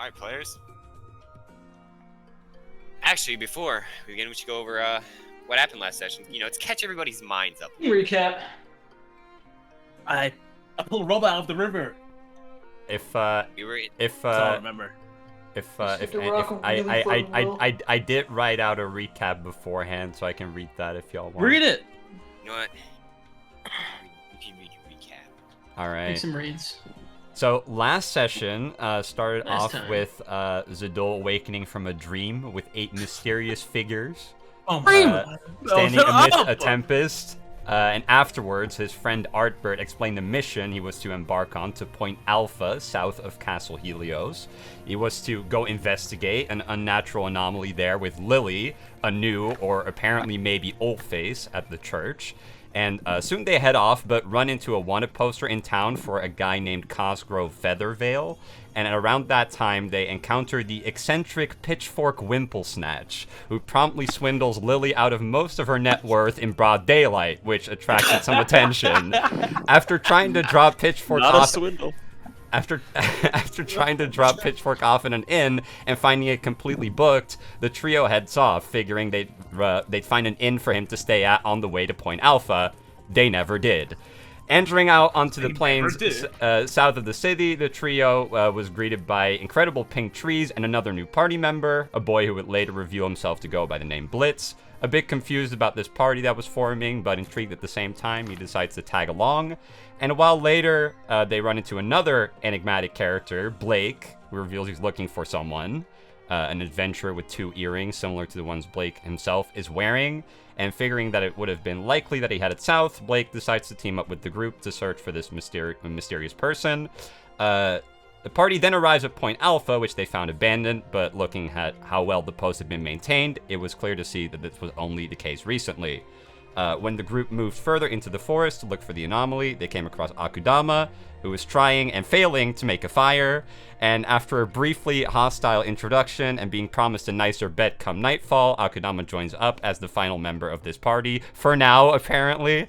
Alright, players. Actually, before we begin, we should go over what happened last session. You know, to catch everybody's minds up. Recap. I pulled a robot out of the river. If We were. That's all I remember. I did write out a recap beforehand, so I can read that if y'all want. Read it. You know what? You can read your recap. All right. Make some reads. So last session started Last off time. with Zadol awakening from a dream with 8 mysterious figures Oh my God. standing shut amidst up! a tempest. And afterwards, his friend Artbert explained the mission he was to embark on to Point Alpha, south of Castle Helios. He was to go investigate an unnatural anomaly there with Lily, a new, or apparently maybe old face, at the church. And soon they head off, but run into a wanted poster in town for a guy named Cosgrove Feathervale. And around that time, they encounter the eccentric Pitchfork Wimplesnatch, who promptly swindles Lily out of most of her net worth in broad daylight, which attracted some attention. After trying to drop Pitchfork Not a off... swindle. After trying to drop Pitchfork off in an inn and finding it completely booked, the trio heads off, figuring they'd find an inn for him to stay at on the way to Point Alpha. They never did. Entering out onto the plains south of the city, the trio was greeted by incredible pink trees and another new party member, a boy who would later reveal himself to go by the name Blitz. A bit confused about this party that was forming, but intrigued at the same time, he decides to tag along. And a while later, they run into another enigmatic character, Blake, who reveals he's looking for someone. An adventurer with 2 earrings, similar to the ones Blake himself is wearing. And figuring that it would have been likely that he headed south, Blake decides to team up with the group to search for this mysterious person. The party then arrives at Point Alpha, which they found abandoned, but looking at how well the post had been maintained, it was clear to see that this was only the case recently. When the group moved further into the forest to look for the anomaly, they came across Akudama, who was trying and failing to make a fire, and after a briefly hostile introduction and being promised a nicer bed come nightfall, Akudama joins up as the final member of this party, for now, apparently.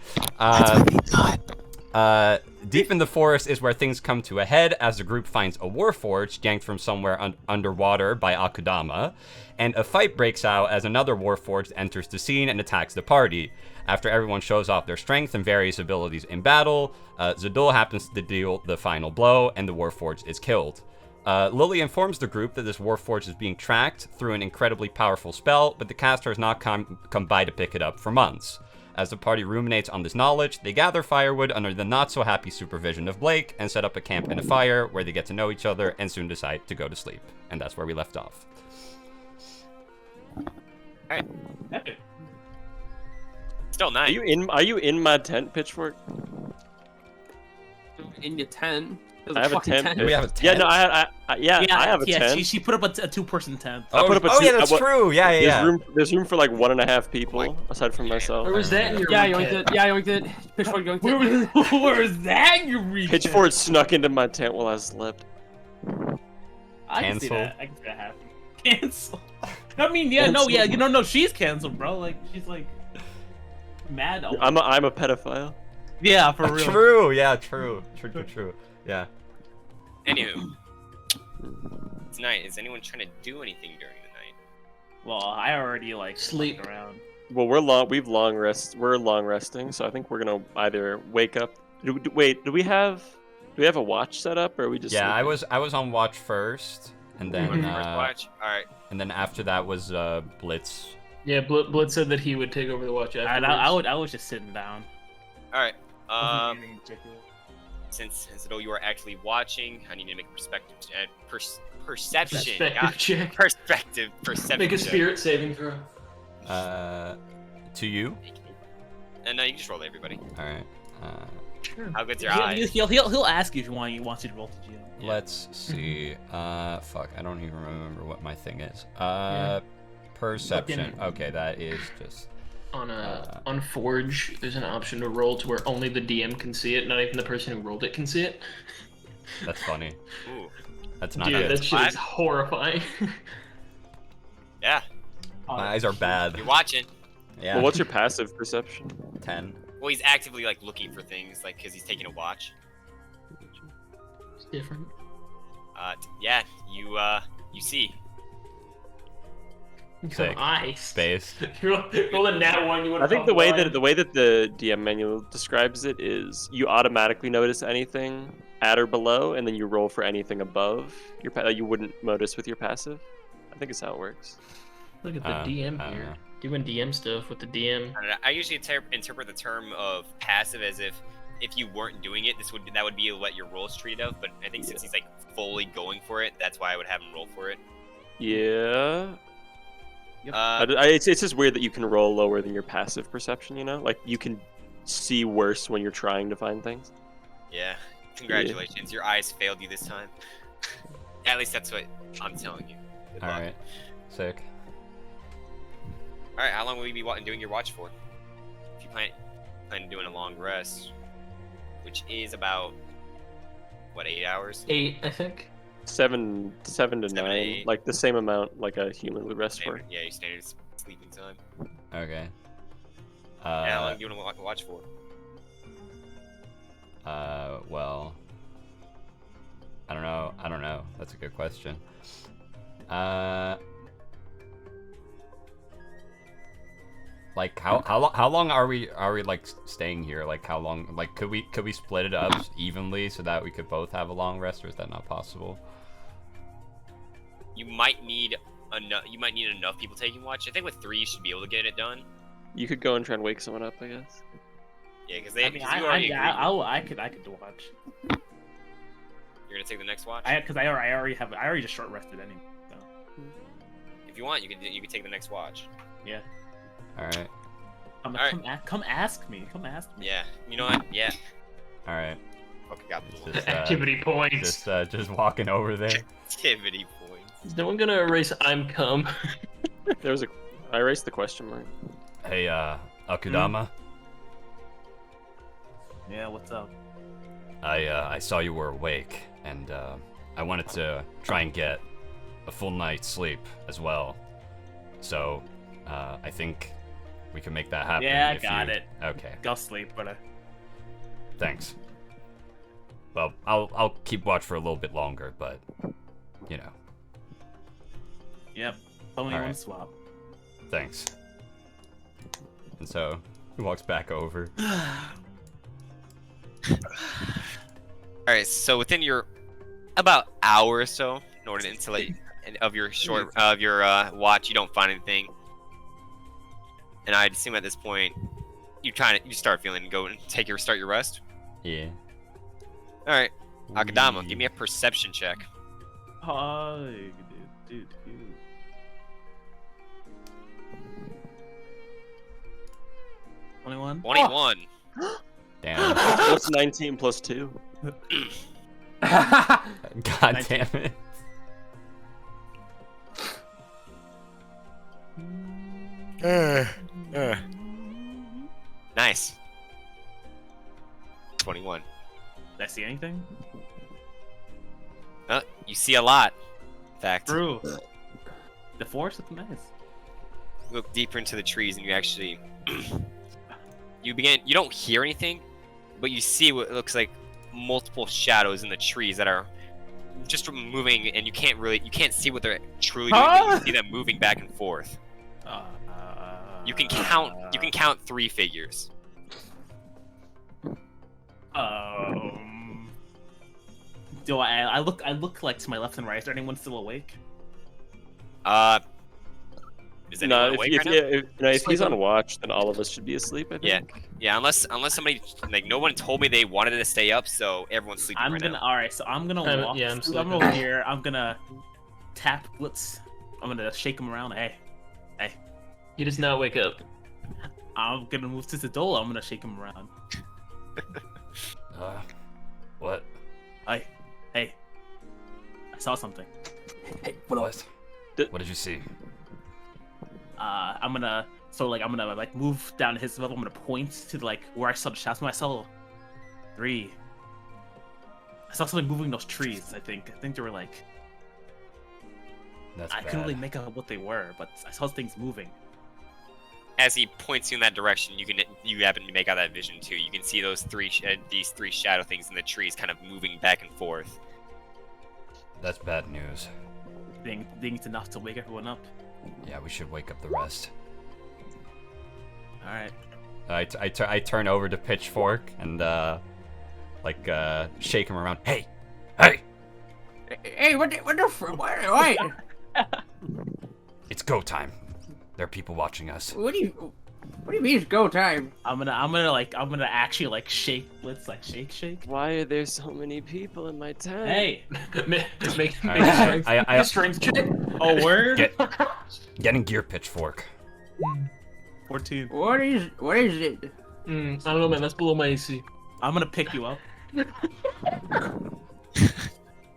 Deep in the forest is where things come to a head as the group finds a warforged yanked from somewhere underwater by Akudama, and a fight breaks out as another warforged enters the scene and attacks the party. After everyone shows off their strength and various abilities in battle, Zadul happens to deal the final blow, and the warforged is killed. Lily informs the group that this warforged is being tracked through an incredibly powerful spell, but the caster has not come by to pick it up for months. As the party ruminates on this knowledge, they gather firewood under the not-so-happy supervision of Blake and set up a camp and a fire where they get to know each other and soon decide to go to sleep. And that's where we left off. Alright. Still 9. Are you in my tent, Pitchfork? In your tent. There's I have a fucking tent. We have a tent? Yeah, no, I have a tent. She put up a 2-person tent. I put up a yeah, that's true. Yeah. There's room for like 1.5 people aside from myself. Where was that in your Yeah, recap? you yoinked it. Pitchfork yoinked it. Where was that in your recap? Pitchfork snuck into my tent while I slept. I can see Cancel. that. I can see that happen. Cancel. I mean, yeah, no, yeah, no, she's canceled, bro. Like, she's like mad. I'm a pedophile. Yeah, for real. True. Yeah, true. Yeah. Anywho, it's night. Is anyone trying to do anything during the night? Well, I already like Sleep. slept around. Well, we're long resting, so I think we're gonna either wake up. Do we have a watch set up, or are we just? Yeah, sleeping? I was on watch first, and then First watch. All right. and then after that was Blitz. Yeah, Blitz said that he would take over the watch afterwards. I was just sitting down. All right. Wasn't doing anything particular. Since though you are actually watching, I need to make a perception. Perspective check. Perception. Make a check. spirit saving throw. To you. And no, you can just roll to everybody. All right. Sure. How good's your eyes? He'll ask you if he wants you to roll to Geo. Let's see. Fuck. I don't even remember what my thing is. Yeah. Perception. Okay, that is just. On Forge, there's an option to roll to where only the DM can see it, not even the person who rolled it can see it. That's funny. Ooh. That's not Dude, good. that shit is horrifying. Yeah. My eyes are bad. You're watching. Yeah. Well, what's your passive perception? 10. Well, he's actively like looking for things, like because he's taking a watch. It's different. Yeah. You You see. Sick. Nice. Space. Roll a nat one. You want I think the way that the DM manual describes it is you automatically notice anything at or below, and then you roll for anything above your that you wouldn't notice with your passive. I think it's how it works. Look at the DM I don't here. know. Doing DM stuff with the DM. I don't know, I usually interpret the term of passive as if you weren't doing it, that would be what your roll's treated of. But I think since he's like fully going for it, that's why I would have him roll for it. Yeah. Yep. It's just weird that you can roll lower than your passive perception. You know, like you can see worse when you're trying to find things. Yeah. Congratulations, your eyes failed you this time. At least that's what I'm telling you. Good luck. Alright. Sick. Alright, how long will you be doing your watch for? If you plan on doing a long rest, which is about, what, 8 hours? 8, I think. 7 to 7 to 9, 8. like the same amount like a human would rest for. Yeah, your standard sleeping time. Okay. And how long do you want to watch for? Well, I don't know. That's a good question. Like how long are we like staying here? Like how long? Like could we split it up evenly so that we could both have a long rest, or is that not possible? You might need enough. You might need enough people taking watch. I think with 3 you should be able to get it done. You could go and try and wake someone up, I guess. Yeah, because they. I mean, you already agreed. I could watch. You're gonna take the next watch. Because I already just short rested anyway. So. If you want, you can take the next watch. Yeah. All right. Come ask me. Come ask me. Yeah. You know what? Yeah. All right. Okay, got the Just, Activity points. just walking over there. activity points. Is no one gonna erase I'm cum? I erased the question mark. Hey, Akudama. Yeah. What's up? I saw you were awake, and I wanted to try and get a full night's sleep as well. So, I think we can make that happen. Yeah, I if got you... it. Okay, Go sleep, brother. thanks. Well, I'll keep watch for a little bit longer, but you know, Yep. Only All one right. swap. thanks. And so he walks back over. All right. So within your about hour or so, in order to insulate of your watch, you don't find anything. And I'd assume at this point, you start feeling go and start your rest. Yeah. All right, Akadama, give me a perception check. Hi, dude. 21. 21. Damn. What's 19 plus 2? God damn it. Nice. 21. Did I see anything? You see a lot. In fact, True. The forest looks nice. you look deeper into the trees and you actually you don't hear anything, but you see what looks like multiple shadows in the trees that are just moving, and you can't see what they're truly doing, but you see them moving back and forth. You can count 3 figures. Do I look like to my left and right? Is there anyone still awake? Is anyone awake right now? If he's on watch, then all of us should be asleep, I think. Yeah, unless somebody, like, no one told me they wanted to stay up, so everyone's sleeping right now. Alright, so I'm gonna walk. yeah, I'm over here. I'm gonna tap Blitz. I'm gonna shake him around. Hey. He does not wake up. I'm gonna move to the door. I'm gonna shake him around. What? Hey. I saw something. Hey, what? What did you see? I'm gonna move down to his level. I'm gonna point to like where I saw the shots. I saw 3. I saw something moving in those trees. I think they were like. That's I couldn't really make out what they were, but I saw things moving. As he points you in that direction, you happen to make out that vision too. You can see these 3 shadow things in the trees, kind of moving back and forth. That's bad news. think it's enough to wake everyone up. Yeah, we should wake up the rest. All right. I turn over to Pitchfork and shake him around. Hey, hey! Hey, what wait, It's go time. There are people watching us. what do you mean it's go time? I'm gonna actually like shake Blitz, like shake. Why are there so many people in my tent? Hey. make Alright, a strength check. Oh, word. Get in gear, Pitchfork. 14. What is it? I don't know, man. That's below my AC. I'm gonna pick you up.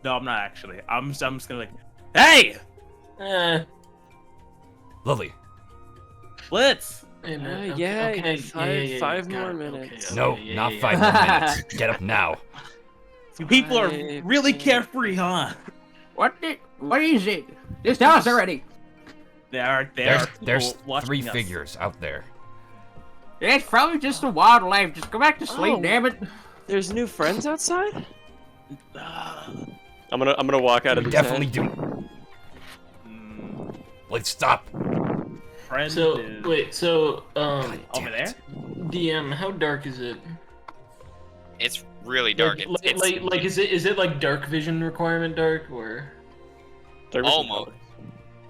No, I'm not actually. I'm just gonna like, hey, Lily. Blitz. Yeah, five more got it, minutes. okay, No, yeah, not yeah, 5 more minutes. Get up now. You people are really Five, carefree, huh? What is it? Just tell us already. There There's people watching 3 us. figures out there. It's probably just the wildlife. Just go back to sleep, Oh. damn it. There's new friends outside? I'm gonna walk out of We the definitely tent. do. Let's stop. Friend So is wait, so over Damn there. it. DM, how dark is it? It's really dark. Like is it like dark vision requirement dark or? Dark vision Almost. helps.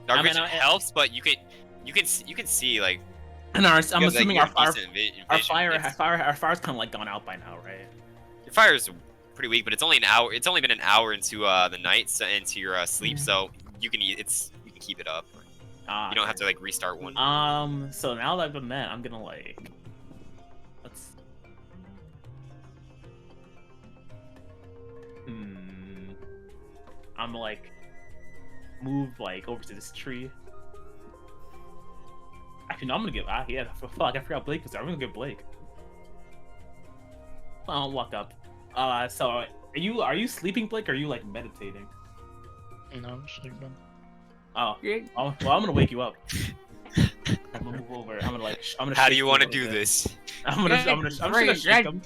Dark I mean, vision helps, but you can see like. And I'm you have, assuming like, our decent vision. our fire's kind of like gone out by now, right? Your fire's pretty weak, but it's only an hour. It's only been an hour into the night, so into your sleep, so you can you can keep it up. You don't have to like restart one. So now that I've done that, I'm gonna like, let's. I'm like, move like over to this tree. Actually, no, I'm gonna get. Yeah, fuck, I forgot Blake was there. I'm gonna get Blake. I'll walk up. So are you sleeping, Blake? Or are you like meditating? No, I'm sleeping. Oh, Yeah. well, I'm gonna wake you up. I'm gonna move over. I'm gonna. How do shake you want to a little do bit. this? I'm just gonna shake him.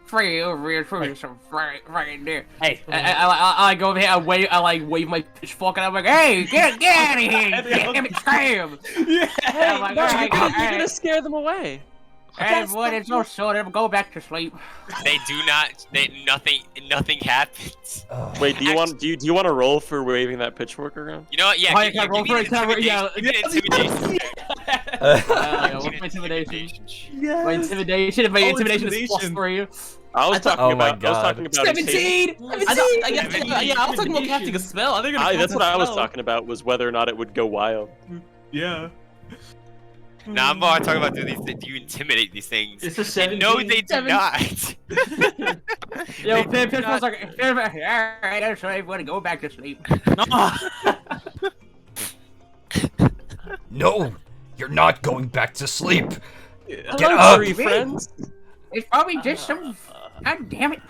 Free over here, throw some right in there. Hey, I go over here. I wave my pitchfork, and I'm like, hey, get out of here! Damn it, scram! yeah. I'm like, No, alright, you're alright. gonna scare them away. And what? It's no sort. Go back to sleep. They do not. Nothing happens. Wait, do you want to roll for waving that pitchfork around? You know what? Yeah. Oh, you give can roll me for an it, yeah. intimidation. What's my intimidation? My intimidation. If my intimidation is +3. I was talking oh my about. I was talking about. 17. I was talking about casting a spell. I think That's what I was talking about. Was whether or not it would go wild. Yeah. Nah, I'm talking about do you intimidate these things? It's a And 17. no, they do not. Yo, pitchfork's like, alright, I'm sorry, everybody go back to sleep. No, you're not going back to sleep. Get Hello, up. tree friends. It's probably just some. God damn it.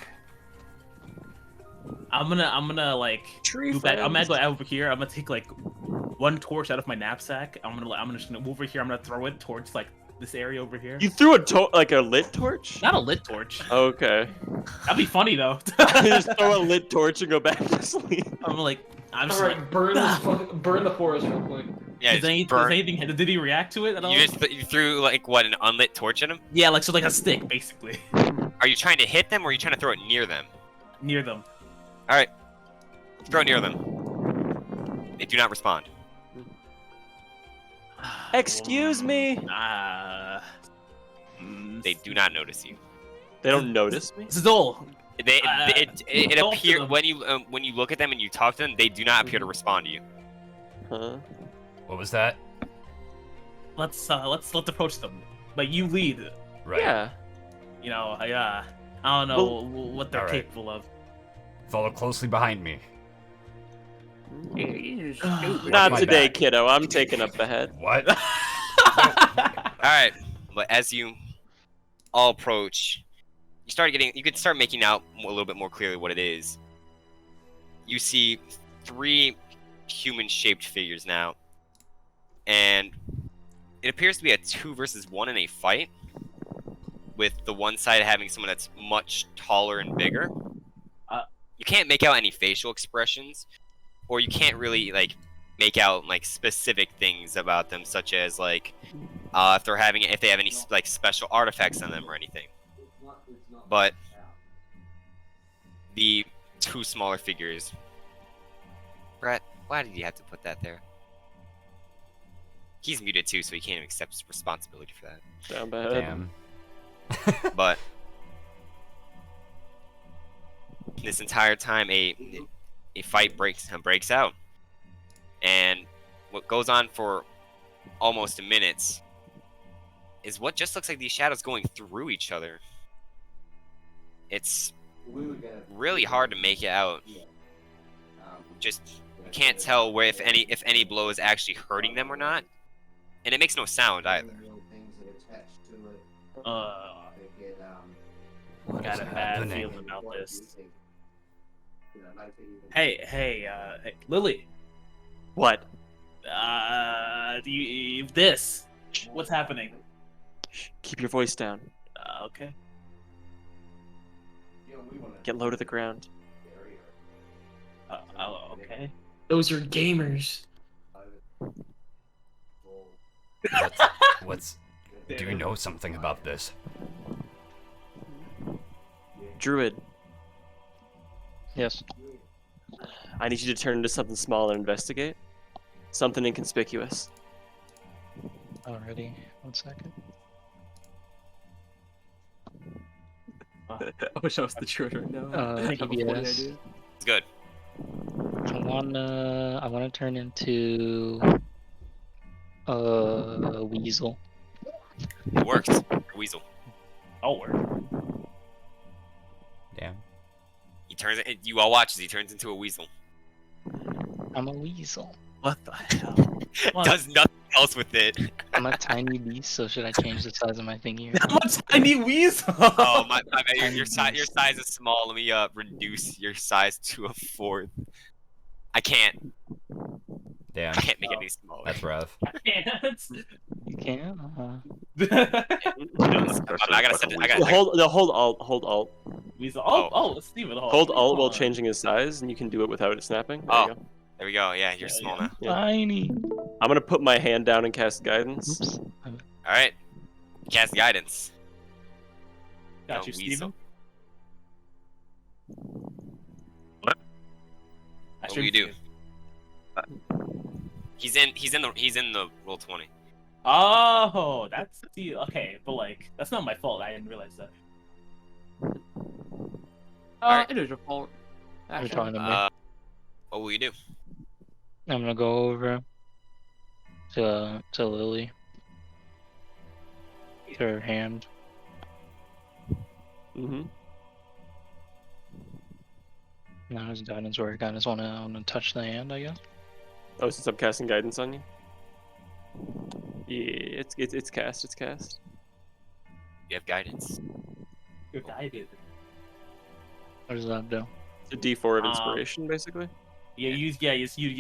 I'm gonna like Tree move back. I'm gonna friends. go over here. I'm gonna take like one torch out of my knapsack. I'm just gonna move over here. I'm gonna throw it towards like this area over here. You threw like a lit torch? Not a lit torch. Okay. That'd be funny though. Just throw a lit torch and go back to sleep. I'm just Alright, like, burn the forest real quick. Yeah, did just burn. anything? Did he react to it at all? You threw like what, an unlit torch at him? Yeah, like so, like a stick, basically, Are you trying to hit them or are you trying to throw it near them? near them. All right, throw it near them. They do not respond. Excuse me. They do not notice you. They don't notice me. Zol. It talk to appears them. when you look at them and you talk to them, they do not appear to respond to you. Huh? What was that? Let's approach them. But you lead. Right. Yeah. You know, I don't know what they're Alright. capable of. Follow closely behind me. Yeah, you're stupid. Not my today, back. kiddo. I'm taking up the head. What? All right, but as you all approach, you can start making out a little bit more clearly what it is. You see 3 human-shaped figures now, and it appears to be a 2 versus 1 in a fight, with the one side having someone that's much taller and bigger. You can't make out any facial expressions, or you can't really like make out like specific things about them, such as like if they have any like special artifacts on them or anything. But the two smaller figures. Brett, why did you have to put that there? He's muted too, so he can't even accept responsibility for that. Down bad. Damn. But this entire time, a fight breaks out, and what goes on for almost a minute is what just looks like these shadows going through each other. It's really hard to make it out. Just you can't tell where if any blow is actually hurting them or not, and it makes no sound either. Got a bad feeling about this. Hey, Lily. What? This. What's happening? Keep your voice down. Okay. Get low to the ground. Okay. Those are gamers. What's do you know something about this? Druid, Yes. I need you to turn into something small and investigate. Something inconspicuous. Already. 1 second. I wish I was the druid right now. I think I have a funny PBS. idea. It's good. I wanna turn into a weasel. It worked. Weasel. Oh, word. Damn. He turns. You all watch as he turns into a weasel. I'm a weasel. What the hell? What? Does nothing else with it. I'm a tiny beast, so should I change the size of my thingy? I'm a tiny weasel. Oh my bad. Your size is small. Let me reduce your size to a 4th. I can't Damn. make it any smaller. That's rough. You can? I gotta set it. Hold alt. Weasel. Oh, Steven. Hold alt while changing his size, and you can do it without it snapping. There you go. There we go. Yeah, you're small now. Yeah. Tiny. I'm gonna put my hand down and cast guidance. Oops. All right. Cast guidance. Got you, weasel. Steven. What will you do? He's in the roll 20. Oh, that's the okay, but like that's not my fault. I didn't realize that. Alright. It is your fault. You're Actually. talking to me. What will you do? I'm gonna go over to Lily. To her hand. Mm-hmm. Now his guidance work. I just wanna touch the hand, I guess. Oh, since I'm casting guidance on you. Yeah, it's cast. It's cast. You have guidance. You're guided. What does that do? It's a D4 of inspiration, basically. Yeah, you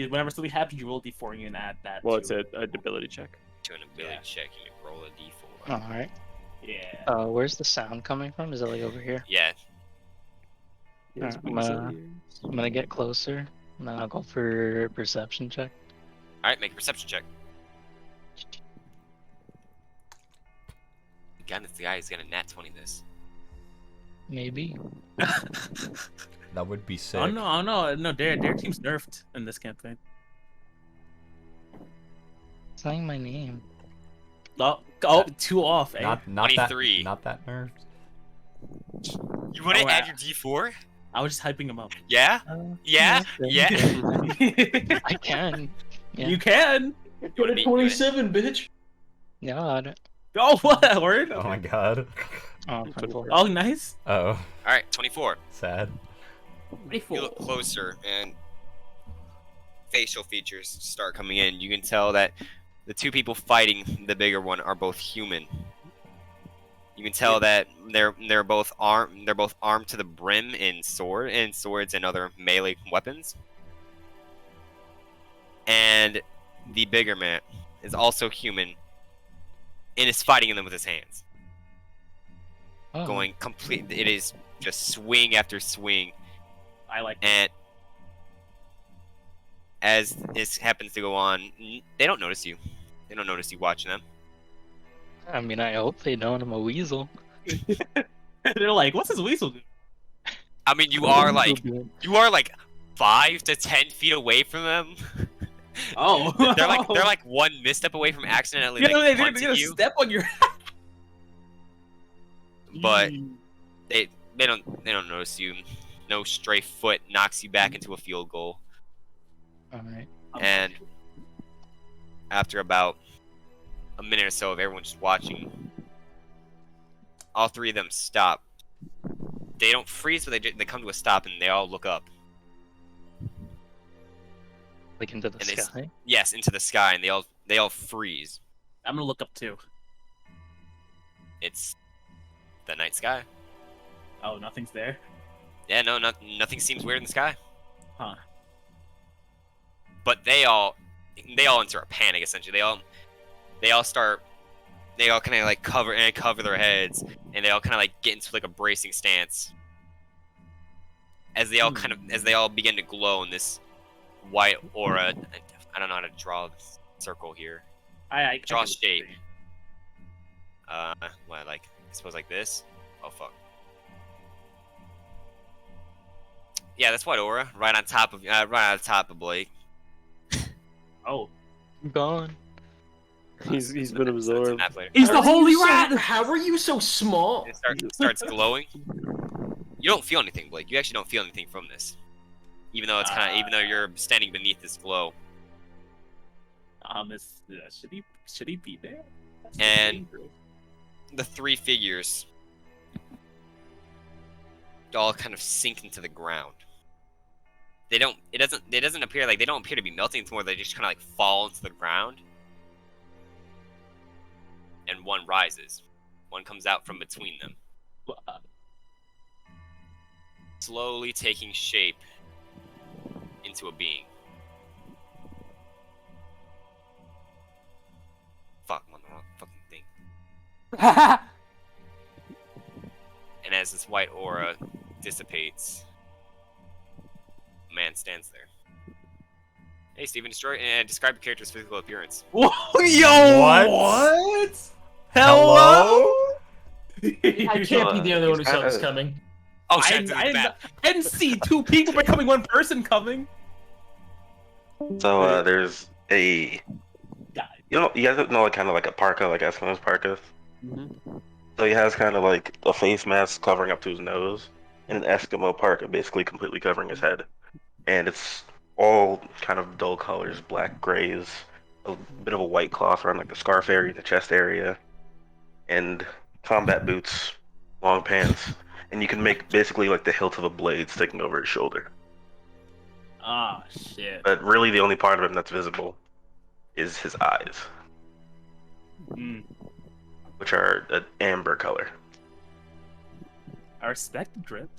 whenever something happens, you roll D4 and you can add that. Well, to it's a ability check. To an ability Yeah. check, you can roll a d4. Oh, alright. Yeah. Where's the sound coming from? Is it like over here? Yeah. Yes, I'm weasel gonna- ears. I'm gonna get closer, and then I'll go for a perception check. All right, make a perception check. Again, it's the guy who's gonna nat 20 this. Maybe. That would be sick. Oh no, their team's nerfed in this campaign. It's not even my name. Oh, 2 off, eh? Not 23. Not that nerfed. You want to Oh, add wow. your d4? I was just hyping him up. Yeah. Yeah. yeah, Yeah. I can. Yeah. You can. Go to 27, bitch. Yeah, I don't. Oh, what word? Oh my god. Oh, 24. Oh, nice. Oh, All right, 24. sad. You look closer, and facial features start coming in. You can tell that the two people fighting the bigger one are both human. You can tell that they're both armed. They're both armed to the brim in swords and other melee weapons. And the bigger man is also human, and is fighting them with his hands, Oh. going complete. It is just swing after swing, I like. and as this happens to go on, they don't notice you. They don't notice you watching them. I mean, I hope they don't. I'm a weasel. They're like, what's this weasel do? I mean, you are like 5 to 10 feet away from them. Oh. they're like one misstep away from accidentally they're punting gonna you. step on your. But they don't notice you. No stray foot knocks you back into a field goal. Alright. And after about a minute or so of everyone just watching, all 3 of them stop. They don't freeze, but they come to a stop and they all look up. Like into the And sky? Yes, into the sky, and they all freeze. I'm gonna look up too. It's the night sky. Oh, nothing's there. Yeah, no, nothing seems weird in the sky. Huh. But they all enter a panic essentially. They all kind of like cover their heads, and they all kind of like get into like a bracing stance as they all begin to glow in this white aura. I don't know how to draw this circle here. I Draw a can shape. see. What, like I suppose like this? Oh fuck. Yeah, that's white aura right on top of Blake. Oh. I'm gone. He's been That's absorbed. nap later. He's the holy rat! How are you so small? It starts glowing. You don't feel anything, Blake. You actually don't feel anything from this, even though even though you're standing beneath this glow. Should he be there? That's And dangerous. the 3 figures all kind of sink into the ground. It doesn't appear like they don't appear to be melting. It's more they just kind of like fall into the ground. And one rises. One comes out from between them, slowly taking shape into a being. Fuck, I'm on the wrong fucking thing. And as this white aura dissipates, a man stands there. Hey, Steven, describe your character's physical appearance. Whoa, yo! What? Hello? I can't be the only one who saw this coming. Oh, I shit, didn't see 2 people becoming 1 person coming. So there's a God. you guys know like kind of like a parka, like Eskimo's parkas. Mm-hmm. So he has kind of like a face mask covering up to his nose, and an Eskimo parka basically completely covering his head, and it's all kind of dull colors, black, grays, a bit of a white cloth around like the scarf area, the chest area, and combat boots, long pants, and you can make basically like the hilt of a blade sticking over his shoulder. Ah, shit. But really, the only part of him that's visible is his eyes, Mm. which are an amber color. I respect the drip.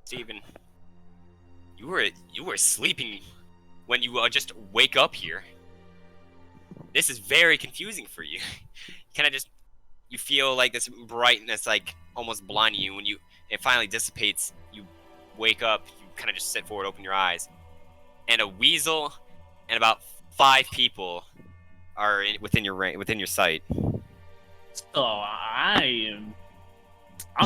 Steven, you were sleeping when you just wake up here. This is very confusing for you. You feel like this brightness like almost blinding you. When it finally dissipates, you wake up, you kind of just sit forward, open your eyes, and a weasel and about 5 people are within your sight. So I'm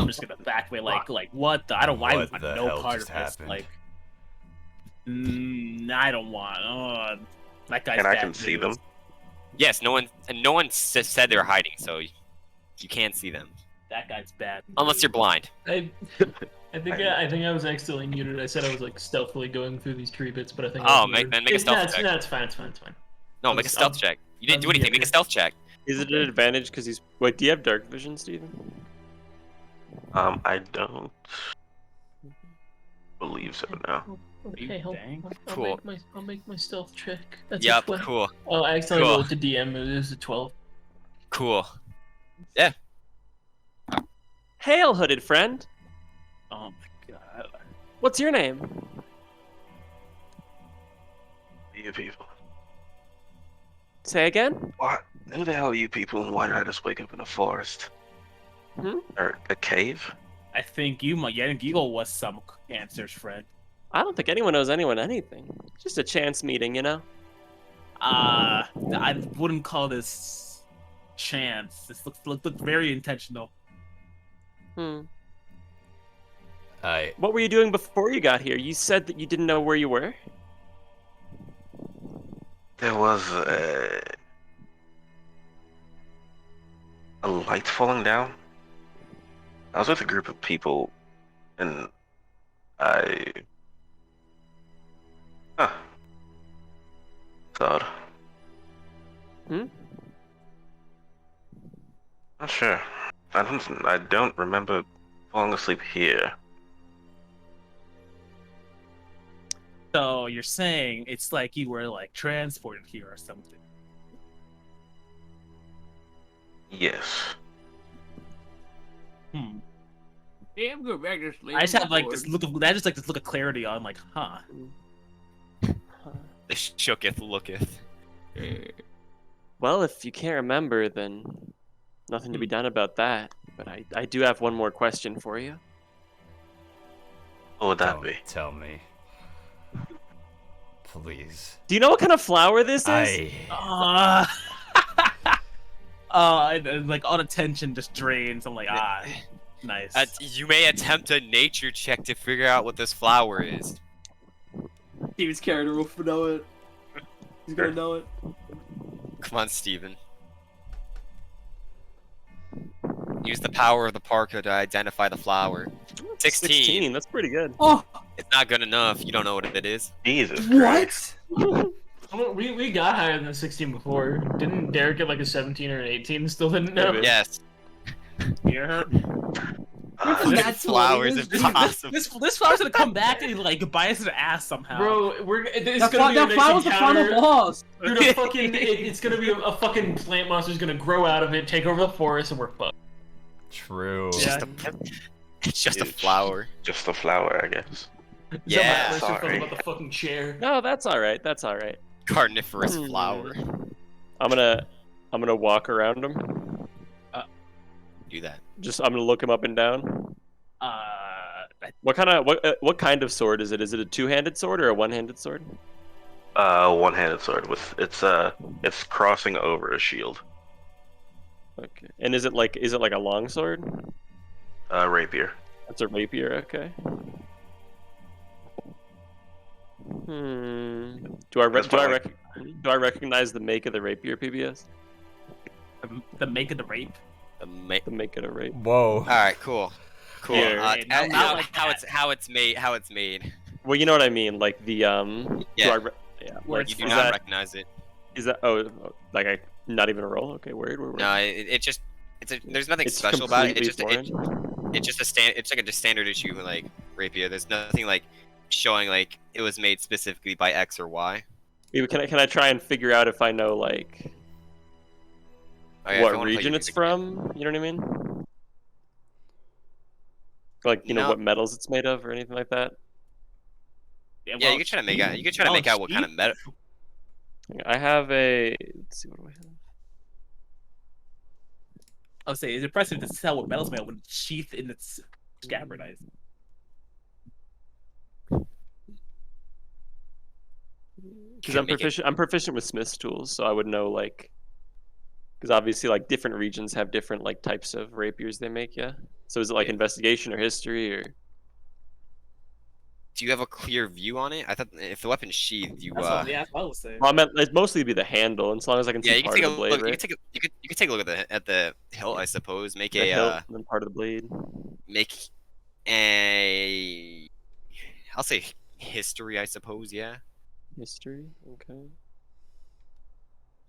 just gonna back away like what the I don't What want the no hell part just of this. happened? Like I don't want that guy's And I bad can see news. them. Yes, no one said they're hiding, so you can't see them That guy's bad. unless you're blind. I think I was accidentally muted. I said I was like stealthily going through these tree bits, but I think. Oh, I was make muted. a stealth check. No, it's fine. It's fine. No, make a stealth check. You didn't do anything. Make a stealth check. Is it an advantage because he's... Wait, do you have dark vision, Steven? I don't believe so. No. Okay, Dang. Cool. I'll make my stealth check. That's Yep, a 12. cool. Oh, I accidentally Cool. rolled the DM. It was a 12. Cool. Hail, hooded friend. Oh my god. What's your name? You people. Say again? What? Who the hell are you people, and why did I just wake up in a forest? Hmm? Or a cave? I think Eagle was some answers, Fred. I don't think anyone owes anyone anything. Just a chance meeting, you know? I wouldn't call this chance. This looked very intentional. What were you doing before you got here? You said that you didn't know where you were? There was a light falling down. I was with a group of people, and I... Huh. It's odd. Not sure. I don't remember falling asleep here. So you're saying it's like you were like transported here or something? Yes. Yeah, I'm going back to sleep. I just have like bored. this look of clarity on, like, huh? The shooketh looketh. Well, if you can't remember, then nothing to be done about that. But I do have one more question for you. What would that Don't be? tell me. Please. Do you know what kind of flower this is? And like all the tension just drains. I'm like, nice. You may attempt a nature check to figure out what this flower is. Steven's character will know it. He's gonna know it. Come on, Steven. Use the power of the parka to identify the flower. 16. That's pretty good. Oh, It's not good enough. You don't know what it is. Jesus Christ. what? We got higher than 16 before. Didn't Derek get like a 17 or an 18? Still didn't know. Yes. Yeah. That's Flowers hilarious. impossible. This flower's gonna come back and like bite us in the ass somehow. Bro, it's That gonna be our next flower's the final encounter. boss. Dude, it's gonna be a fucking plant monster's gonna grow out of it, take over the forest, and we're fucked. True. Yeah. It's just a flower. Just a flower, I guess. Yeah, First we felt sorry. about the fucking chair. No, that's all right. That's all right. Carnivorous flower. I'm gonna walk around him. Do that. I'm gonna look him up and down. What kind of sword is it? Is it a two-handed sword or a one-handed sword? One-handed sword with it's crossing over a shield. Okay. And is it like a long sword? Rapier. That's a rapier. Okay. Do I recognize the make of the rapier, PBS? The make of the rape. The make of the rape. Whoa. All right, cool. Cool. Yeah. How it's made. Well, you know what I mean, like the Yeah. Like, You do is not that recognize it. like I not even a roll? Okay, word. No, there's nothing It's special about it. completely It's just it's like a just standard issue like rapier. There's nothing like showing like it was made specifically by X or Y. Maybe can I try and figure out if I know like Oh, yeah, if you what wanna play region your it's music from? You know what I mean? Like you know No. what metals it's made of or anything like that. Yeah, you could try to make out. You could try to make out what kind of metal. I have a. Let's see what do I have. I would say it's impressive to tell what metal's made of when it's sheathed in its scabbard knife. Because I'm proficient with smith's tools, so I would know like. Because obviously, like different regions have different like types of rapiers they make. Yeah. So is it like investigation or history or? Do you have a clear view on it? I thought if the weapon's sheathed, you That's what I was saying. Well, I meant it'd mostly be the handle, and as long as I can see yeah, you can part take a of the blade, look. right? You could take a look at the hilt, I suppose. Make The a hilt and then part of the blade. make a. I'll say history, I suppose. Yeah. History, okay.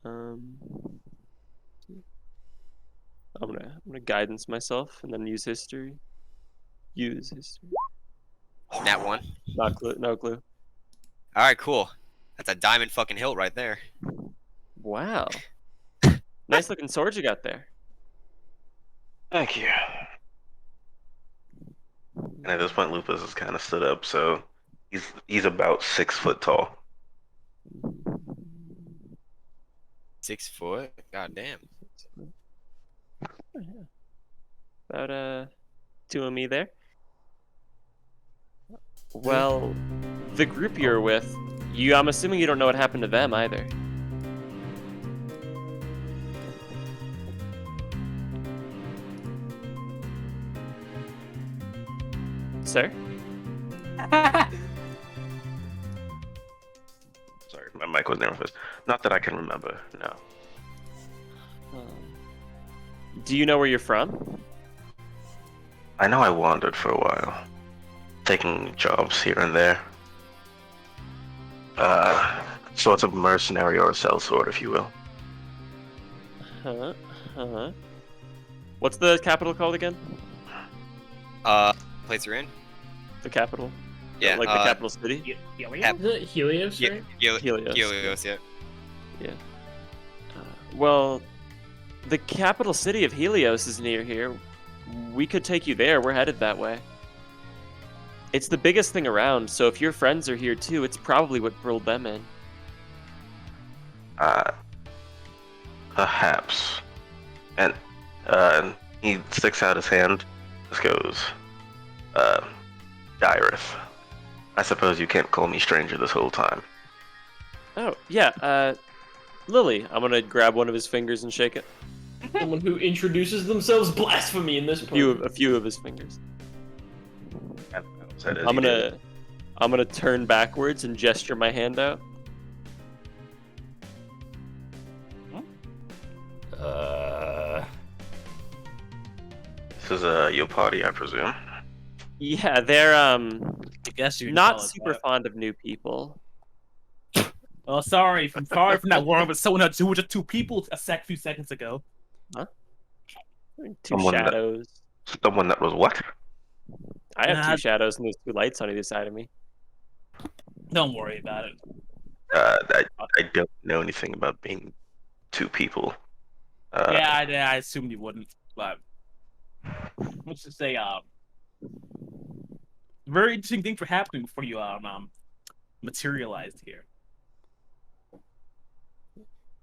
I'm gonna guidance myself and then use history. Use history. That one. Not clue. No clue. All right, cool. That's a diamond fucking hilt right there. Wow. Nice looking sword you got there. Thank you. And at this point, Lupus has kind of stood up, so he's about 6 foot tall. 6 foot. God damn. About two of me there. Well, the group you're with, I'm assuming you don't know what happened to them either. Sir? Sorry, my mic was never fixed. Not that I can remember. No. Do you know where you're from? I know I wandered for a while, taking jobs here and there. Sorts of mercenary or sellsword, if you will. Uh-huh. What's the capital called again? Place you're in? The capital? Yeah, Like the capital city? Cap- Is it Helios, Yeah, right? Helios, yeah. Well, the capital city of Helios is near here. We could take you there. We're headed that way. It's the biggest thing around, so if your friends are here too, it's probably what pulled them in. Perhaps. And he sticks out his hand. This goes, Dyrith. I suppose you can't call me stranger this whole time. Oh, yeah, Lily. I'm gonna grab one of his fingers and shake it. Someone who introduces themselves blasphemy in this part. A few of his fingers. Said as I'm you did. gonna turn backwards and gesture my hand out. This is your party, I presume. Yeah, they're I guess you not super fond of new people. Oh, sorry from that war with someone who was just two people a few seconds ago. Two Someone that- shadows. Someone that was what? I have Nah. two shadows and there's two lights on either side of me. Don't worry about it. I don't know anything about being two people. I assumed you wouldn't, but let's just say very interesting thing for happening before you materialized here.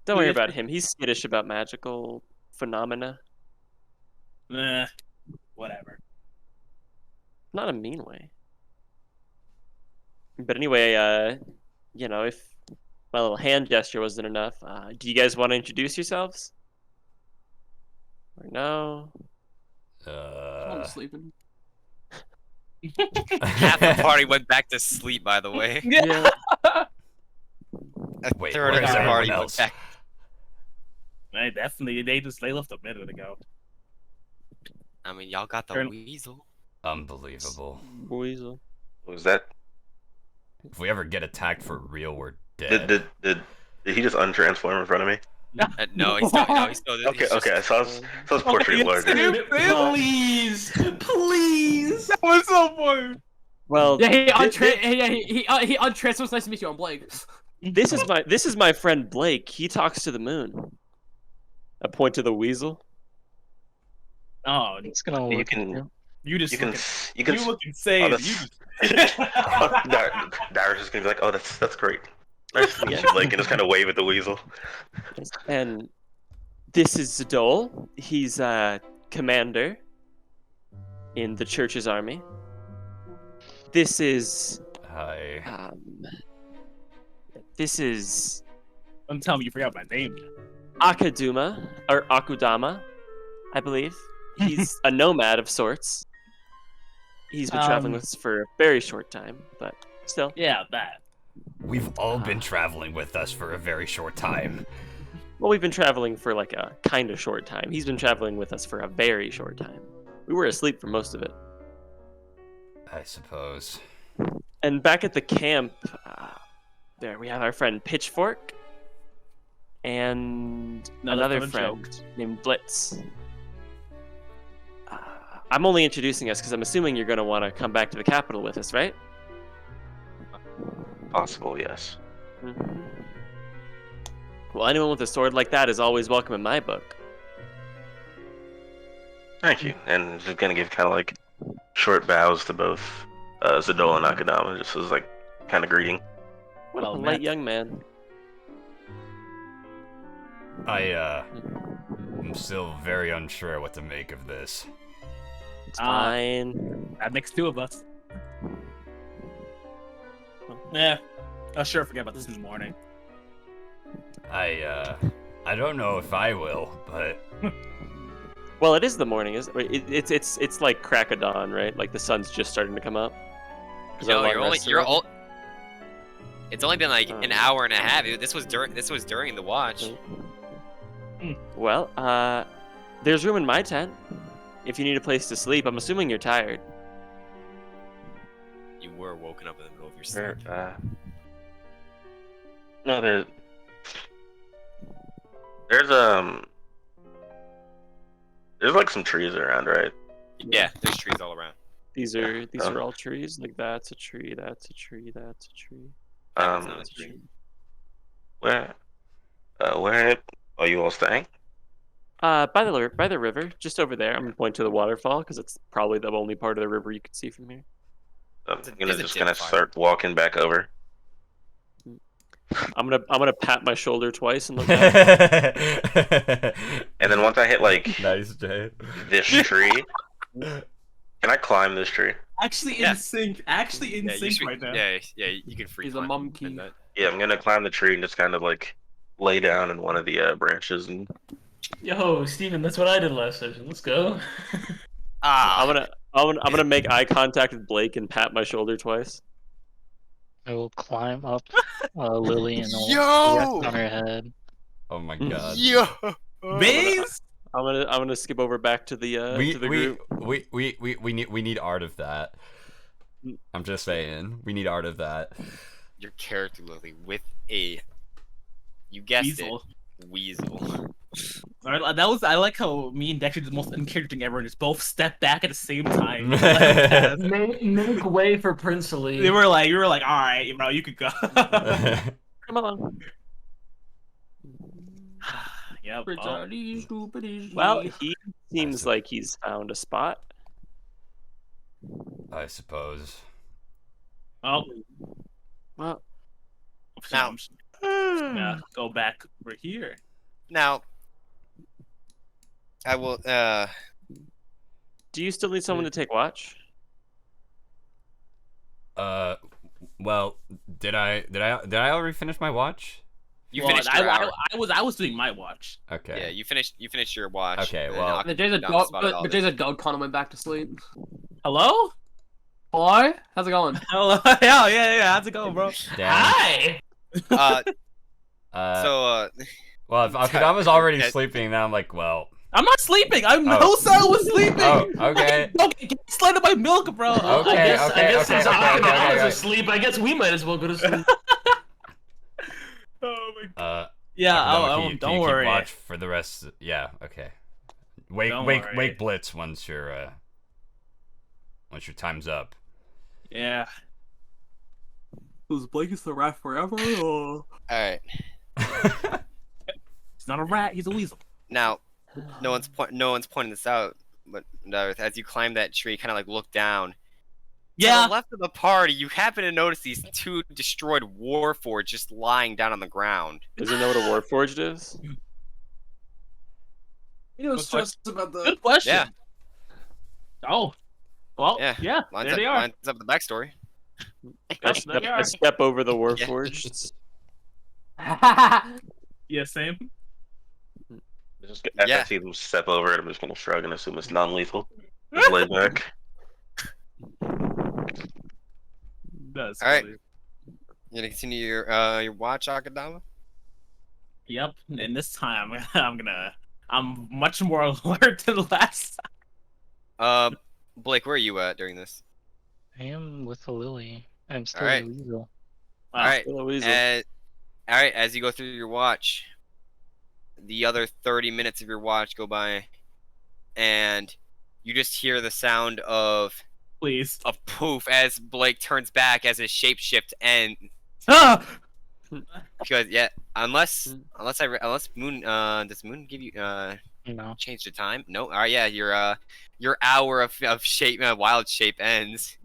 Don't worry Yes, about but- him. He's skittish about magical phenomena. Whatever. Not in a mean way. But anyway, if my little hand gesture wasn't enough, do you guys want to introduce yourselves? Or no? I'm sleeping. Half the party went back to sleep, by the way. Yeah. A Wait, third of where's the everyone party else? went back. They left a minute ago. I mean, y'all got the Turn- weasel. Unbelievable. Weasel. Was that? If we ever get attacked for real, we're dead. Did he just untransform in front of me? No, he's still. No, he's still. Okay, he's just- okay. I saw his portrait larger. Please, please. That was so funny. Well, Yeah, he thi- untransfers. Nice to meet you. I'm Blake. this is my friend Blake. He talks to the moon. I point to the weasel. Oh, It's gonna You look. can, you just you can, look, you can. you look insane. Oh, You that's- just Darius is gonna be like, oh, that's great. Nice to meet you, Blake, and just kind of wave at the weasel. And this is Zadol. He's a commander in the church's army. This is Hi. this is don't tell me you forgot my name. Akaduma or Akudama, I believe. He's a nomad of sorts. He's been traveling with us for a very short time, but still. Yeah, that. We've all been traveling with us for a very short time. Well, we've been traveling for like a kind of short time. He's been traveling with us for a very short time. We were asleep for most of it. I suppose. And back at the camp, there we have our friend Pitchfork and another fun friend joke. named Blitz. I'm only introducing us because I'm assuming you're going to want to come back to the capital with us, right? Possible, yes. Mm-hmm. Well, anyone with a sword like that is always welcome in my book. Thank you. And just gonna give kind of like short bows to both Zadol and Akadama, just as like kind of greeting. What Well a met. polite young man. I'm still very unsure what to make of this. It's fine. That makes two of us. Yeah, I'll sure forget about this in the morning. I don't know if I will, but Well, it is the morning, is it? It's like crack of dawn, right? Like the sun's just starting to come up. 'Cause our No, long rests are over. It's only been like an hour and a half. This was during the watch. Well, there's room in my tent. If you need a place to sleep, I'm assuming you're tired. You were woken up in the middle of your sleep. No, there's like some trees around, right? Yeah, there's trees all around. These are all trees. Like that's a tree, that's a tree, that's a tree. That's not a tree. Where are you all staying? By the river, just over there. I'm gonna point to the waterfall because it's probably the only part of the river you can see from here. I'm It's a just dip gonna fire. start walking back over. I'm gonna pat my shoulder twice and look back. And then once I hit like nice, Jay. this tree, can I climb this tree? Actually Yeah. in sync. Actually in Yeah, you sync should, right now. yeah, you can free He's a climb monkey. and that. Yeah, I'm gonna climb the tree and just kind of like lay down in one of the branches and. Yo, Steven, that's what I did last session. Let's go. Ah, I'm gonna make eye contact with Blake and pat my shoulder twice. I will climb up Lily and I'll Yo! rest on her head. Oh my god. yo, Maze? I'm gonna skip over back to the to the group. We need art of that. I'm just saying, we need art of that. your character Lily with a, you guessed Weasel. it, weasel. Alright, that was. I like how me and Dexter did the most uncharacteristic thing ever and just both stepped back at the same time. Make way for Princely. we were like, all right, bro, you could go. Come on. Yep. Well, he seems like he's found a spot. I suppose. Oh, Well, Now- yeah, go back over here. Now, I will. do you still need someone to take watch? Well, did I already finish my watch? You Well, finished your hour. I was doing my watch. Okay. Yeah, you finished your watch. Okay, and then well- But Jay's a Down dog. spotted all But this. Jay's a dog kind of went back to sleep. Hello? Boy, how's it going? Hello? yeah. How's it going, bro? Damn. Hi! So, well, if Akudama's already Okay. sleeping, then I'm like, well. I'm not sleeping. I'm Oh. no son was sleeping. Oh, okay. Don't get slanted by milk, bro. Okay, I okay, guess since okay, Akama's okay. asleep, I guess we might as well go to sleep. Oh my. Akudama, Yeah. can you Don't keep worry. watch for the rest. Yeah. Okay. Wake Don't worry. wake Blitz once your time's up. Yeah. Was Blake the rat forever? Or... all right. He's not a rat. He's a weasel. Now, no one's pointing this out, but as you climb that tree, kind of like look down. To Yeah. the left of the party, you happen to notice these two destroyed warforges just lying down on the ground. Does he know what a warforged is? You know, stressed about the. Good question. Yeah. Oh. Well. Yeah. Yeah. Lines There up, they are. lines up the backstory. I step over the warforged. Yeah. Same. Just after Yeah. I see them step over it, I'm just gonna shrug and assume it's non-lethal. Just lay back. That's All right. funny. You gonna continue your watch, Akudama? Yep. And this time, I'm much more alert than last time. Blake, where are you at during this? I am with the Lily. I'm still Alright. a weasel. All right. Still a weasel. All right. As you go through your watch, the other 30 minutes of your watch go by, and you just hear the sound of Please. poof as Blake turns back as his shapeshift ends. Ah! Because unless Moon does Moon give you No. change the time? No. All right. Yeah. Your hour of shape wild shape ends.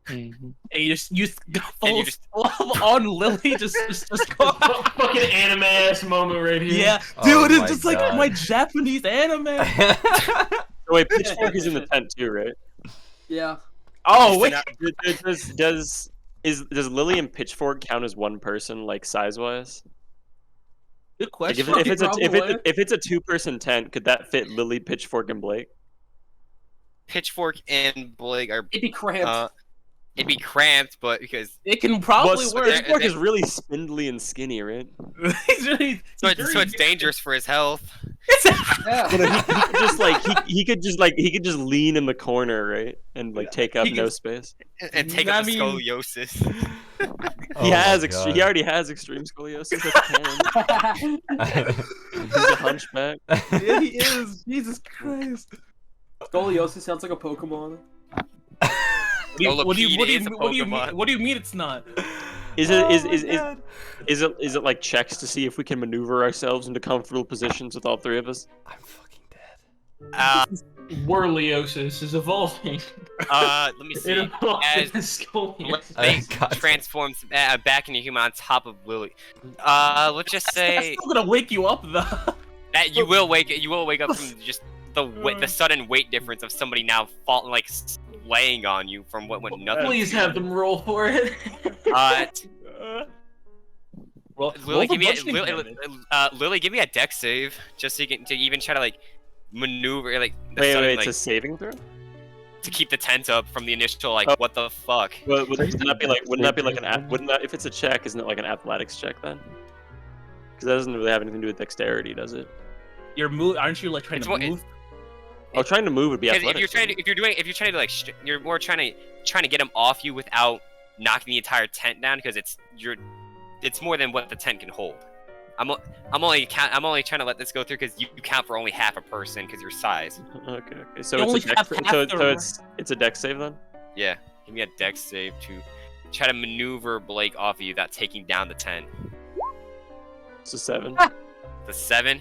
Mhm. And you just go And you full just- on Lily. Just go. Fucking anime ass moment right here. Yeah, Oh dude, my it's just like God. my Japanese anime. Oh, wait, Pitchfork is in the tent too, right? Yeah. Oh wait, Does Does Lily and Pitchfork count as one person, like size-wise? Good Like question. if it's a 2-person tent, could that fit Lily, Pitchfork, and Blake? Pitchfork and Blake are. It'd be cramped. It'd be cramped, but because It can probably Well, work. Pitchfork is really spindly and skinny, right? He's really, so it's dangerous for his health. Yeah. You know, he could just lean in the corner, right, and like take up He no could- space. And take I up the mean- scoliosis. Oh he has my God. he already has extreme scoliosis. That's canon. He's a hunchback. Yeah, he is. Jesus Christ. Scoliosis sounds like a Pokemon. What do you Pokemon. mean it's not? Is it like checks to see if we can maneuver ourselves into comfortable positions with all three of us? I'm fucking dead. Warliosis is evolving. Let me see. It evolved As into scoliosis. Blake God. transforms back into human on top of Lily. Let's just That's say still gonna wake you up though. that you will wake up from just the sudden weight difference of somebody now falling, like laying on you from what went nothing. Please have them roll for it. Lily, give me a dex save just so you can to even try to like maneuver like the Wait, sudden, it's like, a saving throw. to keep the tent up from the initial like Oh. what the fuck. Well, wouldn't that be like if it's a check, isn't it like an athletics check then? Because that doesn't really have anything to do with dexterity, does it? Your move, aren't you like trying It's to what- move? Oh, trying to move would be If athletics. you're trying to like you're more trying to get him off you without knocking the entire tent down because it's more than what the tent can hold. I'm only trying to let this go through because you count for only half a person because your size. Okay. So You it's only a dex, have half so the- it's a dex save then. Yeah, give me a dex save to try to maneuver Blake off of you without taking down the tent. It's a 7. The 7.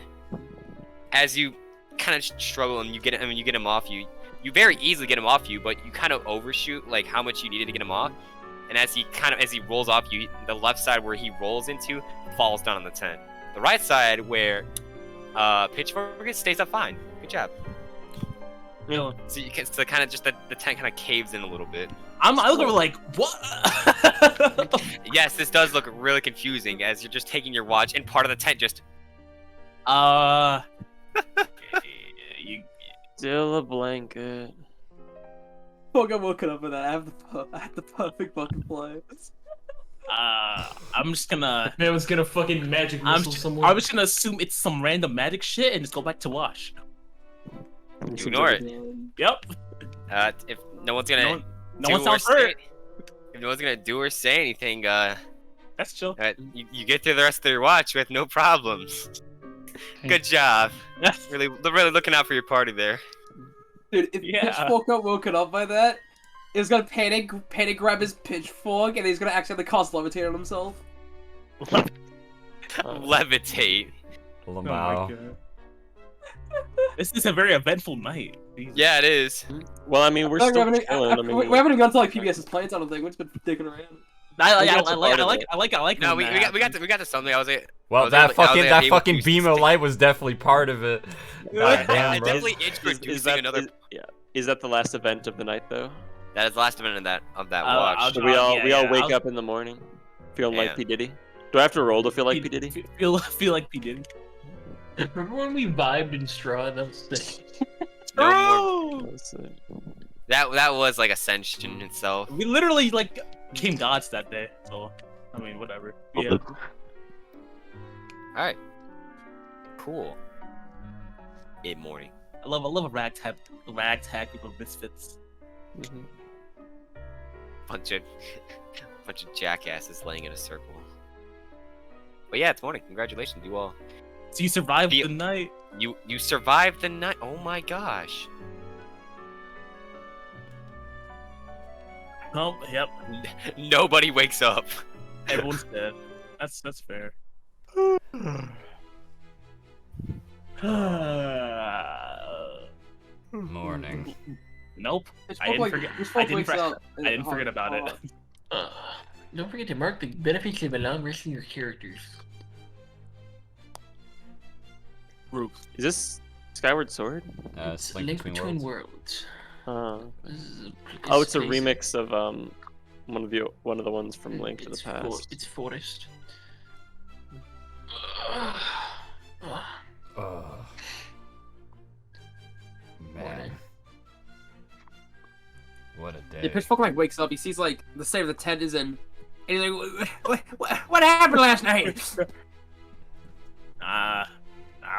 As you kind of struggle and you get him off you very easily get him off you, but you kind of overshoot like how much you needed to get him off. And as he rolls off you, the left side where he rolls into falls down on the tent. The right side where Pitchfork stays up fine. Good job. Really? So you can kind of just the tent kind of caves in a little bit. I look over like what? Yes, this does look really confusing as you're just taking your watch and part of the tent just you, Still a blanket. Fuck, I'm woken up with that. I have the perfect fucking play. I'm just gonna. Man was gonna fucking magic missile someone. I'm just gonna assume it's some random magic shit and just go back to wash. ignore it. Yep. If no one's gonna No do one or sounds say- hurt. If no one's gonna do or say anything, That's chill. you get through the rest of your watch with no problems. Good job. Really looking out for your party there. Dude, if Yeah. Pitchfork got woken up by that, he was gonna panic grab his pitchfork, and he's gonna accidentally cast levitate on himself. Levitate. Oh my Wow. God. This is a very eventful night. Jesus. Yeah, it is. Well, I mean, we're We still haven't chilling. we haven't even gone to like PBS's plants. I don't think we've just been dicking around. I We got to part of like. No, doing we that. got to something. I Well, was that able- I was able fucking to beam of stick- light was definitely part of it. I Goddamn, bro. definitely introducing Is that another. is that the last event of the night though? That is the last event of that I'll- watch. So we all yeah, wake I'll- up in the morning, feeling like Yeah. P Diddy. Do I have to roll to feel like P Diddy? Feel like P Diddy. Remember when we vibed in straw? That was sick. No more. That's it. That was like Ascension itself. We literally like became gods that day. So I mean, whatever. Yeah. All right. Cool. Mid morning. I love a ragtag group of misfits. Mhm. Bunch of jackasses laying in a circle. But yeah, it's morning. Congratulations, you all. So you survived The- the night. You survived the night. Oh my gosh. Oh, yep. Nobody wakes up. Everyone's dead. That's fair. Morning. Nope. Pitchfork, didn't like, forget- Pitchfork I didn't wakes for- up. I didn't forget about it. Don't forget to mark the benefits of a long rest in your characters. Group. Is this Skyward Sword? It's Link Link Between Between Worlds. Worlds. Oh, it's a space- remix of One of the ones from Link to the Past. It's forest. Oh. Man. What a day. The Pitchfork like wakes up. He sees like the state of the tent is in, and he's like, "What happened last night?" I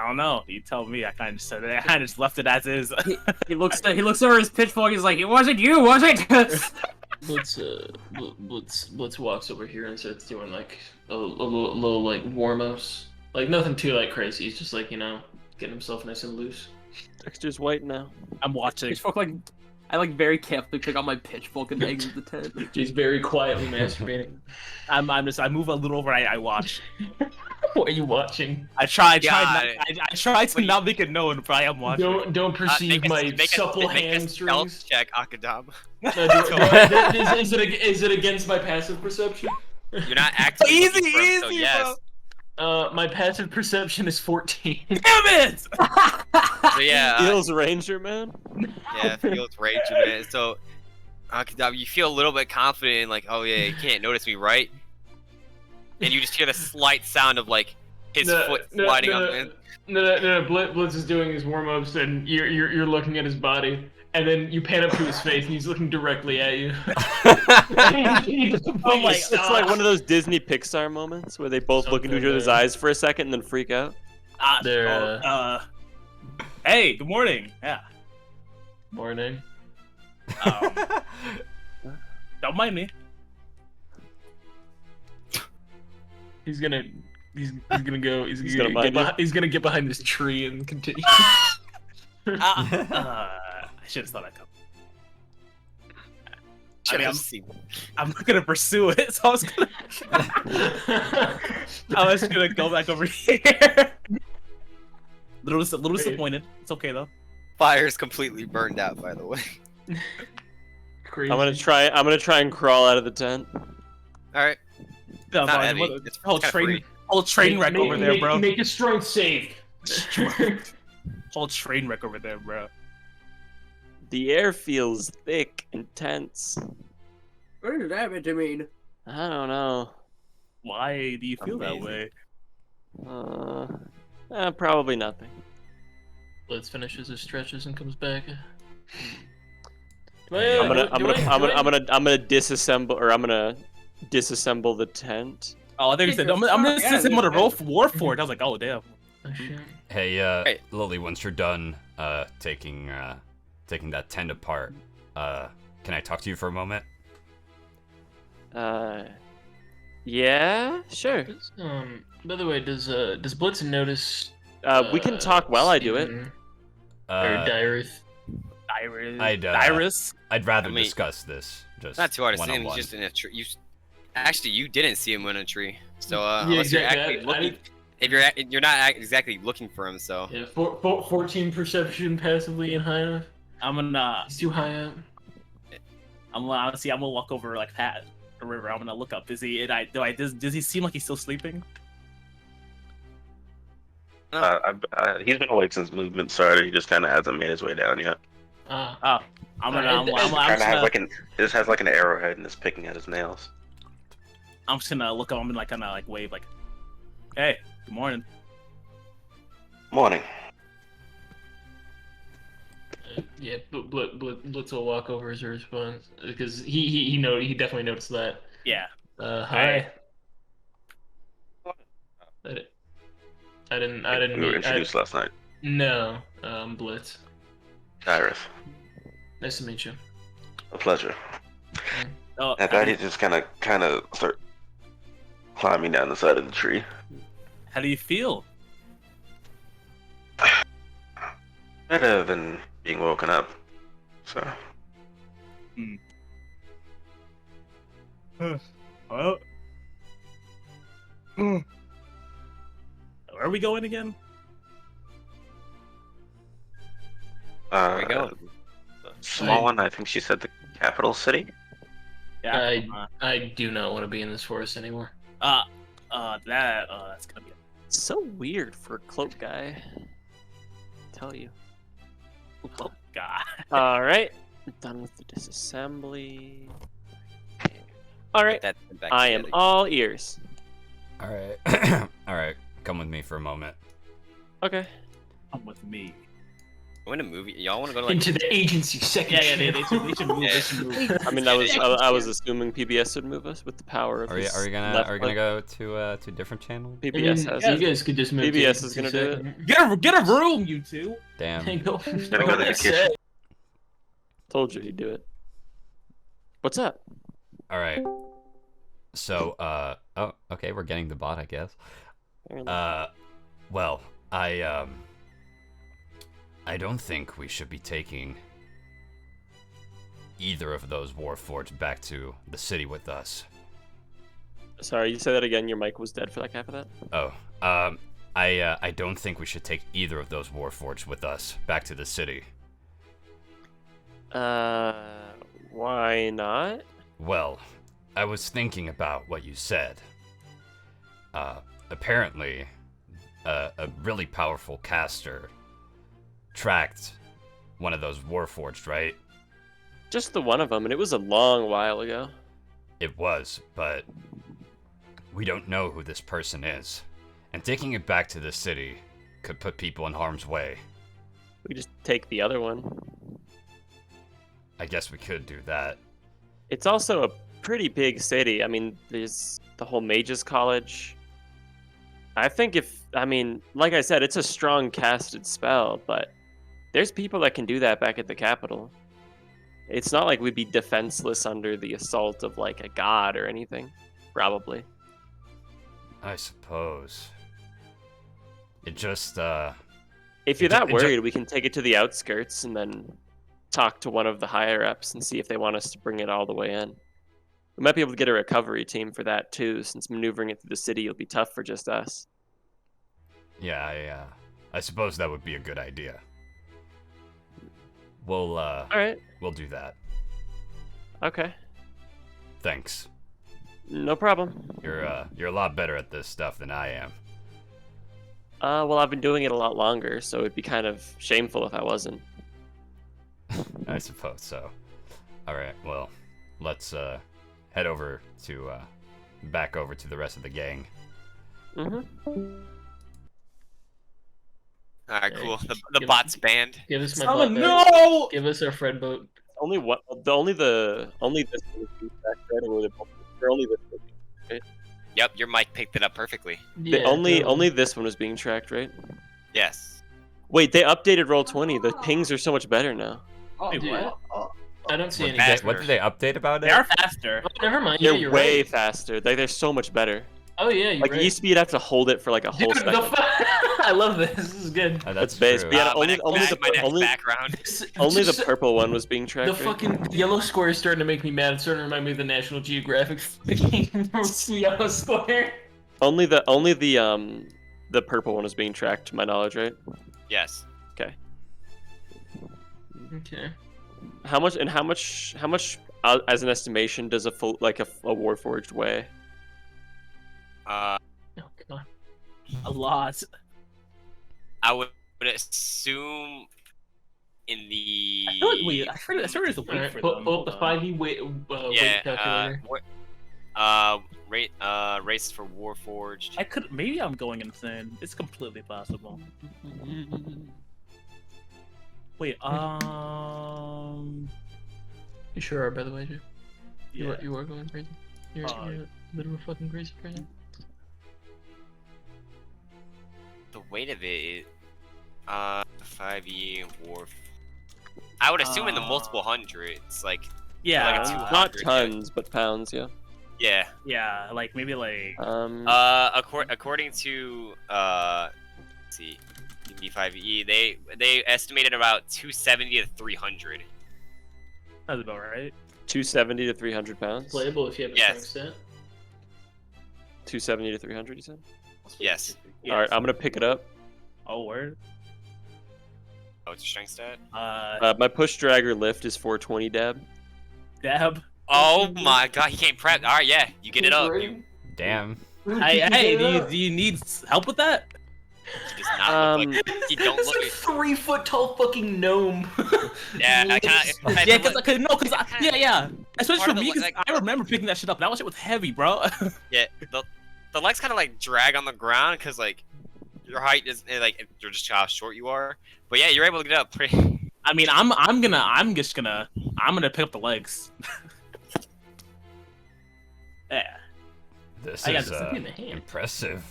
don't know. You tell me. I kind of just left it as is. He looks over his pitchfork. He's like, "It wasn't you, was it?" Blitz walks over here and starts doing like a little like warm-ups. Like nothing too like crazy. He's just like, you know, getting himself nice and loose. Dexter's white now. I'm watching. Pitchfork like, I like very carefully pick up my pitchfork and exit the tent. He's very quietly masturbating. I move a little over. I watch. What are you watching? I try to Wait. not make it known, but I am watching. Don't perceive my supple make a hamstrings. stealth check, Akadam. Is it against my passive perception? You're not actively Easy, looking for him, so easy, yes. My passive perception is 14. Damn it! So yeah, Feels Ranger, man. yeah, feels rage in it. So, Akadam, you feel a little bit confident in like, oh yeah, you can't notice me, right? And you just hear the slight sound of like his foot sliding on the. No. Blitz is doing his warm-ups, and you're looking at his body, and then you pan up to his face, and he's looking directly at you. Oh my! It's like one of those Disney Pixar moments where they both look into each other's eyes for a second and then freak out. Hey, good morning. Yeah. Morning. Don't mind me. He's gonna go. He's gonna mind you. gonna get behind this tree and continue. I should have thought I'd come. I'm not gonna pursue it, so I was gonna go back over here. Little disappointed. It's okay though. Fire's completely burned out, by the way. Crazy. I'm gonna try and crawl out of the tent. All right. No, Not no, heavy. what- It's whole kinda train, free. whole train wreck over there, bro. Make a strength save. Whole train wreck over there, bro. The air feels thick and tense. What does that mean to mean? I don't know. Why do you feel that Amazing. way? Probably nothing. Blitz finishes his stretches and comes back. I'm gonna disassemble, or I'm gonna disassemble the tent. Oh, I think you said I'm gonna disassemble the war fort. I was like, oh damn. Oh, shit. Hey, Hey. Lily, once you're done taking that tent apart, can I talk to you for a moment? Yeah, sure. By the way, does Blitz notice? We can talk while I do it. Steven or Dyrith? I'd rather I mean, discuss this. Just Not too hard to see him. one-on-one. He's just in a tree. You didn't see him in a tree. So Yeah, unless you're exactly. actually looking, if you're not exactly looking for him, so. Yeah, 14 perception passively and high enough. I'm gonna He's too high up. I'm gonna walk over like Pat the river. I'm gonna look up. Does he does he seem like he's still sleeping? He's been awake since movement started. He just kind of hasn't made his way down yet. I'm This has like an arrowhead and is picking at his nails. just gonna look up and like kind of like wave like, hey, good morning. Morning. Yeah, Blitz will walk over as a response because he definitely noticed that. Yeah. Hi. I didn't. We were introduced last night. No, Blitz. Iris. Nice to meet you. A pleasure. Oh, I thought he'd just kind of start climbing down the side of the tree. how do you feel? Better than being woken up. So. Well, where are we going again? There we go. Small one. I think she said the capital city. Yeah. I do not want to be in this forest anymore. That's gonna be. So weird for a cloak guy. Tell you. Oh God. All right, done with the disassembly. All right. That back I am together. all ears. All right. All right. Come with me for a moment. Okay. Come with me. Go in a movie. Y'all want to go to like? Into the agency second Yeah, they channel. should move. They should move. I mean, I was assuming PBS would move us with the power of Are we his gonna left are we gonna foot. go to different channels? I mean, PBS has you guys could just move. to PBS is agency gonna do it. second. Get a room, you two. Damn. Hey, go. Gotta go to the That's kitchen. it. Told you he'd do it. What's up? All right. So oh, okay, we're getting the bot, I guess. Well, I don't think we should be taking either of those Warforged back to the city with us. Sorry, you say that again. Your mic was dead for like half of that. Oh, I don't think we should take either of those Warforged with us back to the city. Why not? Well, I was thinking about what you said. Apparently, a really powerful caster tracked one of those Warforged, right? Just the one of them, and it was a long while ago. It was, but we don't know who this person is. And taking it back to the city could put people in harm's way. We just take the other one. I guess we could do that. It's also a pretty big city. I mean, there's the whole Mages College. I think like I said, it's a strong casted spell, but there's people that can do that back at the capital. It's not like we'd be defenseless under the assault of like a god or anything. Probably. I suppose. It just, If you're It ju- that it ju- worried, we can take it to the outskirts and then talk to one of the higher ups and see if they want us to bring it all the way in. We might be able to get a recovery team for that too, since maneuvering it through the city will be tough for just us. yeah, I suppose that would be a good idea. We'll, All right. we'll do that. Okay. Thanks. No problem. You're a lot better at this stuff than I am. Well, I've been doing it a lot longer, so it'd be kind of shameful if I wasn't. I suppose so. Alright, well, let's, head over to, back over to the rest of the gang. Mm-hmm. All right, Okay, cool. The give- bot's banned. Give us my Someone, boat. no! Give us our Fred boat. Only this one was being tracked, right? Or only this one. Yep, your mic picked it up perfectly. Yeah, only totally. this one was being tracked, right? Yes. Wait, they updated Roll20. The pings are so much better now. Oh, Wait, dude. what? I don't see We're any back. difference. What did they update about it? They are faster. Oh, never mind. They're Yeah, you're way right. faster. They're so much better. Oh yeah, you're Like right. it used to be you'd have to hold it for like a whole Dude, second. I love this. This is good. That's base. true. But yeah, my next only background. only the purple one was being tracked. The right? fucking yellow square is starting to make me mad. It's starting to remind me of the National Geographic yellow square. Only the purple one was being tracked, to my knowledge, right? Yes. Okay. Okay. How much as an estimation does a full a Warforged weigh? Uh, Oh god. A lot. I would assume in the. I feel like I heard there's a weight Alright, for pull them. up the Hold on. 5e weight, weight Yeah. calculator. Race for Warforged. I could. Maybe I'm going insane. It's completely possible. Wait. You sure are, by the way, Jay. Yeah. You are going crazy. You're a literal fucking crazy person. The weight of it is 5e Warf. I would assume in the multiple hundreds, like Yeah. like a 200, Not yeah. tons, but pounds. Yeah. yeah. Yeah. Like maybe like. According to let's see, D5e, they estimated about 270 to 300. That's about right. 270 to 300 pounds. Playable if you have a Yes. strength stat. 270 to 300. You said. Yes. Yeah. All right, I'm gonna pick it up. Oh, word. Oh, it's a strength stat. My push dragger lift is 420 dab. Dab. Oh my god, he can't prep. All right, yeah, you get it up. You, Damn. Hey, do you need help with that? he does not look like. He don't It's look. like 3 foot tall fucking gnome. Yeah, I kind of. Yeah, cause yeah. Especially part for of the me, because like, I remember picking that shit up. That shit was heavy, bro. yeah, the legs kind of like drag on the ground because like your height is like you're just how short you are. But yeah, you're able to get up pretty. I mean, I'm gonna pick up the legs. Yeah. This I got is this in the hand. impressive.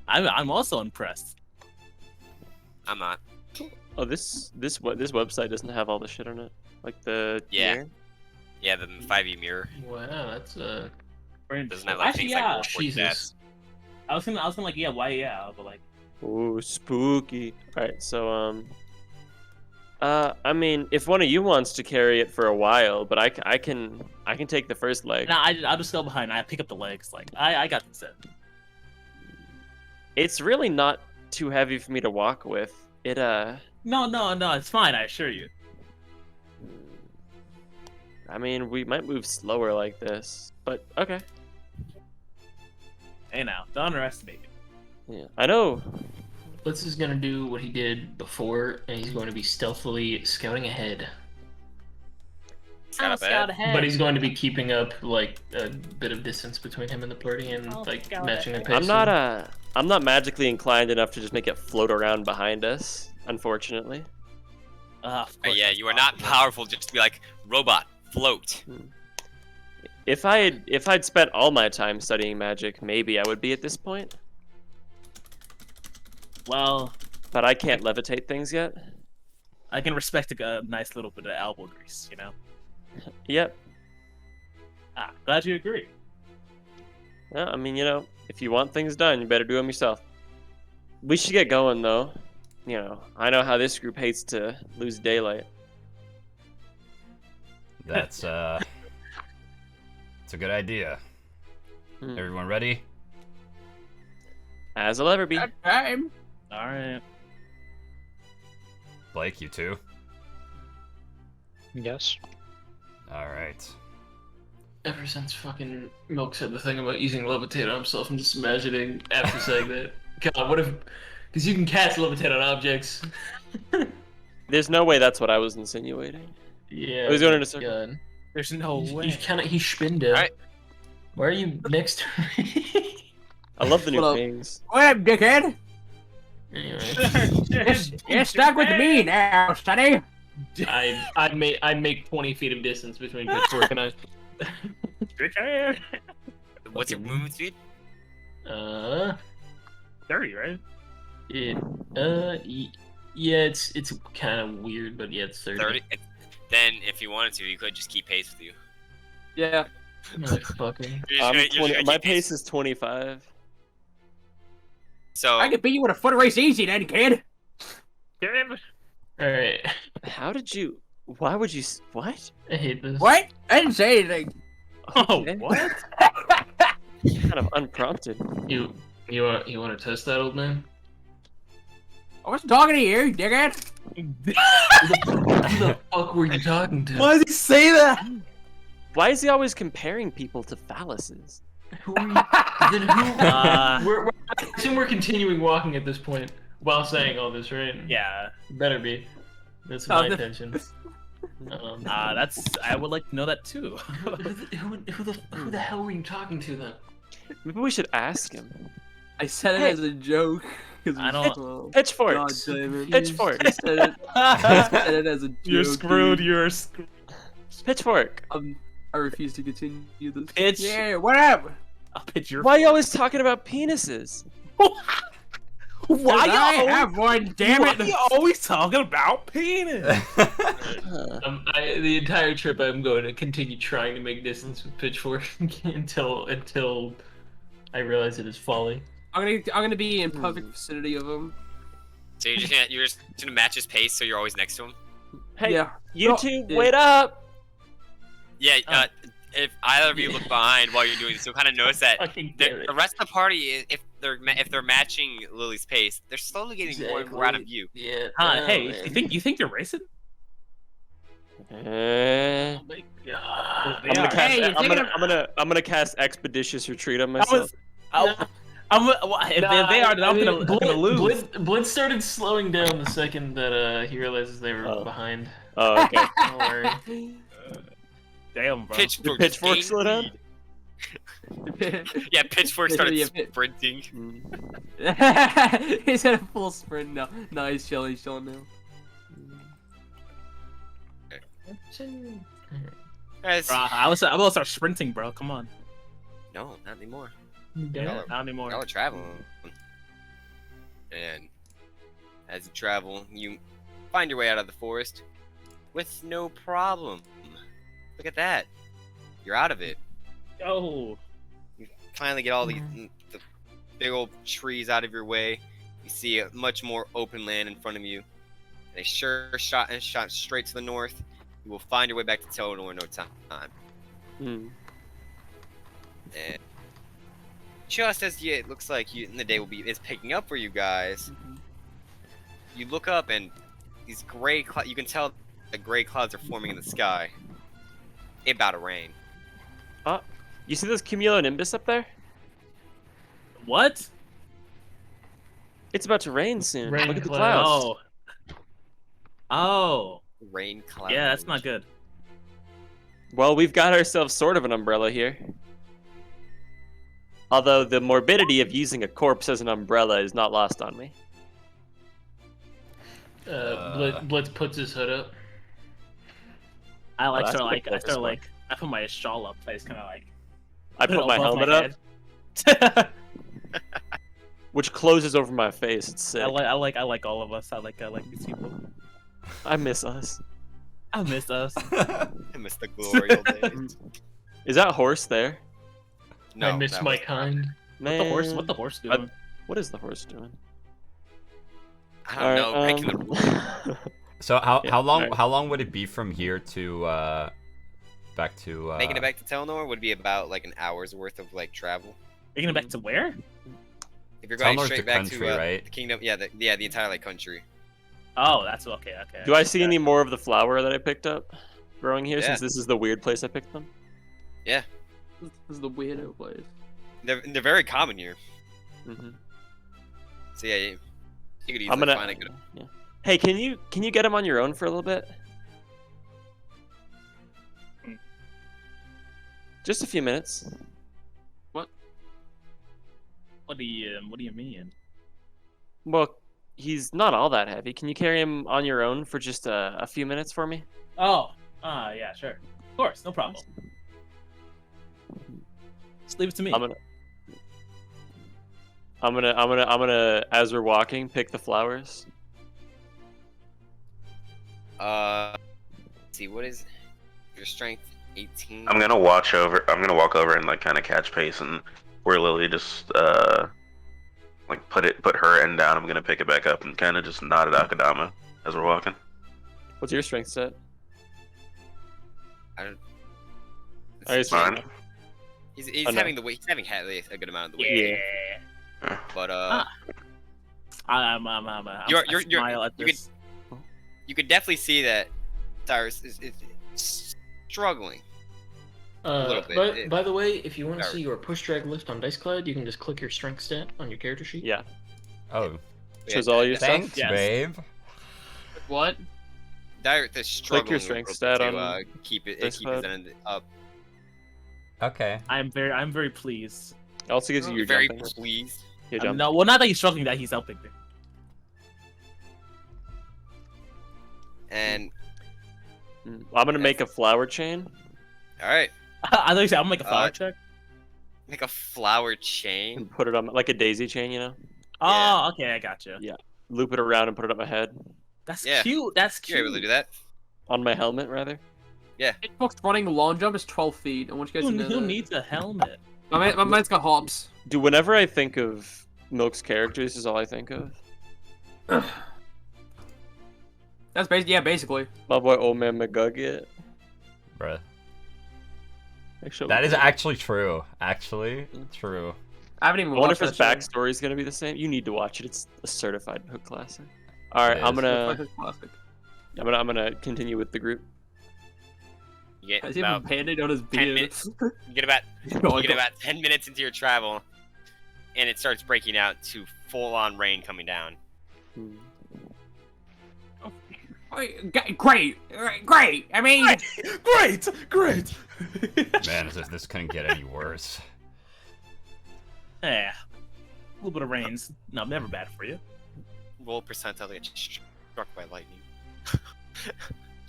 I'm also impressed. I'm not. Oh, this website doesn't have all the shit on it, like the Yeah. mirror? Yeah, the 5e mirror Wow, that's doesn't have like Actually, things yeah. like report stats. Jesus. I was gonna like, yeah, why, yeah, but like, Ooh, spooky. All right, so I mean, if one of you wants to carry it for a while, but I can take the first leg. nah, I'll just go behind. I pick up the legs. Like, I got this in. It's really not too heavy for me to walk with. It No, it's fine. I assure you. I mean, we might move slower like this, but okay. Hey, now, don't underestimate it. Yeah, I know. Blitz is gonna do what he did before, and he's going to be stealthily scouting ahead. Scout ahead. But he's going to be keeping up like a bit of distance between him and the party, and I'll like scout matching their ahead. pace. I'm not magically inclined enough to just make it float around behind us, unfortunately. Of course Yeah, that's you are not possible. powerful just to be like robot float. If I'd spent all my time studying magic, maybe I would be at this point. Well, But I can't levitate things yet. I can respect a nice little bit of elbow grease, you know? Yep. Glad you agree. Yeah, I mean, if you want things done, you better do them yourself. We should get going, though. I know how this group hates to lose daylight. That's it's a good idea. Hmm. Everyone ready? As I'll ever be. Time. All right. Blake, you too. Yes. All right. Ever since fucking Milk said the thing about using levitate on himself, I'm just imagining after saying that. God, what if? Because you can cast levitate on objects. There's no way that's what I was insinuating. Yeah. I was going in a circle. God. There's no way. He's spinned it. Alright. Why are you next to me? I love the new What up? things. What up, dickhead? Anyway, You're stuck with me now, Sonny. I make 20 feet of distance between Pitchfork and I. What's your movement speed? 30, right? Yeah, it's kind of weird, but yeah, it's 30. 30. Then, if you wanted to, you could just keep pace with you. Yeah. Motherfucker. You're just gonna- you're just gonna My keep pace is 25. So I could beat you with a foot race easy then, kid. Alright. How did you? Why would you? What? I hate this. What? I didn't say anything. Oh, Okay. what? Kind of unprompted. You want to test that, old man? I wasn't talking to you, dickhead. Who the fuck were you talking to? Why does he say that? Why is he always comparing people to phalluses? Who are you? Then who? Uh, I assume we're continuing walking at this point while saying all this, right? Yeah. Better be. That's Oh, my the- intention. I would like to know that too. Who the hell were you talking to then? Maybe we should ask him. I said it Hey. as a joke. 'cause I we- don't- oh, God Pitchforks. damn it. Pitchforks. I said it, I said it as a joke. You're screwed. dude. You're screwed. Pitchfork. I refuse to continue this. Pitch. Yeah, whatever. I'll pitch your. Why are you always talking about penises? Why I you have one, damn Why it. you always talking about penis? Huh. The entire trip, I'm going to continue trying to make distance with Pitchfork until I realize it is folly. I'm gonna be in perfect vicinity of him. So you're just gonna match his pace, so you're always next to him. Hey, Yeah. you No, two, yeah. wait up! Yeah. If either of you look behind while you're doing this, you'll kind of notice that Fucking damn the it. rest of the party, if they're matching Lily's pace, they're slowly getting more and more out of view. Yeah. Huh, oh, hey, man. you think you're racing? Eh, Oh my god. I'm gonna cast. Hey, you're I'm thinking gonna cast Expeditious Retreat on I myself. was. If they are, then I'm gonna lose. Blitz started slowing down the second that he realizes they were Oh. behind. Oh, okay. Don't worry. Damn, bro. Pitchfork. Did Pitchfork gained slow down? lead. Yeah, Pitchfork started sprinting. He's at a full sprint now. No, he's chilling now. Guys, Bro, I'm gonna start sprinting, bro. Come on. no, not anymore. Not anymore. Y'all are traveling. And as you travel, you find your way out of the forest with no problem. Look at that. You're out of it. Yo. Finally get all the big old trees out of your way. You see a much more open land in front of you. And a sure shot straight to the north. You will find your way back to Telnore in no time. Hmm. And just as it looks like the day is picking up for you guys, you look up and these gray clouds. You can tell the gray clouds are forming in the sky. It's about to rain. You see this cumulonimbus up there? What? It's about to rain soon. Rain Look at the clouds. clouds. Oh. Rain clouds. Yeah, that's not good. Well, we've got ourselves sort of an umbrella here. Although the morbidity of using a corpse as an umbrella is not lost on me. Blitz puts his hood up. I that's what the focus was. I put my shawl up. I just kind of like. I put my above helmet head. up, which closes over my face. It's sick. I like all of us. I like these people. I miss us. I miss us. I miss the glory old days. Is that horse there? No, I miss that my was- kind. Man. What the horse doing? What is the horse doing? I don't know. Breaking the rules. So how Yeah, long alright. how long would it be from here to back to Making it back to Telnore would be about like an hour's worth of like travel. Taking it back to where? If you're going Telnore's straight the back country, to right? the kingdom, the entire like country. Oh, that's okay. Okay. Do I see any more of the flower that I picked up growing here? Yeah. Since this is the weird place I picked them. This is the weirdo place. They're very common here. Mm-hmm. So yeah, you could easily I'm gonna. find a good. Yeah. Hey, can you get him on your own for a little bit? Just a few minutes. What do you mean? Well, he's not all that heavy. Can you carry him on your own for just a few minutes for me? Oh. Yeah, sure. Of course, no problem. Just leave it to me. I'm gonna, as we're walking, pick the flowers. Let's see, what is your strength? 18. I'm gonna walk over and like kind of catch pace, and where Lily just like put her end down, I'm gonna pick it back up and kind of just nod at Akadama as we're walking. What's your strength set? I don't. Alright, Mine. He's Oh, no. having the weight. He's having a good amount of the weight. Yeah. But I'm You're- I smile at you this. you could definitely see that Cyrus is struggling. little bit. But by the way, if you want to Sorry. see your push drag lift on Dice Cloud, you can just click your strength stat on your character sheet. Yeah. Oh, Shows all your thanks, stuff. Yes. babe. What? Direct is struggling your a strength little stat bit to on keep it this keep his pad. end up. Okay. I'm very pleased. It also gives you your Very jumping. pleased. Your jump. No, well, not that he's struggling, that he's helping me. And I'm gonna make a flower chain. all right, I thought you said I'm gonna make a flower Uh, check. make a flower chain. And put it on like a daisy chain, you know. Oh, okay, I gotcha. Yeah. Loop it around and put it on my head, That's Yeah. cute. That's cute. You're able to do that. on my helmet rather. Hitbox running the long jump is 12 feet. I want you guys to know Who that. needs a helmet? My man's got hops. Dude, whenever I think of Milk's character, this is all I think of. That's basically. My boy Old Man McGugget. Bruh. Actually, That is actually true. Actually, true. I haven't even I wonder watched if his that show. backstory is gonna be the same. You need to watch it. It's a certified hook classic. All right, It I'm is. gonna Classic. I'm gonna continue with the group. You get Has he even about painted on his 10 beard? minutes. You get about Oh, you get about 10 minutes into your travel, and it starts breaking out to full-on rain coming down. Great. I mean, Great. Man, this couldn't get any worse. Yeah. A little bit of rains. No, never bad for you. Roll percentile to get struck by lightning.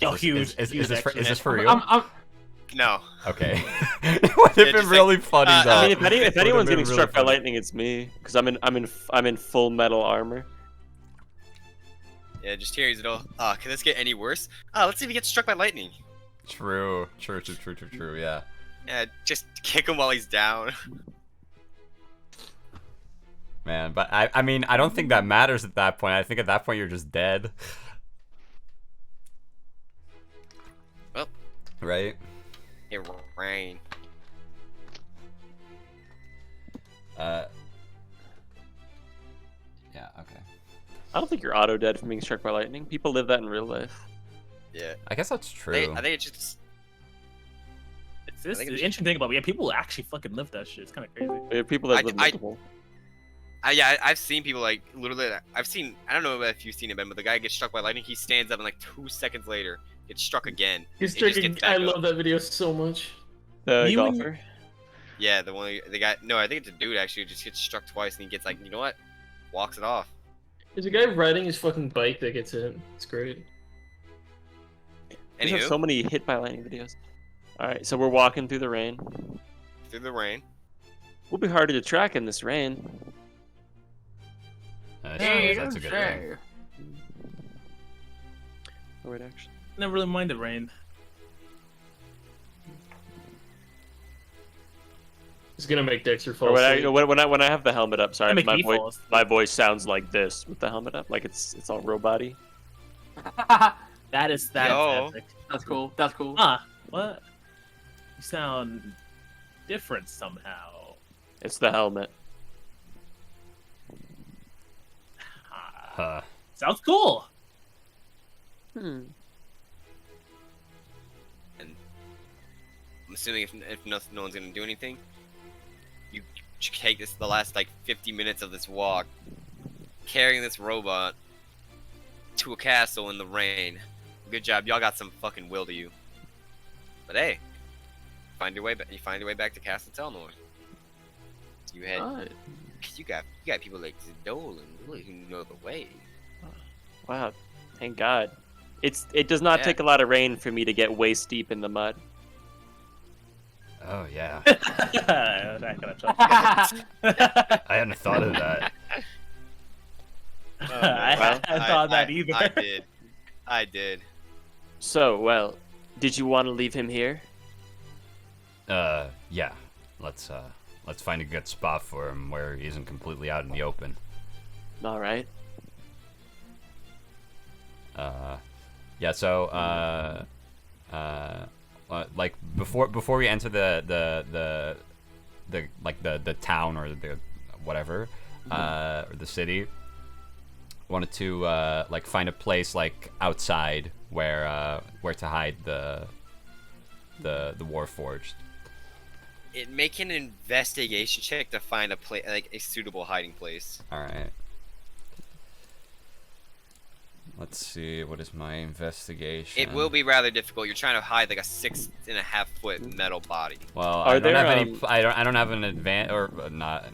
Oh, huge. Is huge, this for real? No. Okay. It would have Yeah, been just really funny I though. I mean, if anyone's been getting really struck by funny. lightning, it's me, because I'm in full metal armor. Yeah, just hears it all. Can this get any worse? Let's see if he gets struck by lightning. True. Yeah. Yeah, just kick him while he's down. Man, but I mean, I don't think that matters at that point. I think at that point you're just dead. Well. Right? It rain. Yeah, okay. I don't think you're auto dead from being struck by lightning. People live that in real life. Yeah. I guess that's true. I think it's just. It's I think the it's- interesting thing about people actually fucking live that shit. It's kind of crazy. There are people that I- live I- multiple. I've seen people like literally. I've seen. I don't know if you've seen it, Ben, but the guy gets struck by lightning. He stands up and like 2 seconds later gets struck again. He's It just stricken. gets back I up. love that video so much. The You and- golfer. Yeah, the guy. No, I think it's a dude actually. Who just gets struck twice and he gets like, you know what? Walks it off. There's a guy riding his fucking bike that gets hit. It's great. We have Anywho, so many hit by lightning videos. All right, so we're walking through the rain. through the rain. We'll be harder to track in this rain. That's a good thing. Oh, wait, actually. Never really minded rain. It's gonna make Dexter fall Or asleep. when I have the helmet up, sorry, Make my me voice fall asleep. my voice sounds like this with the helmet up, like it's all robot-y. That is Yo. epic. That's cool. That's cool. What? You sound different somehow. It's the helmet. Sounds cool. Hmm. I'm assuming if no one's gonna do anything, you take the last like 50 minutes of this walk, carrying this robot to a castle in the rain. Good job, y'all got some fucking will to you. But hey, find your way back. You find your way back to Castle Telnore. You had, Alright. you got people like Zidol and Willie who know the way. Wow, thank God. It does not Yeah. take a lot of rain for me to get waist deep in the mud. Oh yeah. I gotta trust I hadn't thought of that. I Well, hadn't thought of that either. I did. So, well, did you want to leave him here? Yeah. Let's find a good spot for him where he isn't completely out in the open. All right. Yeah. So, like before we enter the town or the whatever, or the city, wanted to like find a place like outside where to hide the Warforged. Make an investigation check to find a suitable hiding place. All right. Let's see. What is my investigation? It will be rather difficult. You're trying to hide like a 6.5-foot metal body. Well, Are I don't there, have any. I don't have an advantage or not.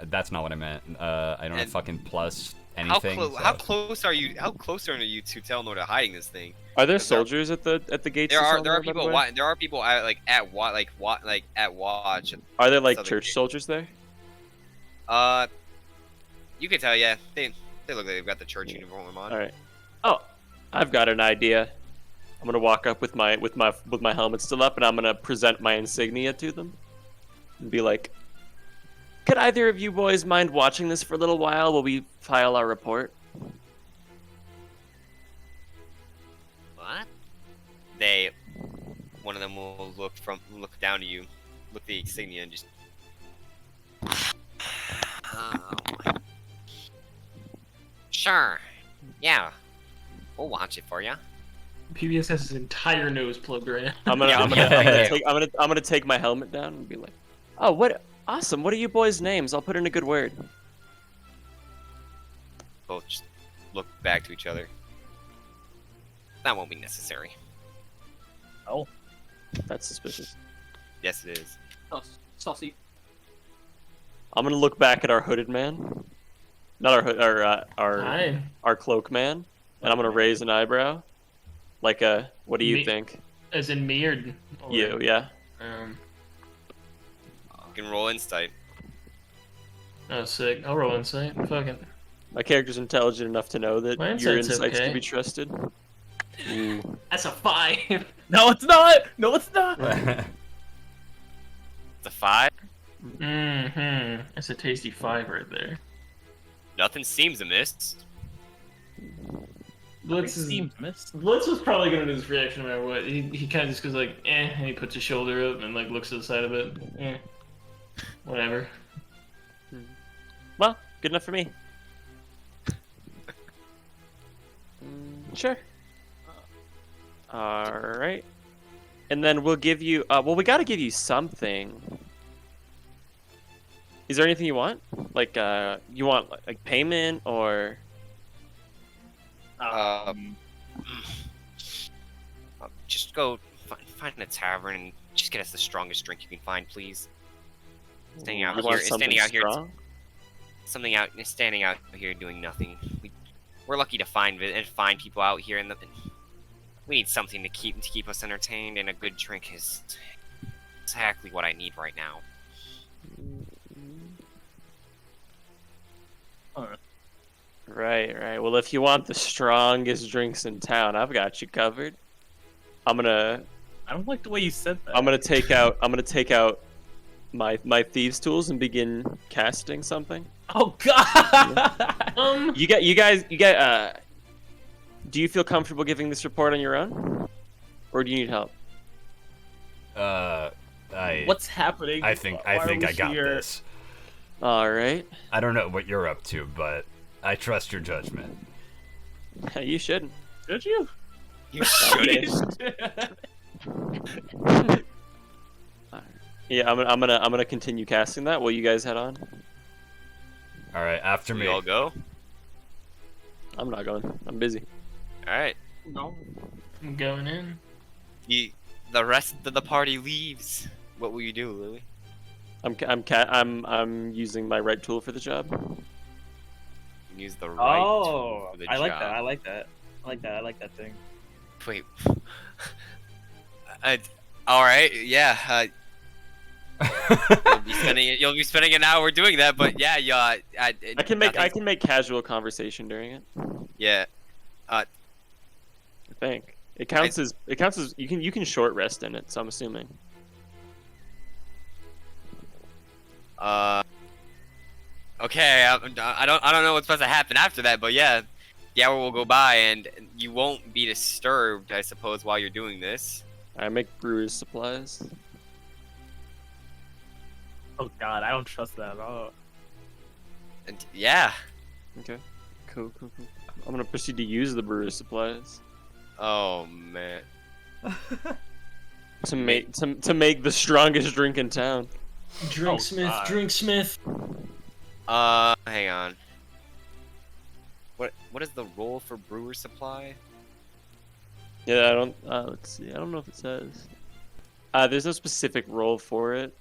That's not what I meant. I don't have And fucking plus anything. How close are you? How close are you to Telnore to hiding this thing? Are there There- soldiers at the gates? There to are Telnore, by the people. way? There are people at watch. Are there like Southern church Gate. soldiers there? You can tell. Yeah, they look like they've got the church uniform on. All right. Oh, I've got an idea. I'm gonna walk up with my helmet still up, and I'm gonna present my insignia to them, and be like, "Could either of you boys mind watching this for a little while while we file our report?" What? One of them will look down to you, look at the insignia, and just. Oh my. Sure. Yeah. We'll watch it for you. PBS has his entire nose plugged right now. I'm gonna, Yeah, I'm, gonna, yeah, I'm, gonna yeah. take, I'm gonna take my helmet down and be like, "Oh, what awesome! What are you boys' names? I'll put in a good word." Both just look back to each other. that won't be necessary. Oh, That's suspicious. Yes, it is. Saucy. I'm gonna look back at our hooded man, not our hood, Hi. our cloak man, and I'm gonna raise an eyebrow, like a. What do you Me- think? As in me or You, yeah. You can roll insight. Oh, sick. I'll roll insight. Fuck it. My character's intelligent enough to know that My your insight's insights okay. can be trusted. Ooh. That's a 5. no, it's not. No, it's not. It's a 5. Mm-hmm. That's a tasty 5 right there. Nothing seems amiss. Blitz Seems missed. was probably gonna do this reaction no matter what. He kind of just goes like, eh, and he puts his shoulder up and like looks to the side of it. Eh. Whatever. Well, good enough for me. Sure. All right. And then we'll give you. Well, we got to give you something. Is there anything you want? Like, you want like payment or? Just go find a tavern and just get us the strongest drink you can find, please. Standing out You here, want something standing out here, strong? standing out here doing nothing. We're lucky to find people out here, and we need something to keep us entertained. And a good drink is exactly what I need right now. Right. Well, if you want the strongest drinks in town, I've got you covered. I don't like the way you said that. I'm gonna take out my thieves' tools and begin casting something. Oh God! You guys. Do you feel comfortable giving this report on your own, or do you need help? What's happening? I think Why are we I got here? this. All right. I don't know what you're up to, but I trust your judgment. You shouldn't. Did you? You shouldn't. Yeah, I'm gonna continue casting that while you guys head on. All right, after We me. all go. I'm not going. I'm busy. All right. No. I'm going in. The rest of the party leaves. What will you do, Louis? I'm using my right tool for the job. You use the right tool Oh, for the I like job. that. I like that. I like that thing. Wait. All right. Yeah. You'll be spending an hour doing that, but yeah, I can make casual conversation during it. Yeah. I think it counts as you can short rest in it. So I'm assuming. Okay. I don't know what's supposed to happen after that, but yeah, the hour will go by and you won't be disturbed, I suppose, while you're doing this. I make brewer's supplies. Oh God, I don't trust that at all. And yeah. Okay. Cool. I'm gonna proceed to use the brewer's supplies Oh man. to make the strongest drink in town. Drinksmith, Drinksmith. Hang on. What is the role for brewer supply? Yeah, I don't. Let's see. I don't know if it says. There's no specific role for it.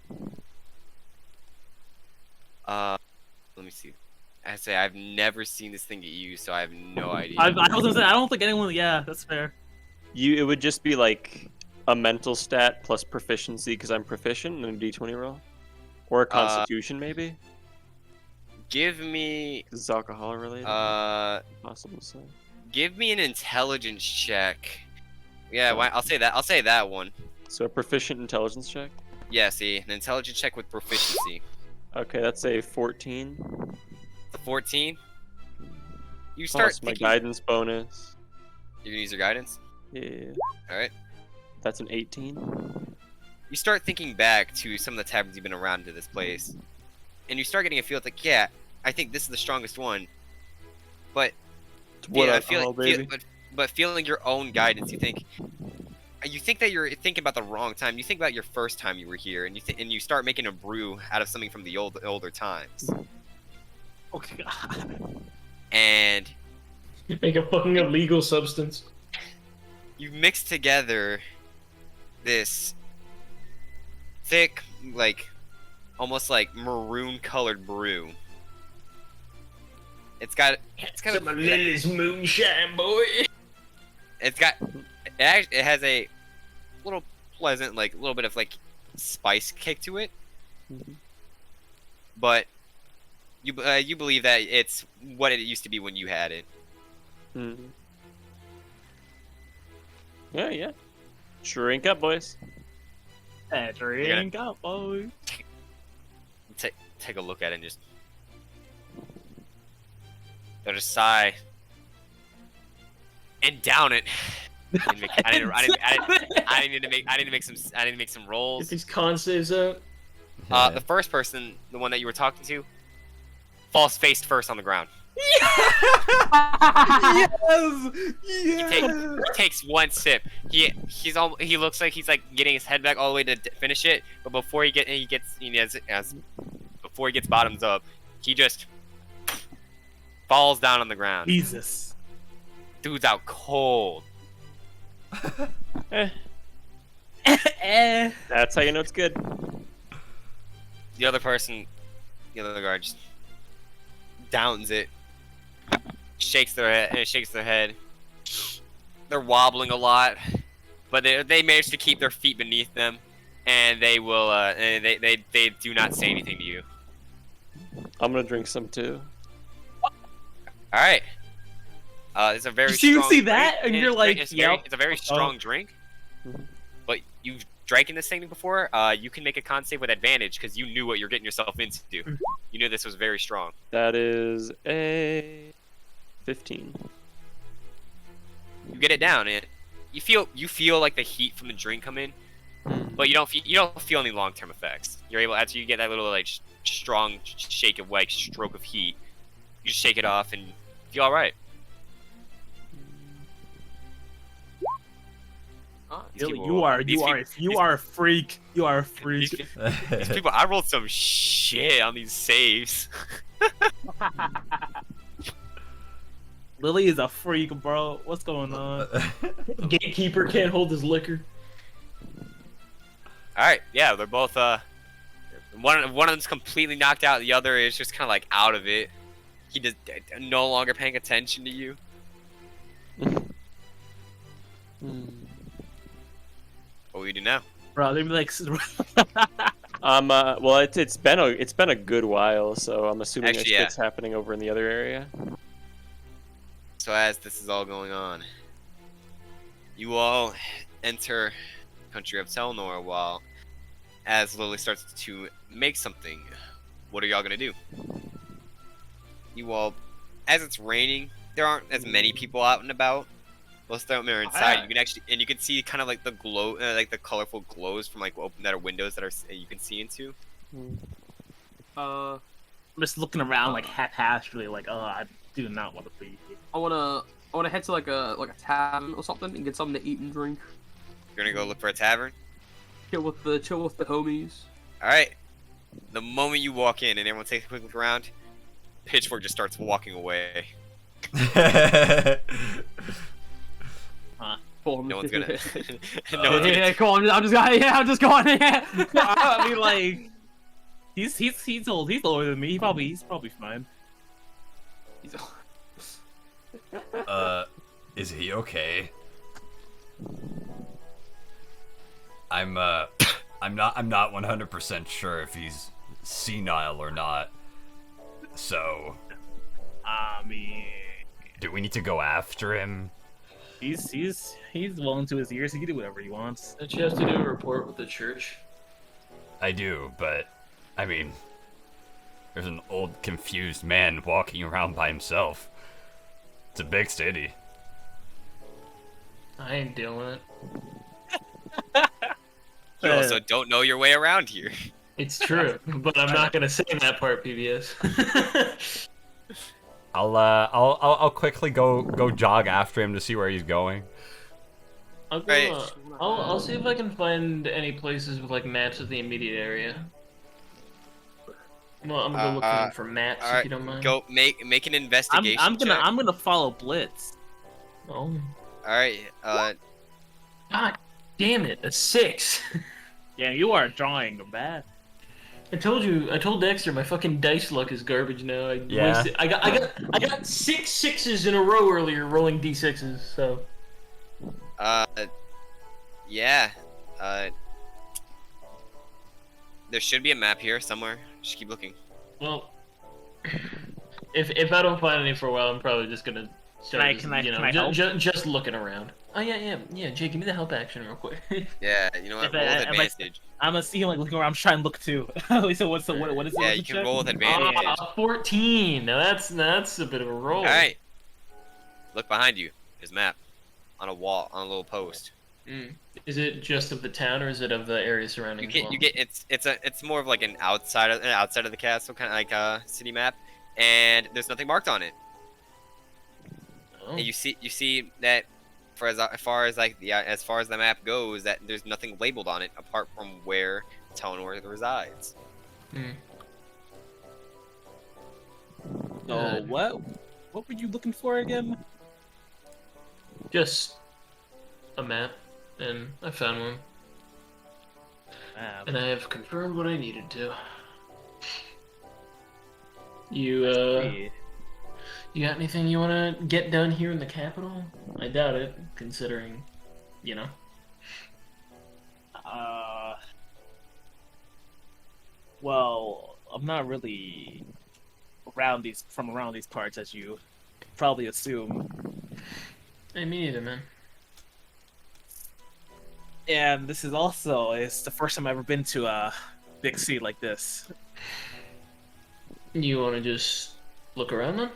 Let me see. I say I've never seen this thing get used, so I have no idea. I was gonna say I don't think anyone. Yeah, that's fair. It would just be like a mental stat plus proficiency because I'm proficient in a D20 roll, or a Constitution maybe. Give me. This is alcohol related. Possible to say. Give me an intelligence check. Yeah, I'll say that. I'll say that one. So a proficient intelligence check. Yeah, see, an intelligence check with proficiency. Okay, that's a 14. The 14. You start Plus my thinking. guidance bonus. You're gonna use your guidance. Yeah. All right. That's an 18. You start thinking back to some of the taverns you've been around to this place, and you start getting a feel like, yeah, I think this is the strongest one. But but feeling your own guidance, you think that you're thinking about the wrong time. You think about your first time you were here, and you start making a brew out of something from the older times. Okay. And Make a fucking illegal substance. you mix together this thick, like almost like maroon colored brew. It's got Some of Lily's moonshine, boy. it's got it has a little pleasant, like a little bit of like spice kick to it, but you believe that it's what it used to be when you had it. Yeah. Drink up, boys. Drink up, boy. Take a look at it and just just sigh and down it. I didn't need to make some Get rolls. these con saves out. The first person, the one that you were talking to, falls face first on the ground. Yes! He takes one sip. He looks like he's like getting his head back all the way to finish it, but before he gets bottoms up, he just falls down on the ground. Jesus. Dude's out cold. That's how you know it's good. The other guard just downs it, shakes their head. They're wobbling a lot, but they manage to keep their feet beneath them, and they will. They do not say anything to you. I'm gonna drink some too. All right. It's a very. You strong see that, drink, and you're like, it's yep. a very strong drink. But you've drank in this thing before. You can make a con save with advantage because you knew what you're getting yourself into. You knew this was very strong. That is a 15. You get it down, and you feel like the heat from the drink come in, but you don't feel any long-term effects. You're able, after you get that little like strong shake of like stroke of heat, you just shake it off and feel all right. You are a freak. You are a freak. These people, I rolled some shit on these saves. Lily is a freak, bro. What's going on? Gatekeeper can't hold his liquor. All right, yeah, they're both. One of them's completely knocked out. The other is just kind of like out of it. He just no longer paying attention to you. What will you do now? Bro, they'd be like. Well, it's been a good while, so I'm assuming Actually, shit's happening over in the other area. So as this is all going on, you all enter the country of Telnore while as Lily starts to make something. What are y'all gonna do? You all, as it's raining, there aren't as many people out and about. Most of them are inside. You can see kind of like the glow, like the colorful glows from like that are windows that you can see into. I'm just looking around like haphazardly, like, oh, I do not want to be here. I wanna head to like a tavern or something and get something to eat and drink. You're gonna go look for a tavern. Chill with the homies. All right. The moment you walk in and everyone takes a quick look around, Pitchfork just starts walking away. No one's gonna. Yeah, cool. I'm just going. Yeah, I'm just going. Yeah. I mean, like, he's older than me. He's probably fine. Is he okay? I'm not 100% sure if he's senile or not. So, I mean, do we need to go after him? he's well into his years. He can do whatever he wants. Don't you have to do a report with the church? I do, but I mean, there's an old confused man walking around by himself. It's a big city. I ain't dealing it. You also don't know your way around here. It's true, but I'm not gonna say that part, PBS. I'll quickly go jog after him to see where he's going. I'll see if I can find any places with like maps of the immediate area. Well, I'm gonna go look for maps if you don't mind. Go make an investigation. I'm gonna follow Blitz. Oh. All right. God damn it, a 6. Yeah, you are drawing bad. I told Dexter my fucking dice luck is garbage now. Yeah. I got 6 sixes in a row earlier rolling d6s, so. Yeah. There should be a map here somewhere. Just keep looking. Well, if I don't find any for a while, I'm probably just gonna start Can I help? just looking around. Oh yeah. Jay, give me the help action real quick. Yeah, you know what? If Roll with I- if I- advantage. I'm gonna see him like looking around. I'm trying to look too. So what is it? Yeah, What's you the can check? roll with advantage. 14. Now that's a bit of a roll. Alright. Look behind you. There's a map. On a wall, on a little post. Is it just of the town, or is it of the area surrounding? It's more of like an outside of the castle, kind of like a city map, and there's nothing marked on it. Oh. And you see that for as far as the map goes, that there's nothing labeled on it apart from where Telnore resides. So what were you looking for again? Just a map, and I found one, and I have confirmed what I needed to. You got anything you want to get done here in the capital? I doubt it, considering, you know. Well, I'm not really around these parts, as you probably assume. Hey, me neither, man. And this is it's the first time I've ever been to a big city like this. You want to just look around then?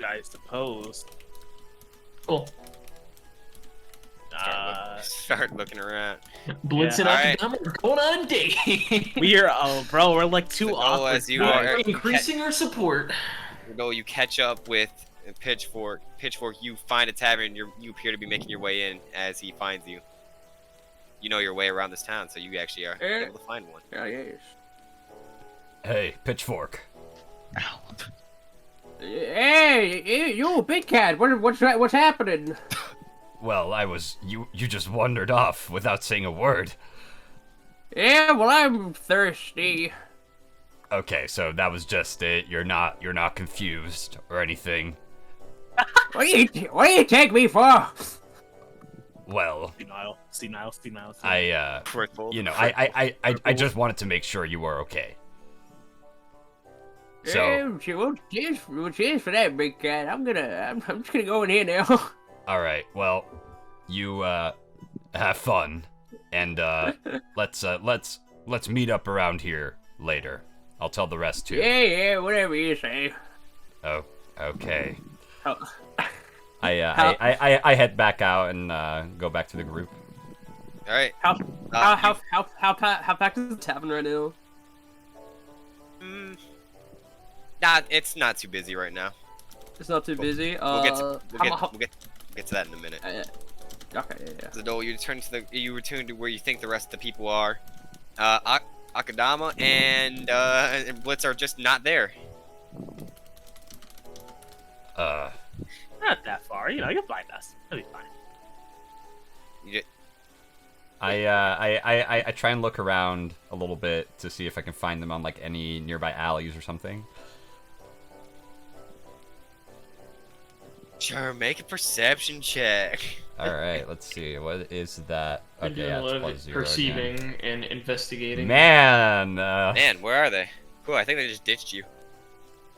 I suppose. Cool. Start looking around. Blitz and Alright. Akadama, we're going on a date. We're like two So, awkward. as you guys. are- Increasing our support. You catch up with Pitchfork. Pitchfork, you find a tavern. You appear to be making your way in as he finds you. You know your way around this town, so you actually are able to find one. Yes. Hey, Pitchfork. Hey, you, Big Cat. What's happening? Well, you just wandered off without saying a word. Yeah, well, I'm thirsty. Okay, so that was just it. You're not confused or anything. What do you take me for? Well, Senile. I just wanted to make sure you were okay. So, Well, cheers for that, Big Cat. I'm just gonna go in here now. all right. Well, you have fun, and let's meet up around here later. I'll tell the rest too. Yeah, whatever you say. Oh, okay. Oh. I head back out and go back to the group. All right. How packed is the tavern right now? It's not too busy right now. It's not too busy. We'll get to that in a minute. Okay, yeah. Zadol, you return to where you think the rest of the people are. Akadama and Blitz are just not there. Not that far, you'll find us. It'll be fine. I try and look around a little bit to see if I can find them on like any nearby alleys or something. Sure, make a perception check. All right, let's see. What is that? I'm Okay, doing yeah, a lot it's of +0 perceiving again. and investigating. Man, Man, where are they? Cool, I think they just ditched you.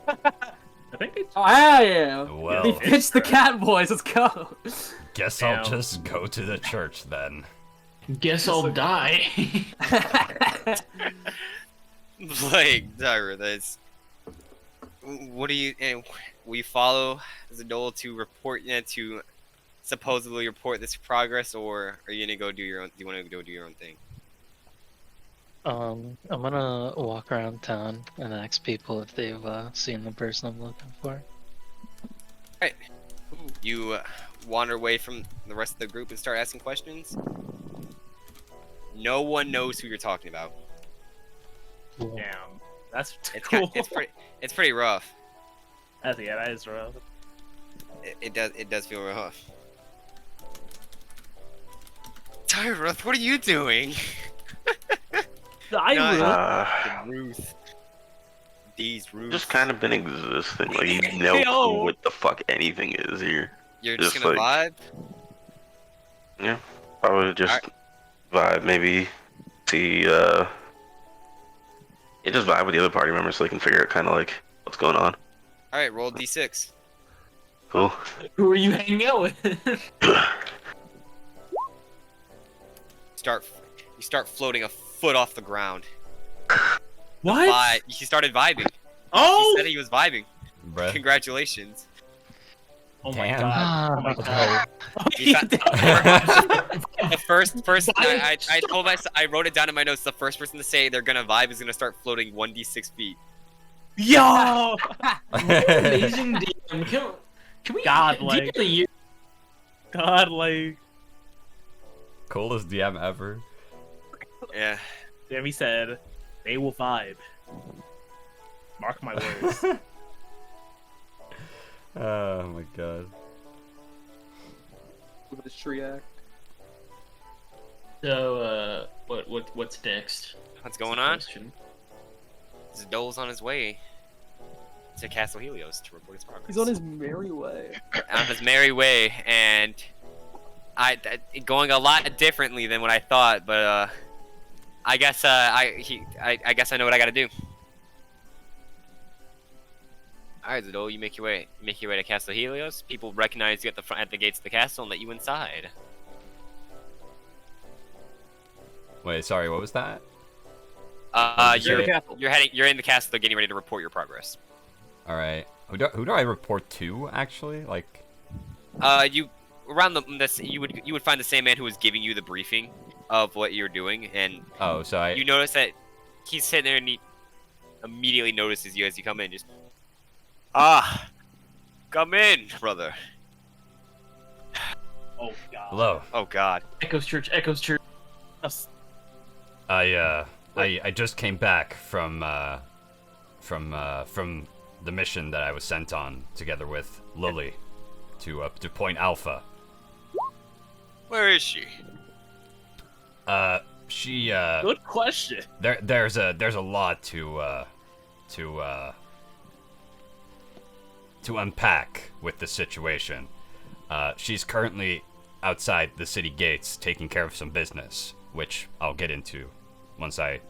I think it's Oh hell yeah! Well, They pitched the cat boys. Let's go. guess I'll just go to the church then. Guess I'll die. Like, Tyra, that's. What do you? We follow Zadol to report to supposedly report this progress, or are you gonna go do your own? Do you want to go do your own thing? I'm gonna walk around town and ask people if they've seen the person I'm looking for. Right. You wander away from the rest of the group and start asking questions. No one knows who you're talking about. Cool. damn. That's It's cool. it's pretty rough. That is rough. It does feel rough. Tyruth, what are you doing? I No, will. Just Ruth. These Ruth. kind of been existing. Like, you Yo. know what the fuck anything is here. You're just just gonna like- vibe? Yeah. Probably just vibe, maybe see, just vibe with the other party members so they can figure out kind of like what's going on. Alright, roll d6. Cool. Who are you hanging out with? You start floating a foot off the ground. What? He started vibing. Oh! He said he was vibing. Bruh. Congratulations. Oh my Damn. god. Oh my god. He Oh, found- the first person I told myself, I wrote it down in my notes. The first person to say they're gonna vibe is gonna start floating 1d6 feet. Yo! Amazing DM. Can we? Godlike. DM of the year? God, like. Coolest DM ever. Yeah. Jamie said, they will vibe. Mark my words. Oh my god. With the tree act. So, what's next? What's going on? Question. Dole's on his way to Castle Helios to report his progress. He's on his merry way. On his merry way, and going a lot differently than what I thought, but I guess I guess I know what I gotta do. Alright, Zadol, you make your way to Castle Helios. People recognize you at the gates of the castle and let you inside. Wait, sorry, what was that? You're Say- you're in the castle getting ready to report your progress. All right. Who do I report to actually? Like, You around you would find the same man who was giving you the briefing of what you're doing, and oh, so I you notice that he's sitting there and he immediately notices you as you come in. Just come in, brother. Oh god. hello. Oh God. Echoes Church. Echoes Church. I just came back from the mission that I was sent on together with Lily to Point Alpha. Where is she? She Good question. there's a lot to unpack with the situation. She's currently outside the city gates taking care of some business, which I'll get into once I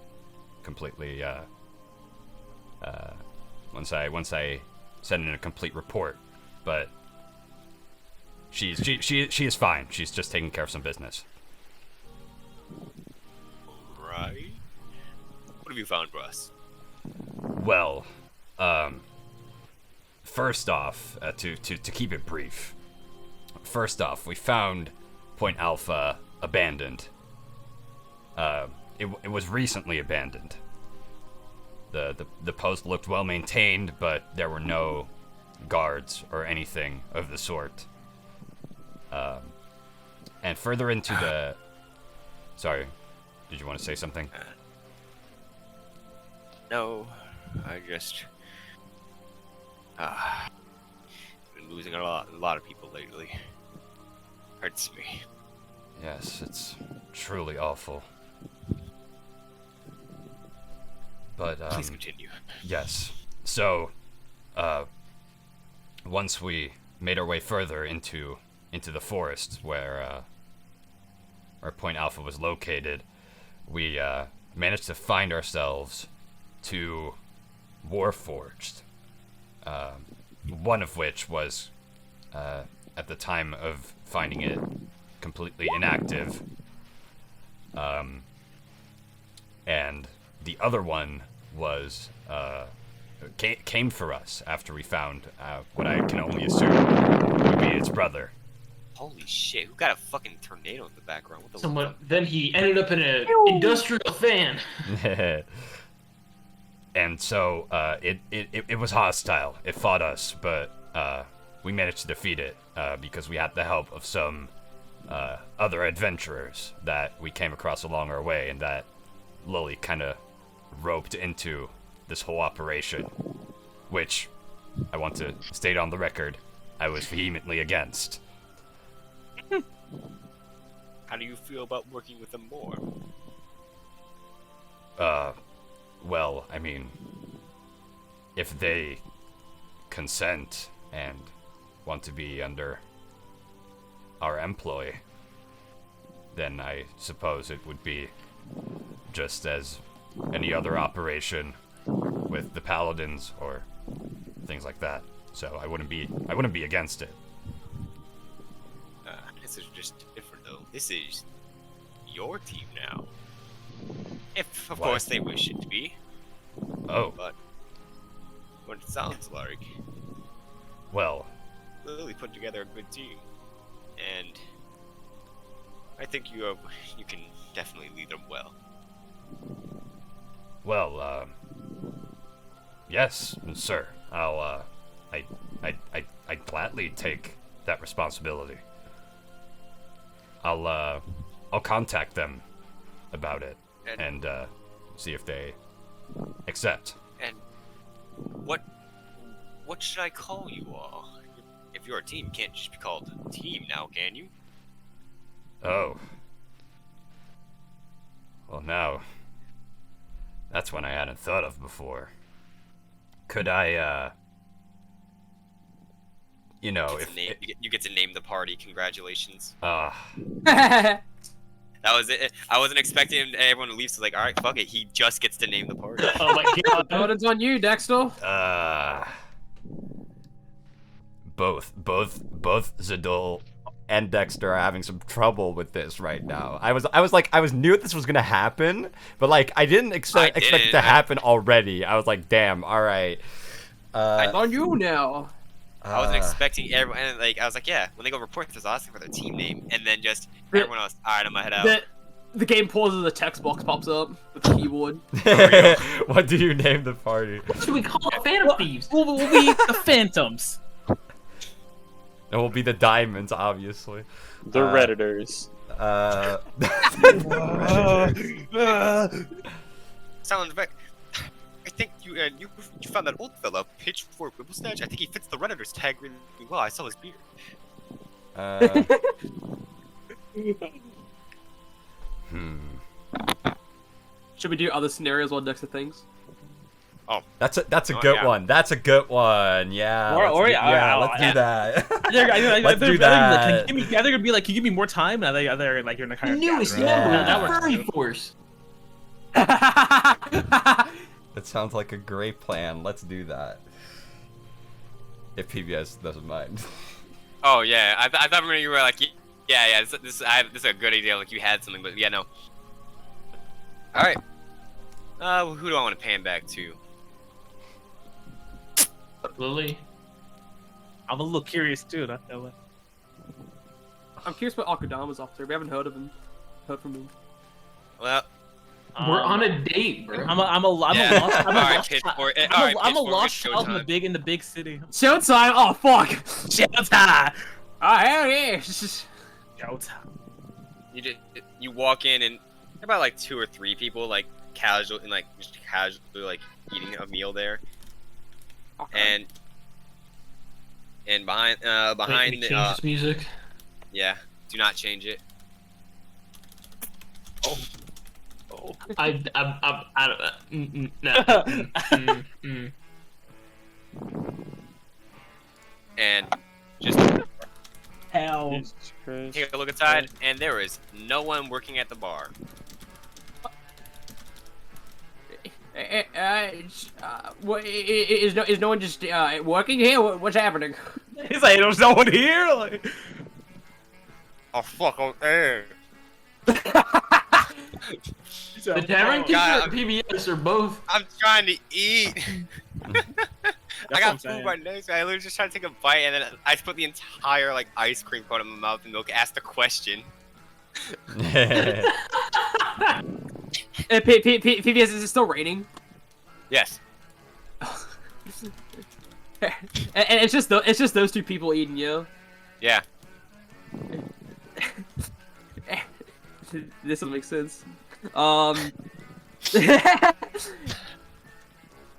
completely once I send in a complete report. But she is fine. She's just taking care of some business. Right. What have you found for us? Well, first off, to keep it brief. First off, we found Point Alpha abandoned. It was recently abandoned. The post looked well maintained, but there were no guards or anything of the sort. And further into the... Sorry, did you want to say something? No, I just been losing a lot of people lately. Hurts me. Yes, it's truly awful. But Please continue. yes. So, once we made our way further into the forest where Point Alpha was located, we managed to find ourselves two Warforged. One of which was, at the time of finding it, completely inactive. And the other one was came for us after we found what I can only assume would be its brother. Holy shit! Who got a fucking tornado in the background? What the Someone. Then he ended up in an industrial fan. And so it was hostile. It fought us, but we managed to defeat it because we had the help of some other adventurers that we came across along our way, and that Lily kind of roped into this whole operation, which I want to state on the record, I was vehemently against. How do you feel about working with them more? Well, I mean, if they consent and want to be under our employ, then I suppose it would be just as any other operation with the paladins or things like that. So I wouldn't be against it. This is just different though. This is your team now. If of Why? course they wish it to be. Oh, But what it sounds like, well, Lily put together a good team, and I think you can definitely lead them well. well, yes, sir. I'd gladly take that responsibility. I'll contact them about it and see if they accept. And what should I call you all? If you're a team, you can't just be called team now, can you? Oh. Well, now, that's one I hadn't thought of before. Could I, you know, if You get to name the party. Congratulations. Oh That was it. I wasn't expecting everyone to leave. So like, all right, fuck it. He just gets to name the party. Oh my god. It's on you, Dexter. both Zadul and Dexter are having some trouble with this right now. I was knew this was gonna happen, but like I didn't expect it to happen already. I was like, damn, all right. It's on you now. I wasn't expecting everyone. And like, I was like, yeah. When they go report this, I'll ask for their team name, and then just everyone else. All right, I'm gonna head out. The game pauses, a text box pops up with the keyboard. What do you name the party? What should we call it? Phantom Thieves? We'll be the Phantoms. It will be the Diamonds, obviously. The Redditors. Sounds right. I think you found that old fella, Pitchfork Whipplesnatch. I think he fits the Redditor's tag really well. I saw his beard. Should we do other scenarios while Dexter thinks? That's a good one. That's a good one. Yeah. Let's do that. Let's do that. Can you be like, can you give me more time? And they're like, you're in a kind of Newest furry force. That sounds like a great plan. Let's do that. If PBS doesn't mind. Oh yeah, I thought you were like, yeah. This is a good idea. Like you had something, but yeah, no. All right. Who do I want to pan back to? Lily. I'm a little curious too. Not that way. I'm curious about Akudama's officer. We haven't heard from him. Well, We're on a date, bro. I'm a lost child in the big city. Showtime! Oh fuck! Showtime! Oh hell yeah! Showtime. You walk in and about like 2 or 3 people like casually eating a meal there. Okay. And behind Wait, the change this music. yeah, do not change it. I don't know. And just Hell. Jesus Christ. take a look inside, and there is no one working at the bar. Is no one just working here? What's happening? He's like, there's no one here. Like, Oh fuck! Oh, eh. The Tavern Keeper and PBS are both. I'm trying to eat. I got food saying. right next to me. I literally just tried to take a bite, and then I just put the entire like ice cream cone in my mouth and milk. Asked the question. PBS, is it still raining? Yes. And it's just those 2 people eating you. Yeah. This doesn't make sense.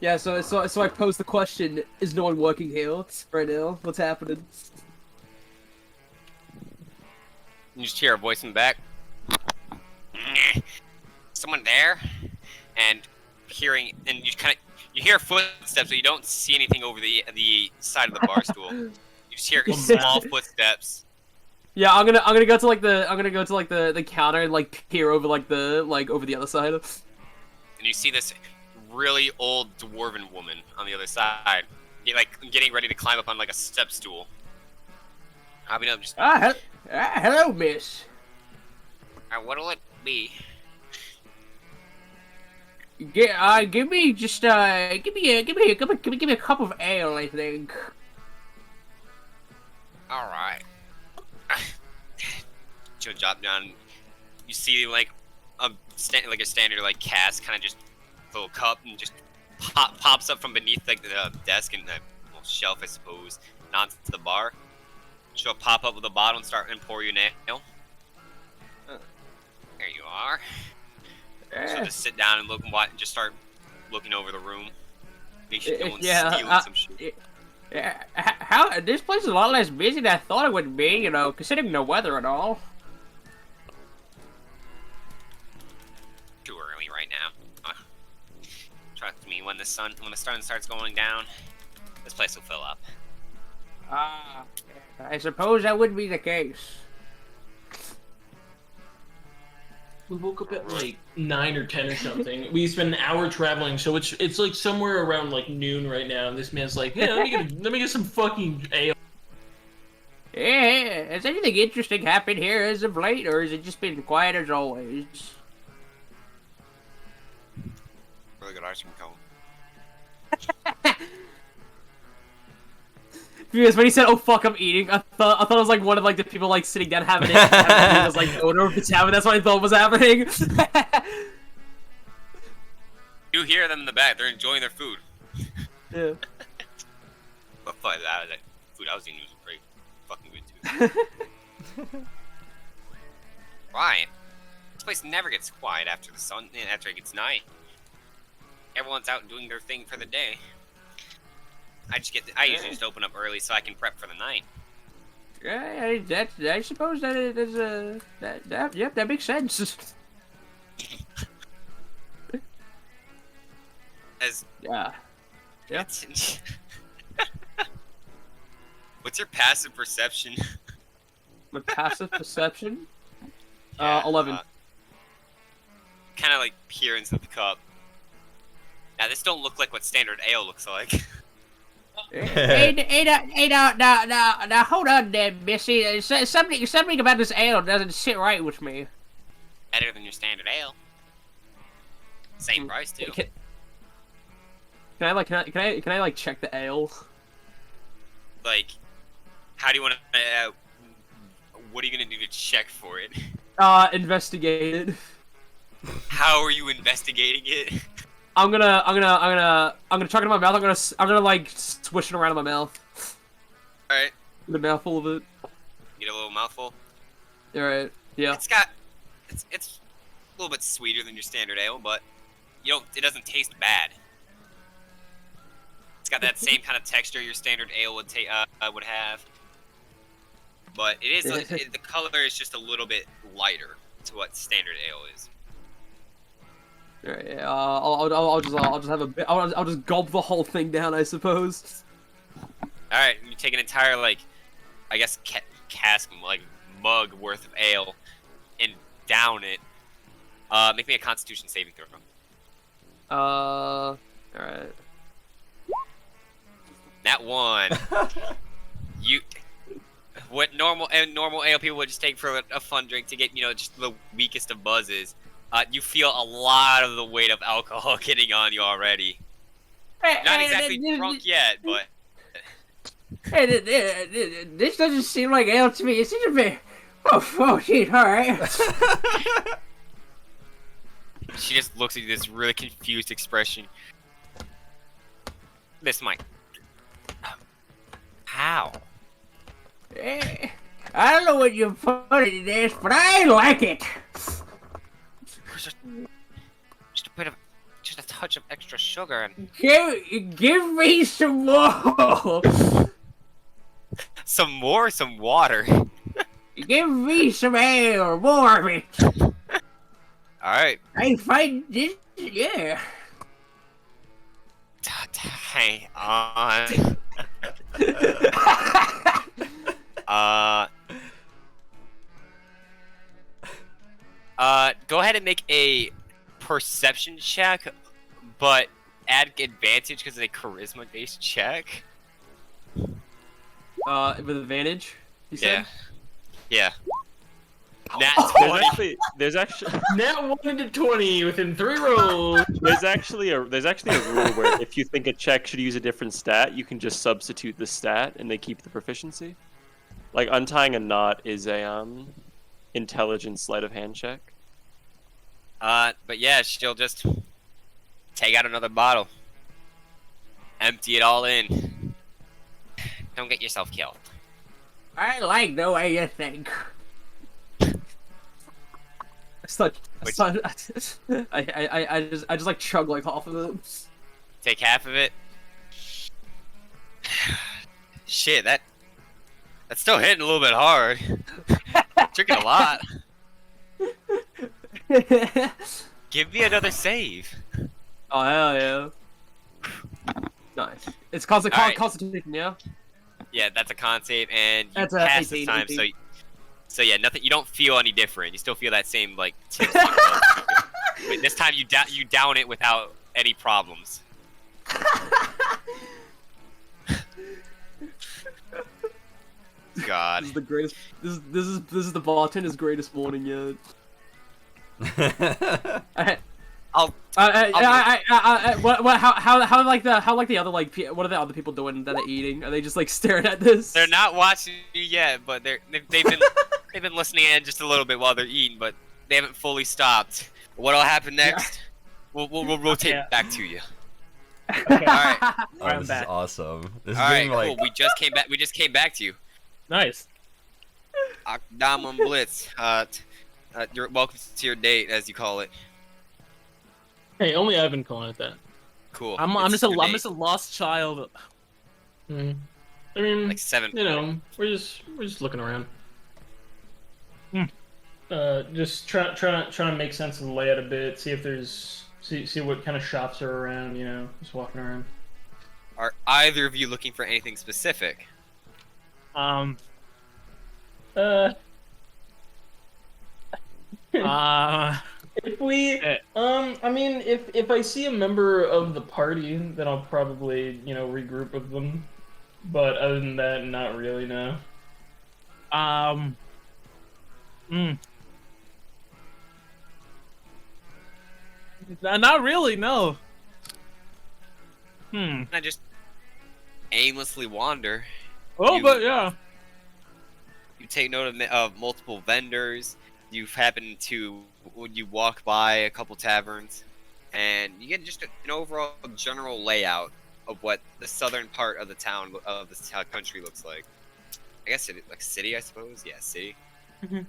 Yeah, so I pose the question: is no one working here right now? What's happening? You just hear a voice in the back. someone there, and you hear footsteps, but you don't see anything over the side of the bar stool. You just hear small footsteps. Yeah, I'm gonna go to like the counter and like peer over over the other side. And you see this really old dwarven woman on the other side, getting ready to climb up on like a step stool. I mean, I'm just. Hello, miss. What'll it be? Give me a cup of ale, I think. All right. She'll drop down. You see like a standard like cask, kind of just little cup, and just pops up from beneath like the desk and the little shelf, I suppose, and onto the bar. She'll pop up with a bottle and start and pour you an ale. There you are. She'll just sit down and look and watch, and just start looking over the room. Make sure no one's stealing some shit. Yeah, how this place is a lot less busy than I thought it would be, you know, considering the weather and all. Too early right now. Trust me, when the sun starts going down, this place will fill up. I suppose that would be the case. We woke up at like 9 or 10 or something. We spent an hour traveling, so it's like somewhere around like noon right now. And this man's like, "Yeah, let me get some fucking ale." Yeah, has anything interesting happened here as of late, or has it just been quiet as always? Really good ice cream cone. Because when he said, "Oh fuck, I'm eating," I thought it was like one of like the people like sitting down having it. It was like the owner of the tavern. That's what I thought was happening. You hear them in the back. They're enjoying their food. Yeah. But fuck that food I was eating was pretty fucking good too. Right. This place never gets quiet after after it gets night. Everyone's out doing their thing for the day. I usually just open up early so I can prep for the night. Yeah, I suppose that it is yep, that makes sense. Yeah. What's your passive perception? My passive perception? 11. Kind of like peer into the cup. Now this don't look like what standard ale looks like. Hey, now, hold on there, Missy. Something about this ale doesn't sit right with me. Better than your standard ale. Same price too. Can I like check the ale? Like, how do you want to? What are you gonna do to check for it? Investigate it. How are you investigating it? I'm gonna chuck it in my mouth. I'm gonna like swish it around in my mouth. All right. Get a mouthful of it. Get a little mouthful. All right. Yeah. It's a little bit sweeter than your standard ale, but it doesn't taste bad. It's got that same kind of texture your standard ale would have. But it is the color is just a little bit lighter to what standard ale is. Alright, yeah, I'll just have a bit. I'll just gulp the whole thing down, I suppose. All right, you take an entire I guess cask mug worth of ale, and down it. Make me a Constitution saving throw. Alright. That one. What normal ale people would just take for a fun drink to get just the weakest of buzzes. You feel a lot of the weight of alcohol getting on you already. Not exactly drunk yet, but... Hey, this doesn't seem like ale to me. It seems a bit... Oh, shit, alright. She just looks at you with this really confused expression. This might... How? I don't know what you put in this, but I like it. Just a touch of extra sugar and give me some more. some water. Give me some ale, more of it. All right. I find this, yeah. Hang on. Go ahead and make a perception check, but add advantage because it's a charisma-based check. With advantage. You Yeah. said? Yeah. Nat There's 20. there's actually Nat 1 to 20 within 3 rolls. there's actually a rule where if you think a check should use a different stat, you can just substitute the stat and they keep the proficiency. Like untying a knot is a intelligence sleight of hand check. But yeah, she'll just take out another bottle, empty it all in. Don't get yourself killed. I like the way you think. I just like chug like half of it. Take half of it. Shit, that's still hitting a little bit hard. Drinking a lot. Give me another save. Oh hell yeah! Nice. It's Constitution, yeah. Yeah, that's a con save, and you That's a pass this 18, time, 18. so yeah, nothing. You don't feel any different. You still feel that same like tip. But this time you down it without any problems. God. This is the greatest. This is the bartender's greatest morning yet. I'll How like the other like what are the other people doing that are eating? Are they just like staring at this? They're not watching you yet, but they've been listening in just a little bit while they're eating, but they haven't fully stopped. What'll happen next? We'll rotate back to you. Okay. All right. Oh, I'm this back. is awesome. This is All right. getting like Cool. We just came back to you. Nice. Akdamon Blitz. You're welcome to your date, as you call it. Hey, only I've been calling it that. Cool. I'm It's just a your date. lost child. I mean, Like 7. you know, we're just looking around. Just trying to make sense of the layout a bit. See if there's see what kind of shops are around. You know, just walking around. Are either of you looking for anything specific? Uh, If we, I mean, if I see a member of the party, then I'll probably, you know, regroup with them. But other than that, not really, no. Not really, no. I just aimlessly wander. Oh, You- but yeah. You take note of multiple vendors. You happen to, when you walk by a couple taverns, and you get just an overall general layout of what the southern part of the town of this country looks like. I guess like city, I suppose. Yeah, city. Mhm.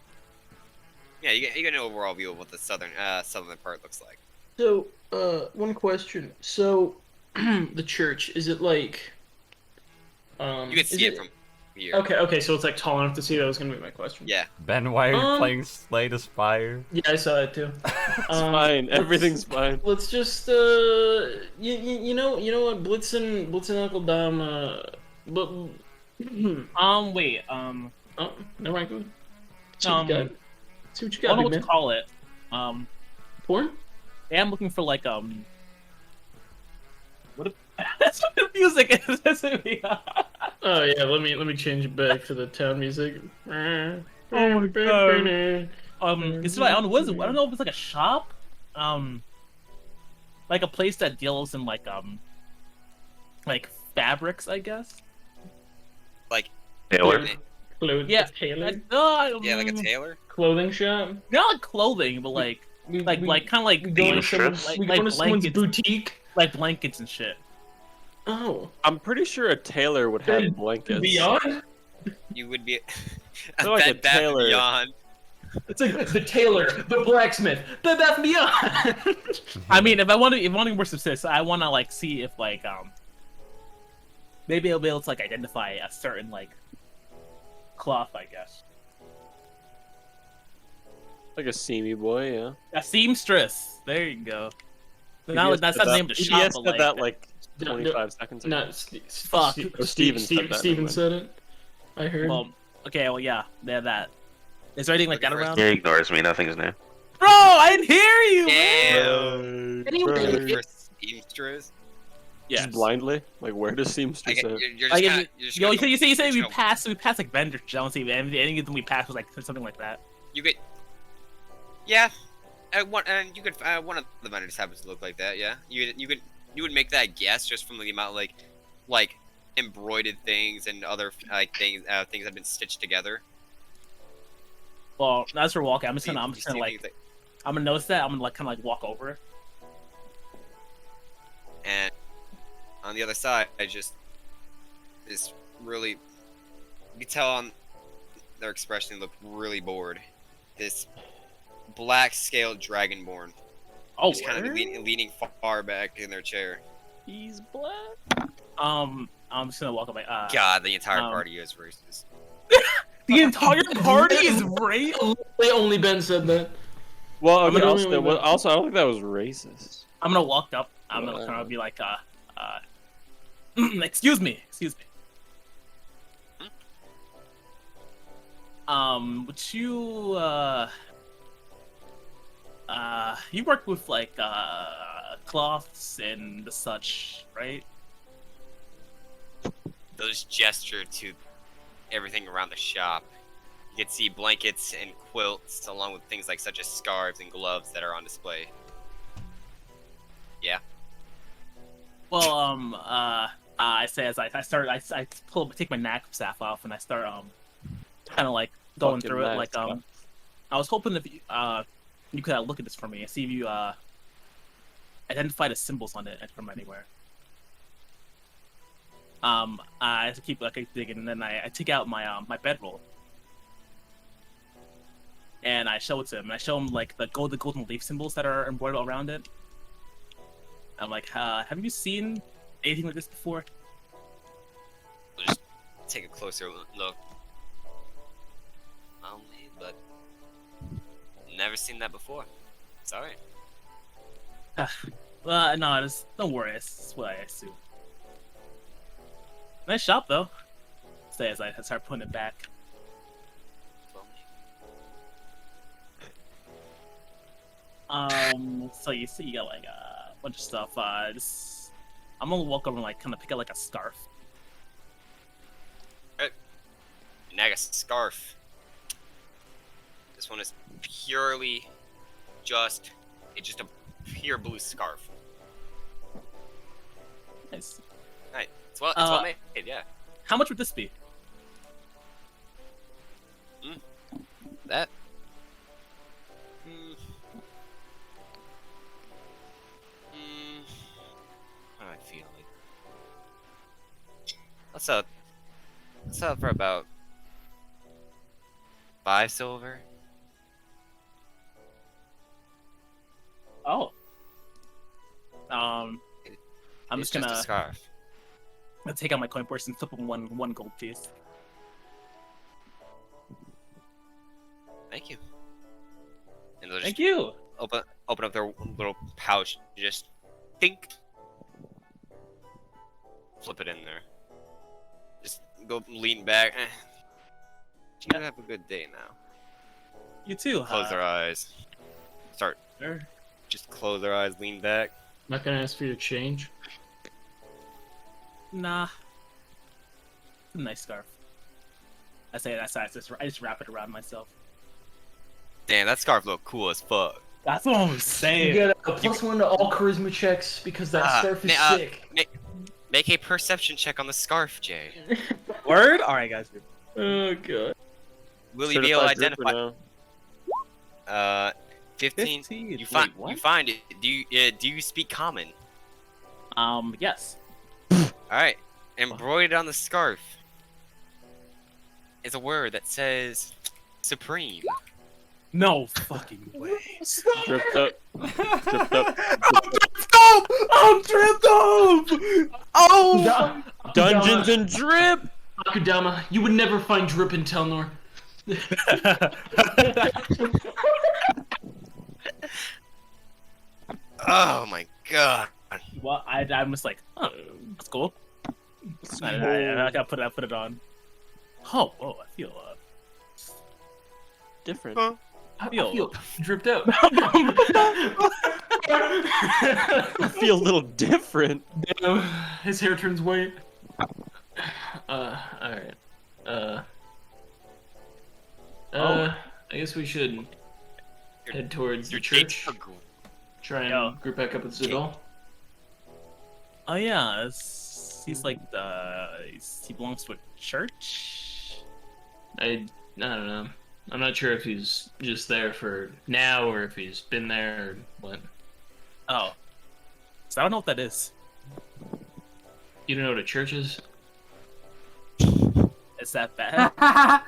Yeah, you get an overall view of what the southern part looks like. So, one question. So, the church, is it like, You can see it from here. Okay, so it's like tall enough to see. That was gonna be my question. Yeah. Ben, why are you Um, playing Slay the Spire? Yeah, I saw that too. It's fine. Everything's fine. Let's just you know what, Blitzen Uncle Dom, but Wait, oh, never mind. Go ahead. See Um, what you got. See what you I got, don't know big what to man. call it. Porn? Yeah, I'm looking for like what? That's what the music is. Isn't it? Oh yeah, let me change it back to the town music. Oh my God. It's like, I don't know, what is it? I don't know if it's like a shop, like a place that deals in like fabrics, I guess. Like Taylor. Yeah. Tailor? yeah, like a tailor. Clothing shop? Not like clothing, but like kind of like we go to someone's, Seamstress? we go to someone's blankets, boutique. like blankets and shit. Oh, I'm pretty sure a tailor would have blankets. Beyond? You would be I feel like a Bed Bath & tailor. Beyond. It's like the tailor, the blacksmith, Bed Bath & Beyond. I mean, if I want to be more specific, I want to like see if like maybe I'll be able to like identify a certain like cloth, I guess. Like a seamy boy, yeah. A seamstress. There you go. PBS Not, that's said not the that- name of the PBS shop, said but that like, like 25 seconds ago. No, Fuck. Or Steven said that, Steven never said it. I heard. well, okay, well, yeah, they have that. Is there anything like that Looking for around? He ignores me. Nothing's new. Bro, I didn't hear you, man. Damn. Anyway, Looking for seamstress? Yes. Just blindly? Like, where does I Seamstress get, at? you're Like, just kinda, you're just you gonna go- say you're we just passed like vendors. I don't see anything we passed was like something like that. You get. Yeah. And you could. One of the vendors happens to look like that. Yeah. You would make that guess just from the amount like embroidered things and other things that have been stitched together. Well, as we're walking, I'm just You gonna see like, things I'm gonna notice that. I'm gonna like kind of like walk over. and on the other side, I just is really. You can tell on their expression, they look really bored. This black scaled dragonborn, Oh, just kind of leaning far back in their chair. he's black. I'm just gonna walk up. God, the entire party is racist. The entire party is racist. Only Ben said that. Well, I'm okay, gonna- also, I don't think that was racist. I'm gonna walk up. I'm gonna kind of be like, excuse me. Would you, you work with like, cloths and the such, right? Those gesture to everything around the shop. You can see blankets and quilts, along with things like such as scarves and gloves that are on display. Yeah. Well, I say as I take my knapsack off and I start, kind of like going Fucking through it, like, knapsack. I was hoping if you could look at this for me and see if you, identify the symbols on it from anywhere. I have to keep like digging, and then I take out my my bedroll, and I show it to him. And I show him like the golden leaf symbols that are embroidered around it. I'm like, have you seen anything like this before? We'll just take a closer look. Only, but never seen that before. Sorry. Well, no, don't worry. It's what I assume. Nice shop, though. Say as I start putting it back. So you see, you got like a bunch of stuff. I'm gonna walk over and like kind of pick out like a scarf. Nag a scarf. This one is purely just a pure blue scarf. Nice. Right. It's well made, yeah. How much would this be? That. How do I feel like? Let's sell for about 5 silver. Oh. I'm It's just gonna a scarf. take out my coin purse and flip him one gold piece. Thank you. And they'll Thank just you. open up their little pouch, just think. Flip it in there. Just go lean back. You have a good day now. You too. Close their eyes. Start. Sure. Just close their eyes, lean back. Not gonna ask for you to change. Nah. It's a nice scarf. I just wrap it around myself. Damn, that scarf look cool as fuck. That's what I'm You saying. get a +1 to all charisma checks because that scarf is sick. Make a perception check on the scarf, Jay. Word? Alright, guys. Oh god. Will you be able to Certified dripper identify? now. 15. 15. You Wait, find what? you find it. Do you speak common? Yes. All right. Embroidered on the scarf is a word that says supreme. No fucking way. Dripped up. Dripped up. I'm tripped up! Oh! Dungeons and drip! Akudama, you would never find drip in Telnore. Oh my god. Well, I'm just like, oh, that's cool. I gotta put it on. Oh, whoa, I feel Different. Huh? I feel dripped out. I feel a little different. Damn, his hair turns white. Alright. I guess we should head towards the Your church. dates are gr- Try and Yo. group back up with Zidal. Oh yeah, he's like he belongs to a church. I don't know. I'm not sure if he's just there for now or if he's been there or what. Oh, so I don't know what that is. You don't know what a church is? Is that bad?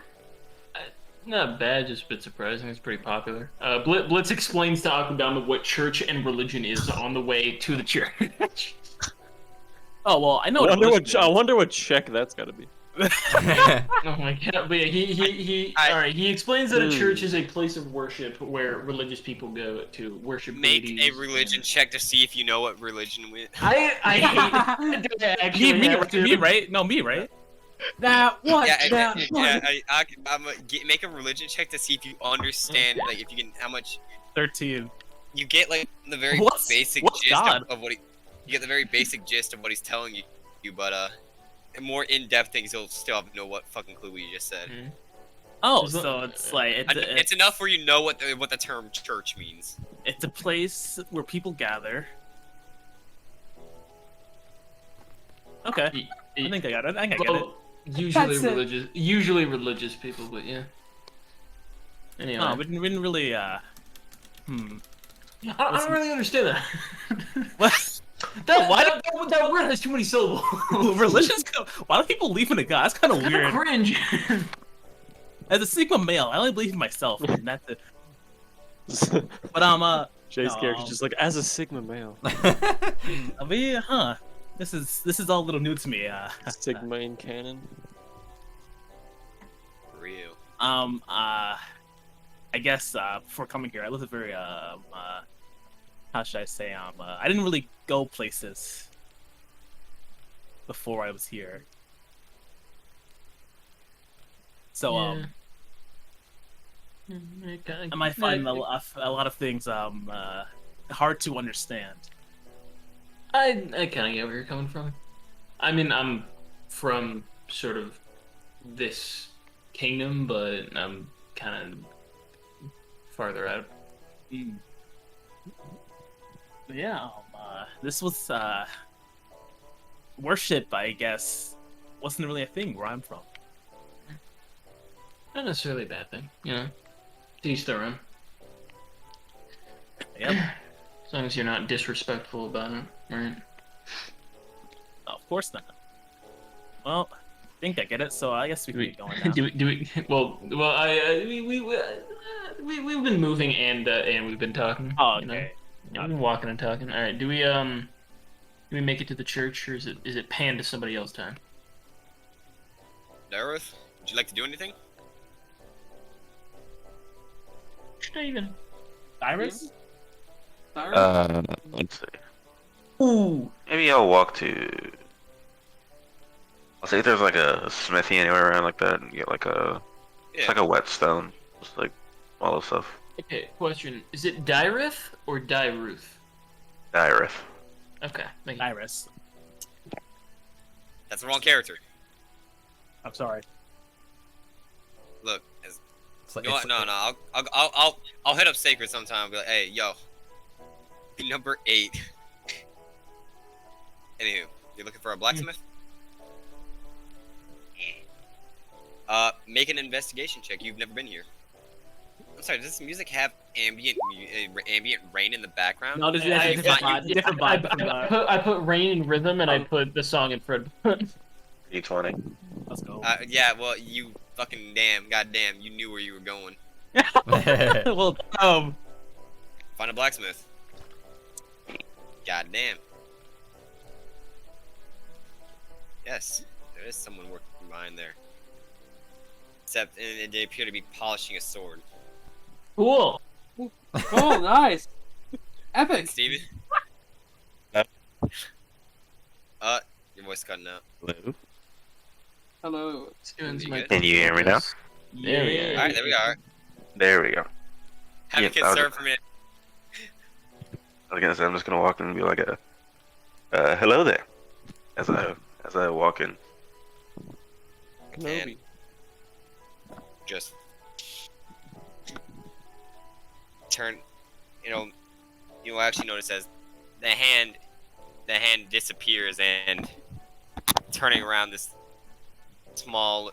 Not bad, just a bit surprising. It's pretty popular. Blitz explains to Akudama what church and religion is on the way to the church. Oh well, I know. I I wonder what check that's got to be. Oh my god! But yeah, he I- all right. He explains that a church is a place of worship where religious people go to worship. Make deities a religion check to see if you know what religion with. I hate. Do I actually have to? me, right? No, me, right? Now what? Yeah, Now I'm make a religion check to see if you understand, like, if you can, how much 13. you get, like the very What's- basic what's gist God? of what you get the very basic gist of what he's telling you, but more in-depth things you'll still have no what fucking clue what you just said. Oh, Is that- so it's like It's enough where you know what the term church means. it's a place where people gather. Okay, I think I got it. I think I get it. Well, usually That's it. religious people, but yeah. Anyway, No, we didn't really. I don't really understand that. What? that word has too many syllables. Religions? Why do people believe in a god? That's kind of Kind of weird. cringe. As a Sigma male, I only believe in myself, and that's it. But Jay's No. character's just like, as a Sigma male. I mean, this is all a little new to me. Sigma in canon. For real. I guess before coming here, I was a very how should I say I didn't really go places before I was here. So I might find a lot of things hard to understand. I kind of get where you're coming from. I mean, I'm from sort of this kingdom, but I'm kind of farther out. Yeah, this was worship, I guess, wasn't really a thing where I'm from. Not necessarily a bad thing, you know. To each their own. Yep. As long as you're not disrespectful about it, right? Of course not. Well, I think I get it, so I guess we can get going now. Do we? Well, we've been moving and we've been talking. Oh, you know? okay. Yeah, we've been walking and talking. All right. Do we make it to the church, or is it pan to somebody else time? Dareth, would you like to do anything? Should I even? Iris? Let's see. Ooh. Maybe I'll walk to. I'll see if there's like a smithy anywhere around like that, and get like a, it's like a whetstone, just like all this stuff. Okay. Question: is it Dyrith or Dyruth? Direth. Okay. Thank you. Iris. That's the wrong character. I'm sorry. Look, It's like, you know what? No. I'll hit up Sacred sometime. And be like, hey, yo, be number 8. Anywho, you're looking for a blacksmith? Make an investigation check. You've never been here. I'm sorry. Does this music have ambient rain in the background? No, there's a different vibe. I put rain in rhythm, and I put the song in Fred. D20. Let's go. Yeah. Well, you fucking goddamn, you knew where you were going. Well, Find a blacksmith. Goddamn. Yes, there is someone working behind there. Except they appear to be polishing a sword. Cool. Oh, nice. Epic. Steven? Your voice cutting out. Hello? Hello. Steven's You my good? Can you hear me now? There we All right, there we are. There we go. Have Yeah, a kid I was- serve for a minute. I was gonna say I'm just gonna walk in and be like hello there, as I walk in. Kenobi. Just turn. You'll actually notice as the hand disappears and turning around this small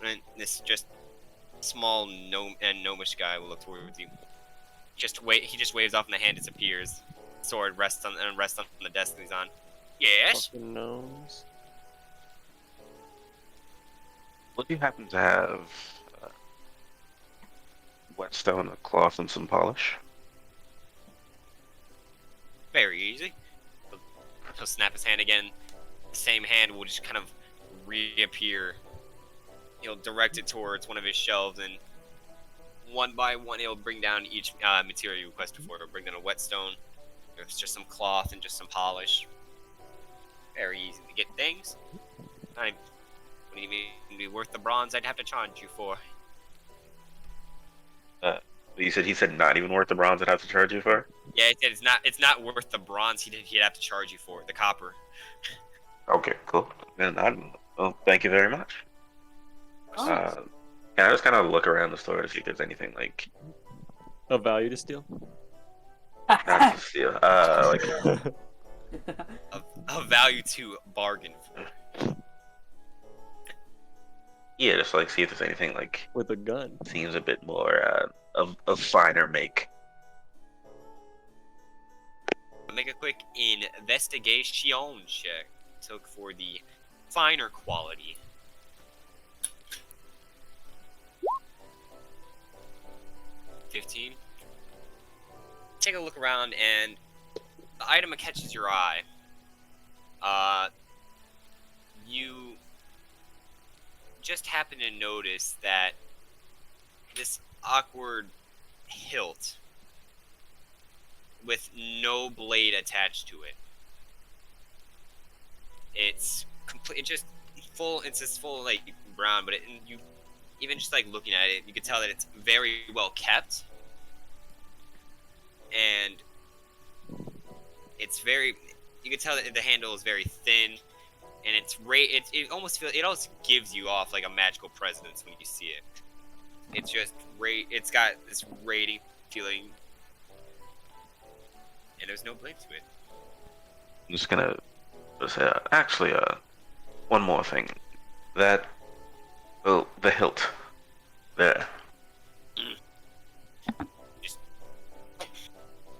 gnomish guy will look towards you. He just waves off and the hand disappears. Sword rests on the desk that he's on. Yes. Fucking gnomes. Would you happen to have whetstone, a cloth, and some polish? Very easy. He'll snap his hand again. The same hand will just kind of reappear. He'll direct it towards one of his shelves, and one by one, he'll bring down each material you requested for. He'll bring down a whetstone. There's just some cloth and just some polish. Very easy to get things. Wouldn't even be worth the bronze I'd have to charge you for. He said not even worth the bronze I'd have to charge you for? Yeah, it's not worth the bronze he'd have to charge you for, the copper. Okay, cool. Then well, thank you very much. Can I just kind of look around the store to see if there's anything like Of value to steal? not to steal, like Of value to bargain for. yeah, just like see if there's anything like With a gun. seems a bit more of finer make. Make a quick investigation check to look for the finer quality. $15. Take a look around, and the item that catches your eye. You just happen to notice that this awkward hilt with no blade attached to it. It's complete. It's just full like brown, but you even just like looking at it, you can tell that it's very well kept, and it's very. You can tell that the handle is very thin, and it almost gives you off like a magical presence when you see it. It's just it's got this radiant feeling, and there's no blade to it. I'm just gonna say, actually, one more thing. The hilt there. Just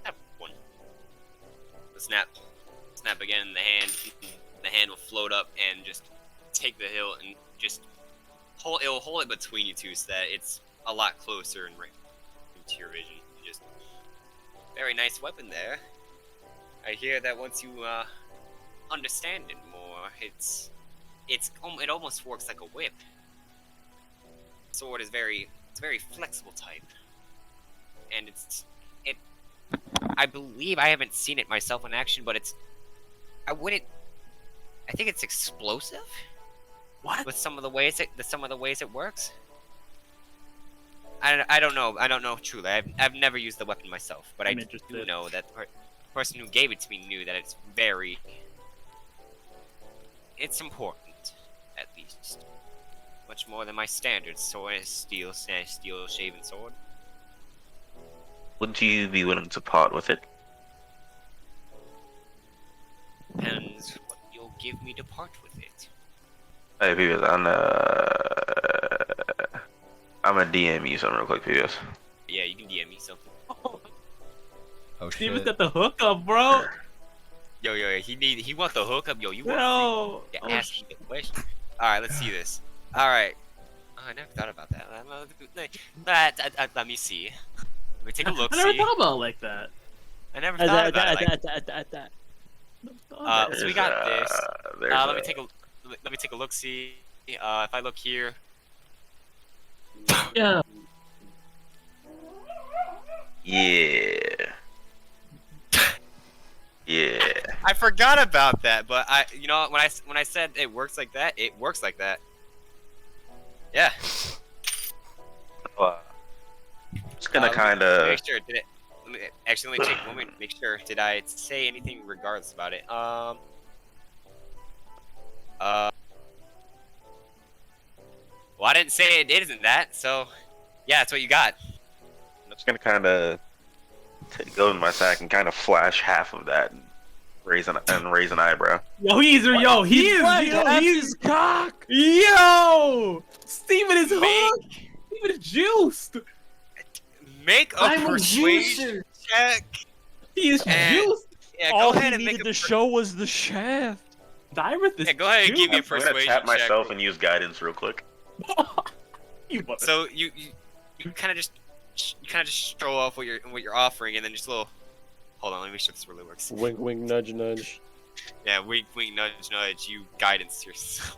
have one. The snap again in the hand. The hand will float up and just take the hilt and just it'll hold it between you two so that it's a lot closer and right to your vision. Just very nice weapon there. I hear that once you understand it more, it almost works like a whip. Sword is it's a very flexible type, and I believe I haven't seen it myself in action, but I think it's explosive. What? With some of the ways it works. I don't know truly. I've never used the weapon myself, but I do interested. know that the person who gave it to me knew that it's important, at least. Much more than my standard sword, steel shaven sword. Would you be willing to part with it? Depends what you'll give me to part with it. Hey, Phoebus, I'm gonna DM you something real quick, Phoebus. Yeah, you can DM me something. Oh Steven's shit. got the hookup, bro. Yo, he wants the hookup. Yo, you want No. to ask me the question? All right, let's see this. All right. Oh, I never thought about that. Let me see. Let me take a look. I never See. thought about it like that. I never thought about it. Like, So we got this. There's Let me take a look. See. If I look here. yeah. Yeah. Yeah. I forgot about that, but you know, when I said it works like that, it works like that. Yeah. Just gonna kind of. Make sure. Let me check one minute. Make sure. Did I say anything regardless about it? Well, I didn't say it isn't that. So, yeah, that's what you got. I'm just gonna kind of go in my sack and kind of flash half of that and raise an eyebrow. He's cock. Yo, Steven is hooked. Steven is juiced. Make a I'm a persuasion check. He is juiced. Yeah, All go ahead he and make needed a to show was the shaft. Direth is Yeah, go ahead and give me a I'm gonna persuasion tap check. myself and use guidance real quick. So you kind of just show off what you're offering, and then just a little. Hold on, let me make sure this really works. Wink, wink, nudge, nudge. Yeah, wink, wink, nudge, nudge. You guidance yourself.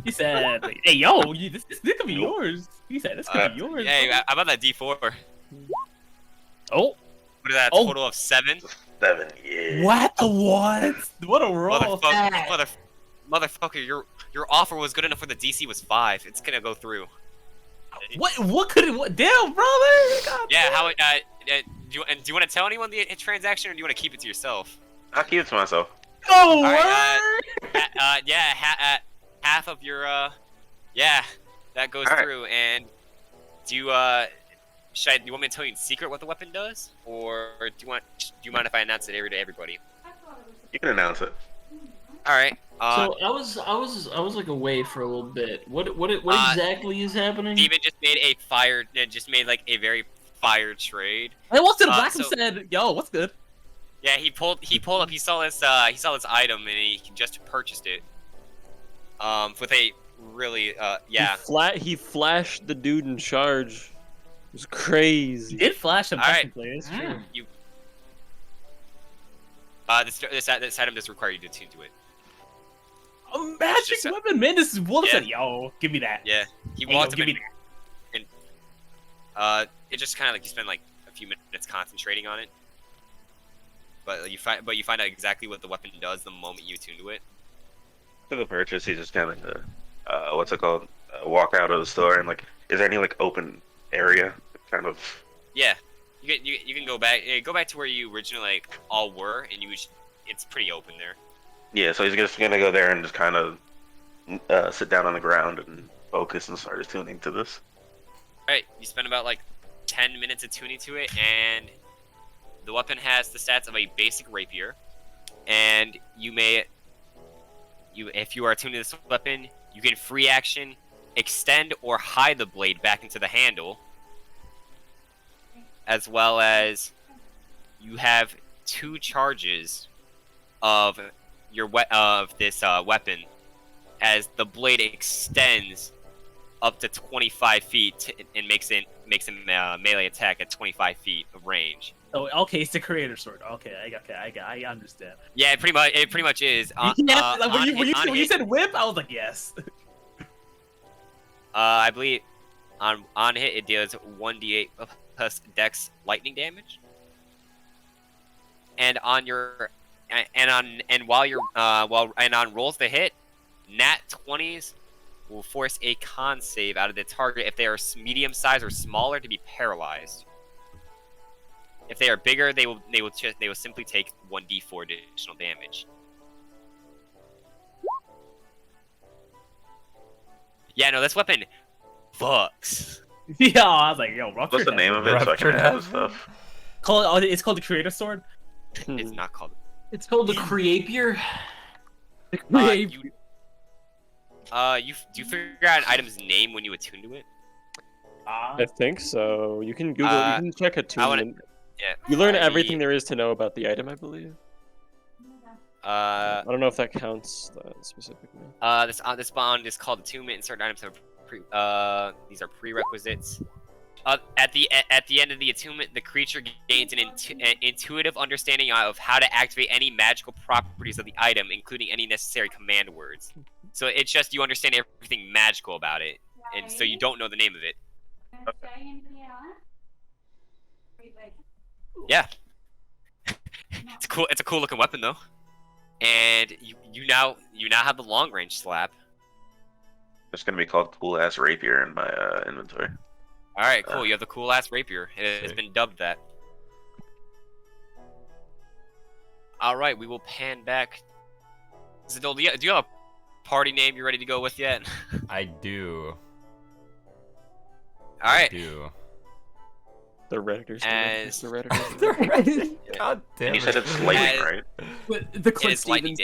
He said, "Hey, yo, this could be yours." He said, "This could be yours." Hey, bro. how about that D4? Oh, What is that? Oh. Total of 7. 7, yeah. what? What a roll! Motherfucker, your offer was good enough where the DC was 5. It's gonna go through. What could it? What? Damn, brother! God Yeah, damn. how? Do you want to tell anyone the transaction, or do you want to keep it to yourself? I'll keep it to myself. Oh, All right, word! yeah, half of your yeah, that goes All right. through. And do you do you want me to tell you in secret what the weapon does, or do you mind if I announce it to everybody? You can announce it. All right. So I was like away for a little bit. What exactly is happening? Steven just made like a very fire trade. I walked in the back so- and said, "Yo, what's good?" Yeah, he pulled up. He saw this item, and he just purchased it. With a really yeah. He flashed the dude in charge. It was He crazy. did flash him All right. technically. It's true. You. This item does require you to attune to it. A magic just a- weapon, man. This is Wolf Yeah. said, "Yo, give me that." Yeah, he Hey, walked yo, up give me and it just kind of like you spend like a few minutes concentrating on it, but you find out exactly what the weapon does the moment you attune to it. For the purchase, he just kind of, what's it called? Walk out of the store and like, is there any like open area? Kind of. Yeah, you can go back to where you originally like all were, and it's pretty open there. Yeah, so he's just gonna go there and just kind of sit down on the ground and focus and start attuning to this. Alright, you spend about like 10 minutes attuning to it, and the weapon has the stats of a basic rapier, and if you are attuned to this weapon, you can free action, extend or hide the blade back into the handle, as well as you have 2 charges of this weapon, as the blade extends up to 25 feet and makes a melee attack at 25 feet of range. Oh, okay, it's the creator sword. Okay, I understand. Yeah, it pretty much is. Yeah, like, when On you hit, said whip, I was like, yes. I believe on hit it deals 1d8 plus Dex lightning damage, and on rolls to hit, nat 20s will force a con save out of the target if they are medium size or smaller to be paralyzed. If they are bigger, they will simply take 1d4 additional damage. Yeah, no, this weapon fucks. Yeah, I was like, yo, What's the name of it so I can Ruptured add head. stuff? It's called the creator sword. It's not called. It's called the Creapier. You figure out an item's name when you attune to it? I think so. You can Google. You can check attunement. Yeah. You learn everything there is to know about the item, I believe. Uh, I don't know if that counts specifically. this bond is called attunement, and certain items have these are prerequisites. At the end of the attunement, the creature gains an intuitive understanding of how to activate any magical properties of the item, including any necessary command words. So it's just you understand everything magical about it, and so you don't know the name of it. Yeah. It's cool. It's a cool looking weapon, though. and you now have the long range slap. It's gonna be called cool ass rapier in my inventory. All right, cool. You have the cool ass rapier. It has Sick. been dubbed that. All right, we will pan back. Zadol, do you have a party name you're ready to go with yet? I do. All right. I do. The Redditors. As- The Redditors. God damn And you it. said it's lightning, As- right? The It Clint is lightning.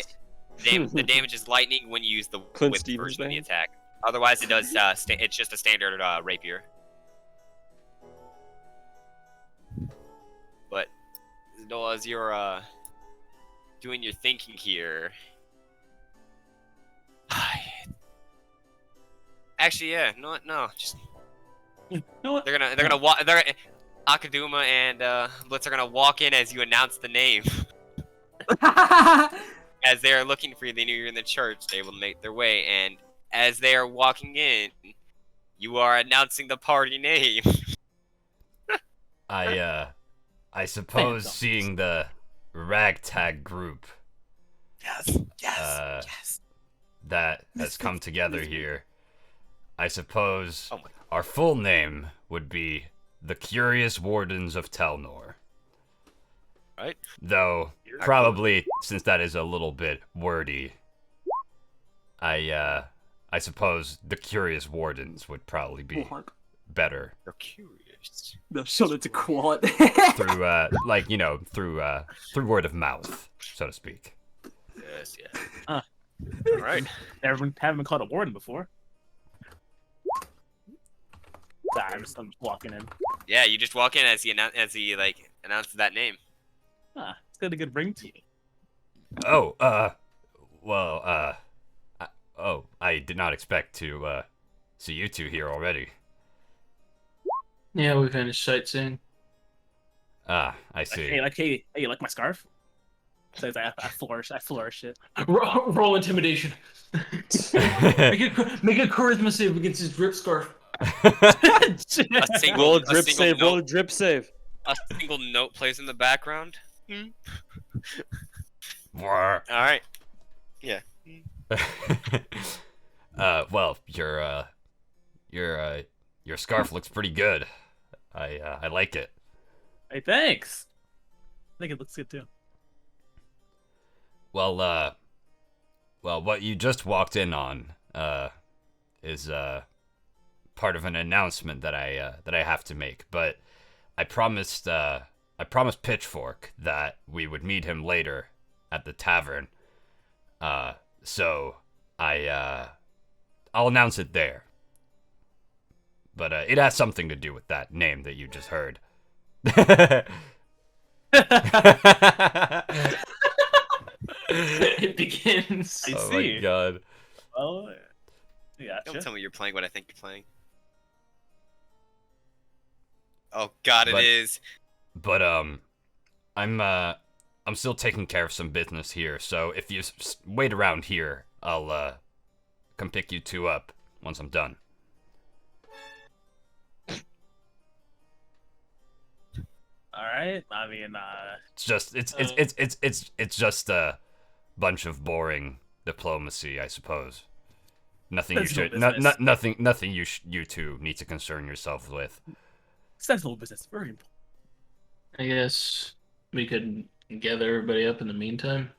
Stevens. The damage is lightning when you use the Clint whip Stevens version of the name? attack. Otherwise, it does. It's just a standard rapier. But Zadol, as you're doing your thinking here. Actually, yeah. No. Just You know what? they're gonna walk. Akaduma and Blitz are gonna walk in as you announce the name. As they are looking for you, they knew you were in the church. They will make their way, and as they are walking in, you are announcing the party name. I suppose Phantoms. seeing the ragtag group Yes. Yes. that has come together here, I suppose Oh my. our full name would be the Curious Wardens of Telnore. Right. Though, probably, since that is a little bit wordy, I suppose the Curious Wardens would probably be better You're curious. No, shut it to quad. through, through word of mouth, so to speak. Yes. Ah. All right. Haven't been called a warden before. Sorry, I'm just walking in. Yeah, you just walk in as he announces that name. It's got a good ring to you. I did not expect to, see you two here already. Yeah, we finished sightseeing. Ah, I Like, see. hey, you like my scarf? Says I flourish it. Roll intimidation. make a charisma save against his drip scarf. A single, Roll a a drip single save. Roll a note, drip save. a single note plays in the background. Wah. All right. Well, your scarf looks pretty good. I like it. Hey, thanks. I think it looks good too. Well, what you just walked in on, is, part of an announcement that I have to make, but I promised Pitchfork that we would meet him later at the tavern. So I'll announce it there. But it has something to do with that name that you just heard. It begins. I Oh see. my god. Well, yeah. Don't tell me you're playing what I think you're playing. Oh God, But- it is. But I'm still taking care of some business here, so if you wait around here, I'll come pick you two up once I'm done. All right. I mean, It's just a bunch of boring diplomacy, I suppose. Nothing you That's no should business. nothing you two need to concern yourselves with. sensible business. Very important. I guess we could gather everybody up in the meantime.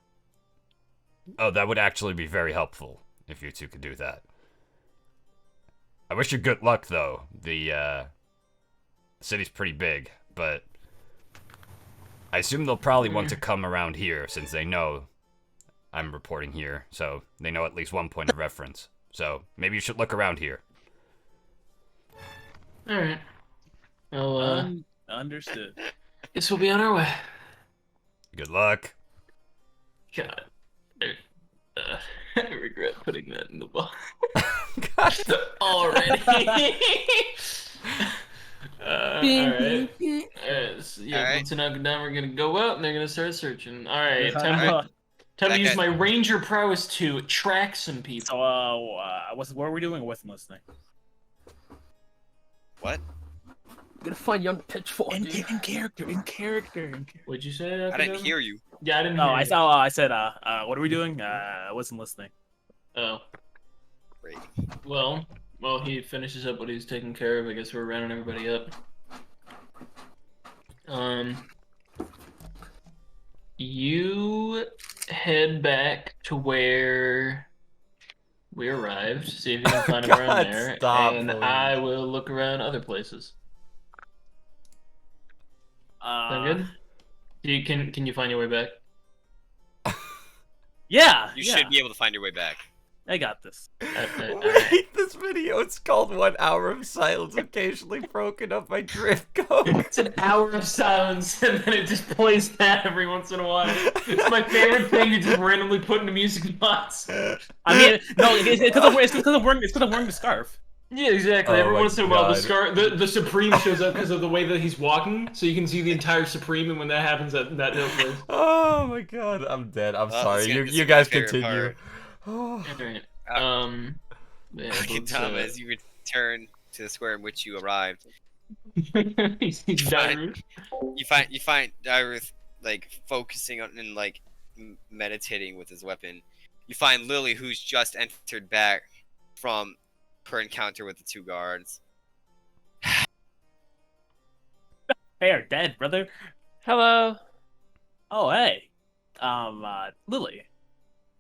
Oh, that would actually be very helpful if you two could do that. I wish you good luck though. The city's pretty big, but I assume they'll probably want to come around here since they know I'm reporting here, so they know at least one point of reference. So maybe you should look around here. All right. Well, Understood. guess we'll be on our way. Good luck. God, I regret putting that in the box already. All right. So, yeah, All right. Blitz and Akadama are gonna go out and they're gonna start searching. All right, All time right. to use Okay. my ranger prowess to track some people. So, what are we doing? I wasn't listening. What? gonna find young Pitchfork. In dude. character. What'd you say? I didn't hear you. Yeah, I didn't Oh, hear I you. saw. I said. What are we doing? I wasn't listening. Oh, Great. well, he finishes up what he's taking care of. I guess we're rounding everybody up. You head back to where we arrived. See if you can find him around God, there, stop, and please. I will look around other places. Sound good? Can you find your way back? Yeah. You yeah. should be able to find your way back. I got this. Wait, this video, it's called 1 Hour of Silence, occasionally broken up by drift code. It's an hour of silence, and then it just plays that every once in a while. It's my favorite thing to just randomly put into music box. I mean, no, it's because I'm wearing the scarf. Yeah, exactly. Oh Every my once in a while, God. the Supreme shows up because of the way that he's walking, so you can see the entire Supreme, and when that happens, that note plays. Oh my god, I'm dead. I'm Well, sorry. this is You my guys favorite continue. Alright. Yeah, Fucking let's, Tom, as you return to the square in which you arrived, he's dying. you find Dyrus like focusing on and like meditating with his weapon. You find Lily, who's just entered back from her encounter with the 2 guards. They are dead, brother. Hello. Oh, hey. Lily.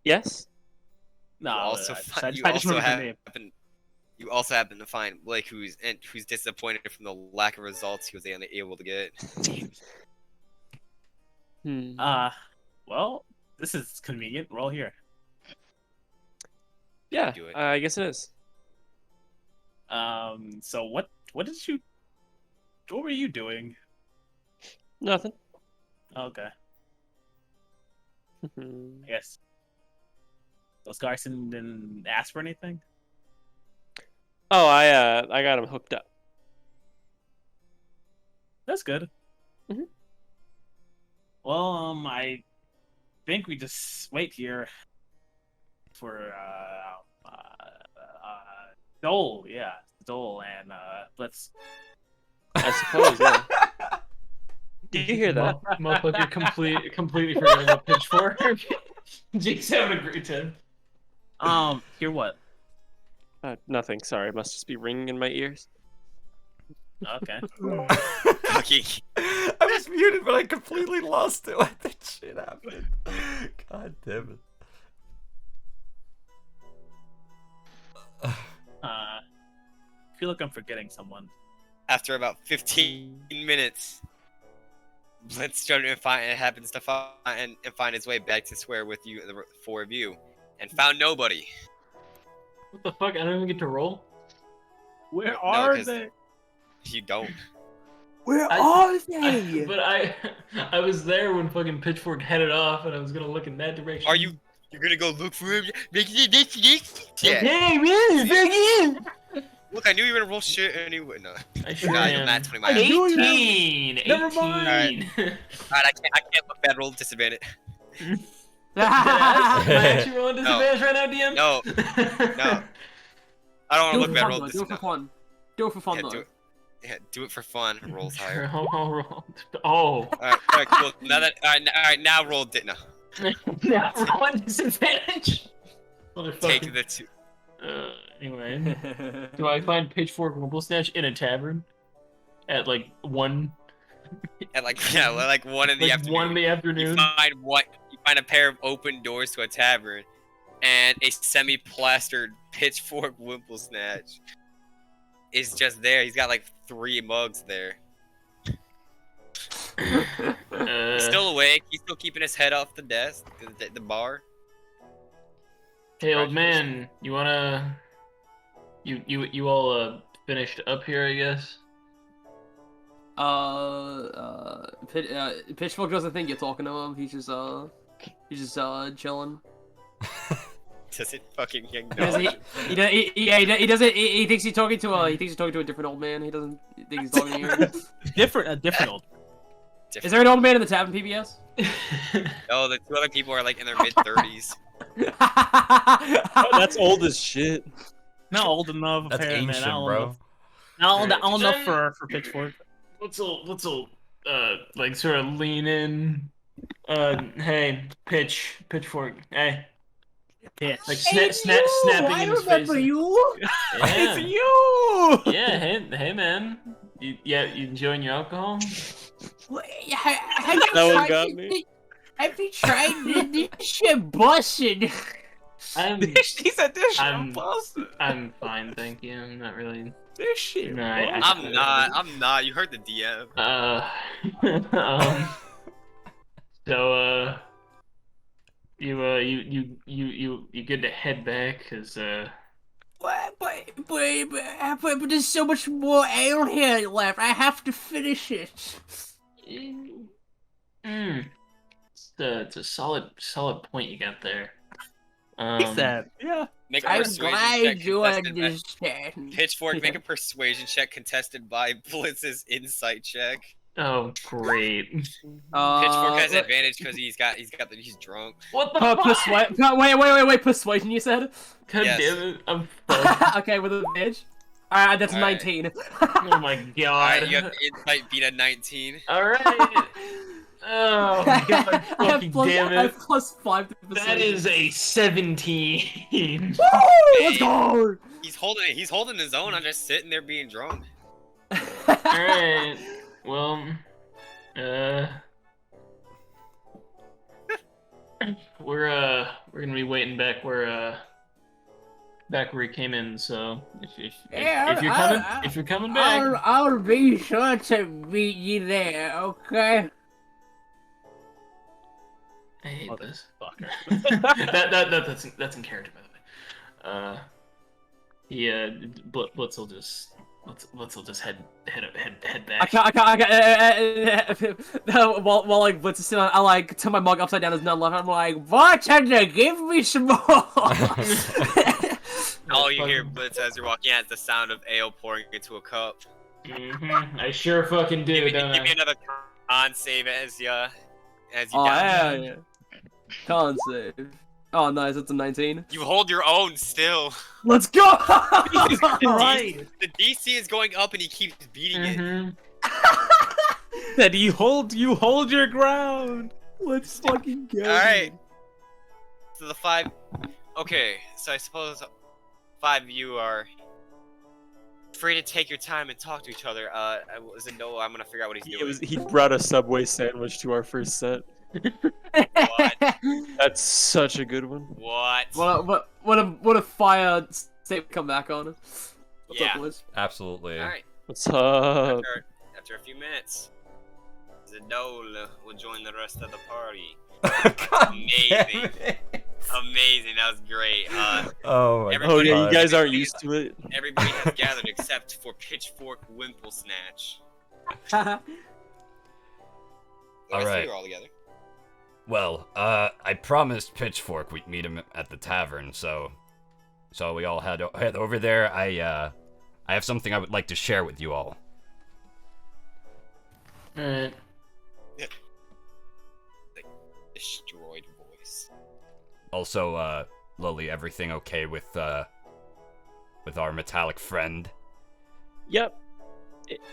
Yes. No, You also, I you, just also remembered her name. you also happen to find Blake, who's disappointed from the lack of results he was able to get. Well, this is convenient. We're all here. Yeah, Do it. I guess it is. So what were you doing? Nothing. Okay, I guess. Those guys didn't ask for anything? Oh, I got him hooked up. That's good. Mhm. Well, I think we just wait here for Dole, and let's. I suppose. Yeah. Did you hear that? Motherfucker completely forgot about Pitchfork. Jake's having a great time. Hear what? Nothing. Sorry, it must just be ringing in my ears. Okay. Fucking I was muted, but I completely lost it when that shit happened. God damn it. I feel like I'm forgetting someone. after about 15 minutes, Blitz happens to find his way back to square with you, the 4 of you, and found nobody. What the fuck? I don't even get to roll? Where No, are 'cause- they? You don't. Where I- are they? But I was there when fucking Pitchfork headed off, and I was gonna look in that direction. Are you? You're gonna go look for him? Yeah. Hey, man, back in! Look, I knew you were gonna roll shit anyway. No. I sure God, am. that's 20 I miles. knew you. 18. Never mind. 18. Alright, I can't look bad. Roll disadvantage. Am I actually rolling disadvantage right now, DM? No, no. I don't want to Do look it bad. for Roll fun, though. Do it for disadvantage. fun. Do it for fun, Yeah, though. do it. Yeah, do it for fun. Rolls higher. I'll roll. Oh. Alright, cool. Now that alright, now roll no. Now rolling disadvantage. Take the 2. Anyway, do I find Pitchfork Rumble Snatch in a tavern at like 1? At like 1 in the Like afternoon. 1 in the You afternoon. find a pair of open doors to a tavern, and a semi-plastered pitchfork wimple snatch is just there. He's got like 3 mugs there. He's still awake. He's still keeping his head off the desk, the bar. Hey, old man, you wanna? You all finished up here, I guess. Pitchfork doesn't think you're talking to him. He's just chilling. Does it fucking He doesn't. He thinks he's talking to a different old man. He doesn't think he's talking to you. Different old. Is there an old man in the tavern, PBS? No, the 2 other people are like in their mid-30s. Oh, that's old as shit. Not old enough, That's apparently. ancient, Not old bro. enough. Not old enough for Pitchfork. Let's like sort of lean in. Hey, pitchfork. Hey, Pitch. like Hey, snapping I in his face. remember you. Yeah, It's you! yeah. Hey, man. You enjoying your alcohol? Have you That one tried got me. Have you tried this shit busted? He said this shit. I'm- I'm busted. I'm fine, thank you. I'm not really. This shit. No, I'm not. I'm not. You heard the DM. So you good to head back? Cause But there's so much more ale here left. I have to finish it. it's a solid point you got there. He said, yeah. Make a I'm persuasion glad check you contested by understand. Pitchfork. Make a persuasion check contested by Blitz's insight check. Oh, great. Pitchfork has advantage because he's drunk. What the Wait, persuasion you said? God Yes. damn it, I'm fucked. Okay, with advantage. Alright, that's Alright. 19. Oh my god. Alright, you have insight beat at 19. Alright. Oh god, fucking damn I have it. plus 5 to persuasion. That is a 17. Woo! Let's go! He's holding his own. I'm just sitting there being drunk. Alright. Well, we're gonna be waiting back where we came in. So if you're coming back, I'll be sure to meet you there, okay? I hate this. Fucker. That's in character, by the way. Blitz will just head back. I can't. While like Blitz is sitting on, I like turn my mug upside down as none left. I'm like, bartender, give me some more. All you hear, Blitz, as you're walking out is the sound of ale pouring into a cup. I sure fucking do, Give me don't I? another con save as you Oh down. yeah. Can't save. Oh nice, that's a 19. You hold your own still. Let's go! Right. The DC is going up and he keeps beating it. That you hold your ground. Let's fucking go. Alright. So the 5. Okay, so I suppose 5 of you are free to take your time and talk to each other. Was it no? I'm gonna figure out what he's doing. He brought a Subway sandwich to our first set. What? That's such a good one. What? What a fire state come back on. What's Yeah. up, boys? Absolutely. Alright. What's up? After a few minutes, Zadol will join the rest of the party. God Amazing. damn it. Amazing. That was great. Oh my Everybody- Oh yeah, you God. guys aren't used to it. Everybody has gathered except for Pitchfork Wimple Snatch. All right. You're all together. Well, I promised Pitchfork we'd meet him at the tavern, so we all head over there. I have something I would like to share with you all. Alright. Destroyed voice. Also, Lily, everything okay with our metallic friend? Yep.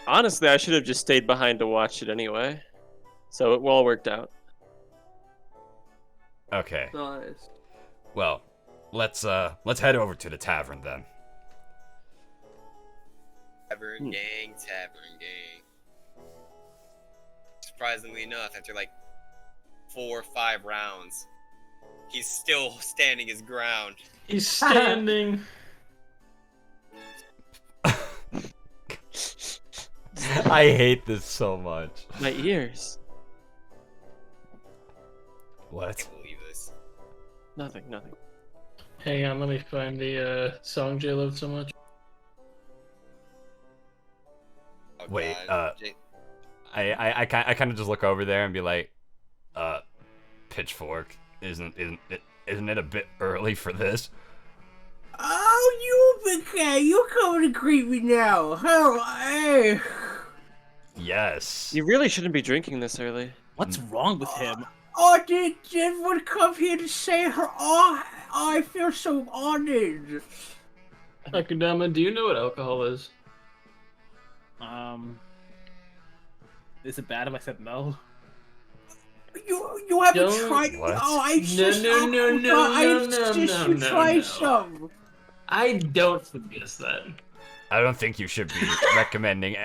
Honestly, I should have just stayed behind to watch it anyway. So it all worked out. Okay. Nice. Well, let's head over to the tavern then. Tavern gang. Surprisingly enough, after like 4 or 5 rounds, he's still standing his ground. He's standing. I hate this so much. My ears. I What? can't believe this. Nothing. Hang on, let me find the song Jay loved so much. Oh, Wait, God. I kind of just look over there and be like, Pitchfork, isn't it a bit early for this? Oh, you coming to greet me now? Hey. Yes. You really shouldn't be drinking this early. What's wrong with him? Oh, did everyone come here to say her? Oh, I feel so honored. Akudama, do you know what alcohol is? Is it bad if I said no? You haven't Don't- tried. What? Oh, I insist. No, I insist you try some. I don't suggest that. I don't think you should be recommending.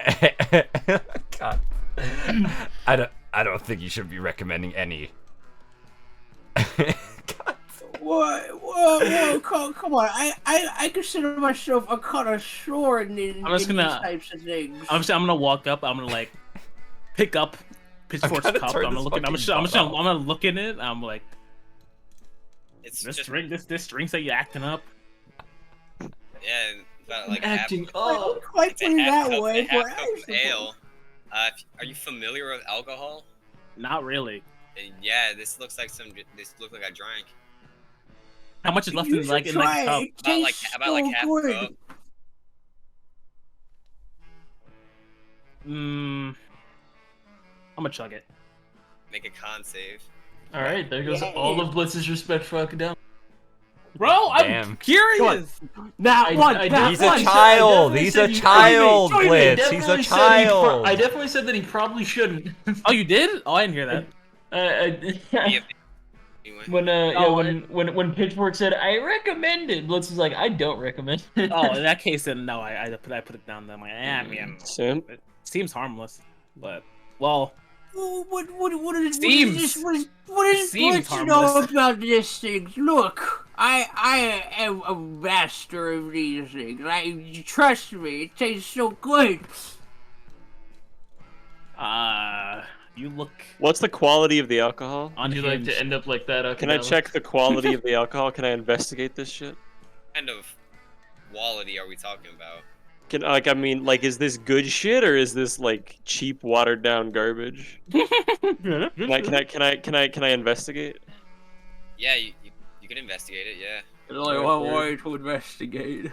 God. I don't think you should be recommending any. God. Whoa, come on. I consider myself a connoisseur in these types of things. I'm gonna walk up. I'm gonna like pick up Pitchfork's gotta cup. turn I'm this gonna look. fucking cup off. I'm gonna look in it. I'm like, It's this just drink. This drink's that you acting up. yeah, about like Acting half, up. Quite it's a put it half that cup, way. a half but cup I of ale. Are you familiar with alcohol? Not really. Yeah, this looks like This looks like I drank. How much is left You in should like the try cup? it. It About like tastes about like so half good. cup. I'm gonna chug it. Make a con save. All right, there goes Yay. all of Blitz's respect for academic. Bro, I'm Damn. curious. Not one. I not He's definitely a one. said- child. I He's definitely a said child, you- Blitz. I He's a definitely said he child. I definitely said that he probably shouldn't. Oh, you did? Oh, I didn't hear that. Anyway. When Pitchfork said I recommend it, Blitz was like I don't recommend it. Oh, in that case, then no. I put it down. Then I'm like, I mean, Simp. it seems harmless, but well, What is Seems- this? What is seems what you know harmless. about these things? Look, I am a master of these things. Trust me, it tastes so good. you look What's the quality of the alcohol? Would you like to end up like that? Can I Akadama? check the quality of the alcohol? Can I investigate this shit? What kind of quality are we talking about? Is this good shit or is this like cheap, watered down garbage? Can I investigate? Yeah, you could investigate it. Yeah. There's only one way to investigate.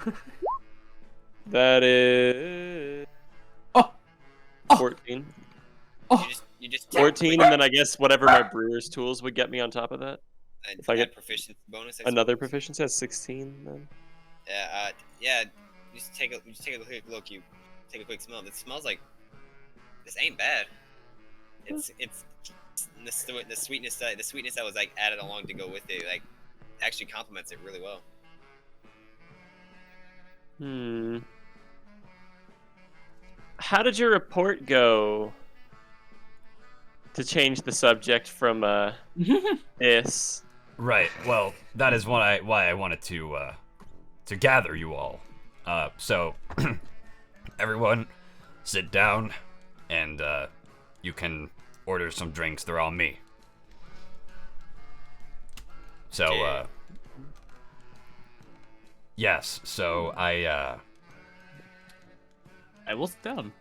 That is Oh. 14. You just 14, and then I guess whatever my brewer's tools would get me on top of that. if I get proficiency bonus. Another proficiency at 16 then. Yeah. Yeah. You just take a quick look. You take a quick smell. This smells like. This ain't bad. It's the sweetness that was like added along to go with it like actually complements it really well. How did your report go? To change the subject from this. Right. Well, that is why I wanted to gather you all. So everyone, sit down, and you can order some drinks. They're all me. So yes. So I will sit down.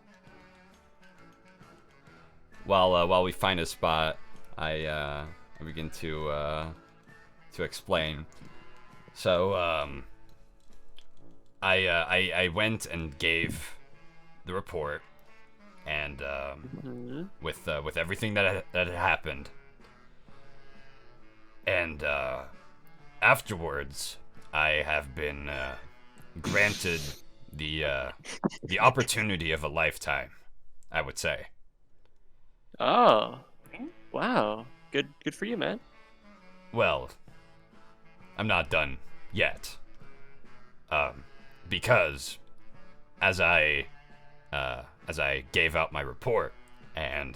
While we find a spot, I begin to explain. So I went and gave the report, and with everything that had happened, and afterwards I have been granted the opportunity of a lifetime, I would say. Oh, wow! Good for you, man. Well, I'm not done yet. Because as I gave out my report, and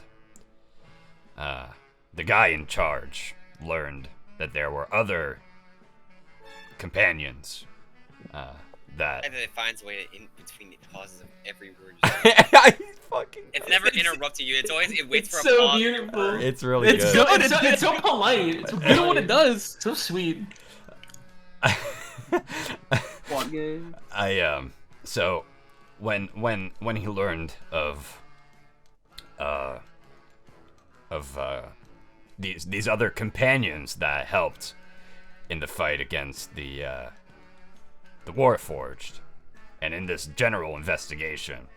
the guy in charge learned that there were other companions that. And then it finds a way to in between the pauses of every word. It's never interrupting you. It's always it waits for a so pause. beautiful. It's really It's good. good. It's so polite. It's You know what it does. So sweet. So when he learned of these other companions that helped in the fight against the Warforged, and in this general investigation,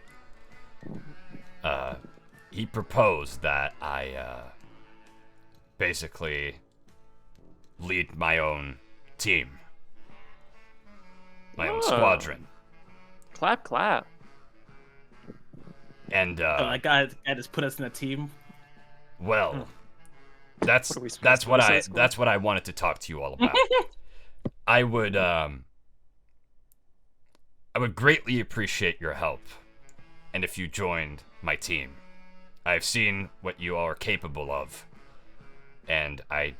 he proposed that I basically lead my own team, my own squadron. Clap, clap. And So that guy just put us in a team. well, that's What are we supposed that's to what do, I Sasquatch? that's what I wanted to talk to you all about. I would greatly appreciate your help, and if you joined my team. I've seen what you all are capable of, and I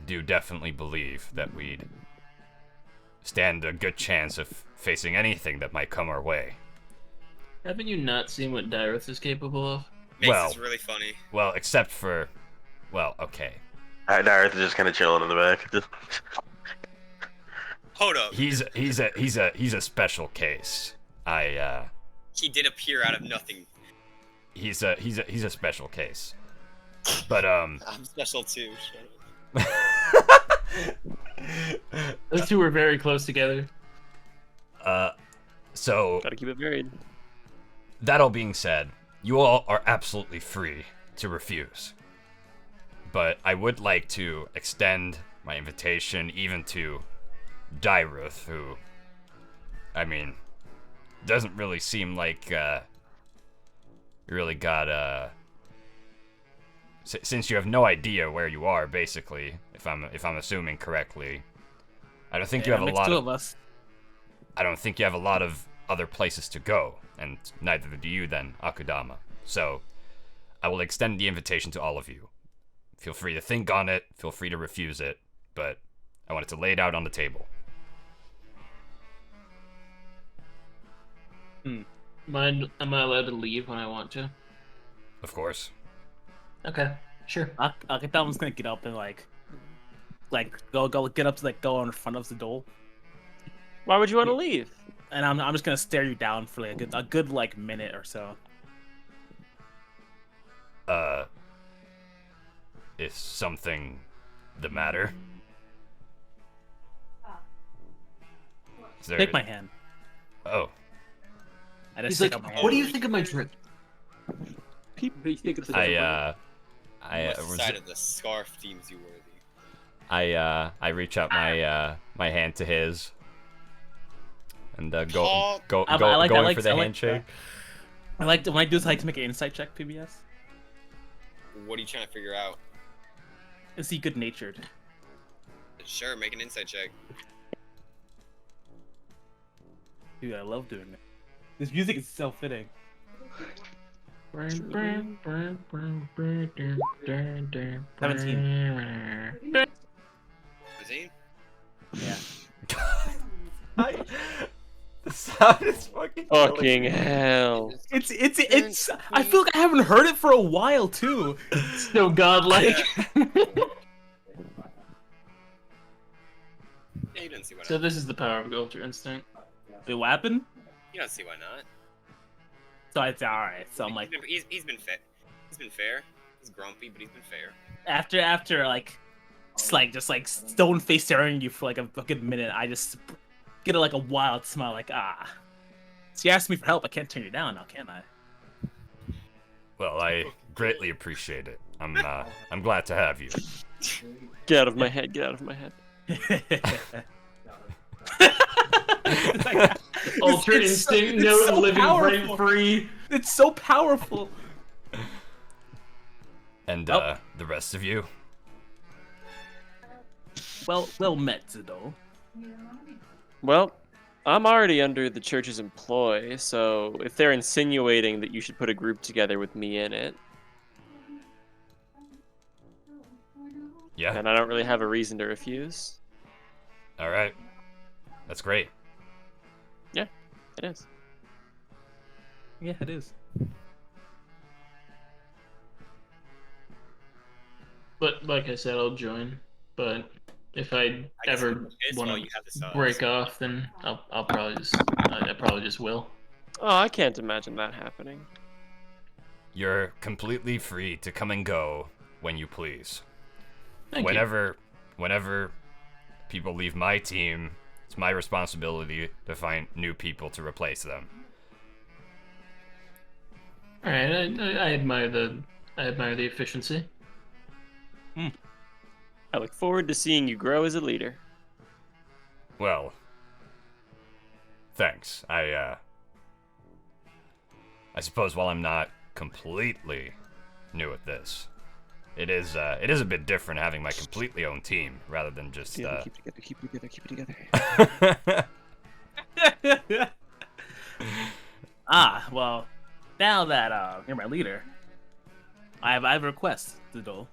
do definitely believe that we'd stand a good chance of facing anything that might come our way. Haven't you not seen what Dyrus is capable of? Makes Well- this really funny. Well, except for, well, okay. Darth is just kind of chilling in the back. Just... Hold up. He's a special case. He did appear out of nothing. He's a special case. But I'm special too. Shut up. Those two were very close together. so Gotta keep it varied. that all being said, you all are absolutely free to refuse. But I would like to extend my invitation even to Dyruth, who, I mean, doesn't really seem like you really got since you have no idea where you are, basically, if I'm assuming correctly. I don't think you have a makes lot two of of us. I don't think you have a lot of other places to go, and neither do you then, Akudama. So, I will extend the invitation to all of you. Feel free to think on it, feel free to refuse it, but I wanted to lay it out on the table. Am I allowed to leave when I want to? Of course. Okay, sure. Akita's gonna get up and like go get up to go in front of the door, Why would you want to leave? and I'm just gonna stare you down for like a good like minute or so. Is something the matter? Is there... Take my hand. Oh, I just He's take like, out my hand. what do you think of my drip? I What side of the scarf deems you worthy? I reach out my hand to his, and go I like- I going like- for the I like- handshake. I like when I do this, I like to make an insight check, PBS. What are you trying to figure out? Is he good natured? Sure, make an insight check. Dude, I love doing it. This music is so fitting. 17. Is he? Yeah. The sound is fucking Fucking hell. It's I feel like I haven't heard it for a while too. So godlike. Yeah, you didn't see why not. So this is the power of go ultra instinct. Wait, what happened? You don't see why not. So it's alright. So I'm like He's been fair. He's been fair. He's grumpy, but he's been fair. after like just stone face staring at you for like a good minute, I just get a wild smile like So you asked me for help, I can't turn you down now, can I? Well, I greatly appreciate it. I'm glad to have you. Get out of my head, get out of my head. Ultra It's instinct, so- no it's so living powerful. brain free. It's so powerful. And Oh. the rest of you. Well met, Zido. Well, I'm already under the church's employ, so if they're insinuating that you should put a group together with me in it, Yeah. then I don't really have a reason to refuse. All right. That's great. It is. Yeah, it is. But like I said, I'll join. But if I I guess ever in which case, want while to you have the sauce. break off, then I'll probably just I probably just will. Oh, I can't imagine that happening. You're completely free to come and go when you please. Thank you. Whenever people leave my team, it's my responsibility to find new people to replace them. All right, I admire the efficiency. I look forward to seeing you grow as a leader. Well, thanks. I suppose while I'm not completely new at this. It is a bit different having my completely own team rather than just Keep it together. Well, now that you're my leader, I have a request, Didol.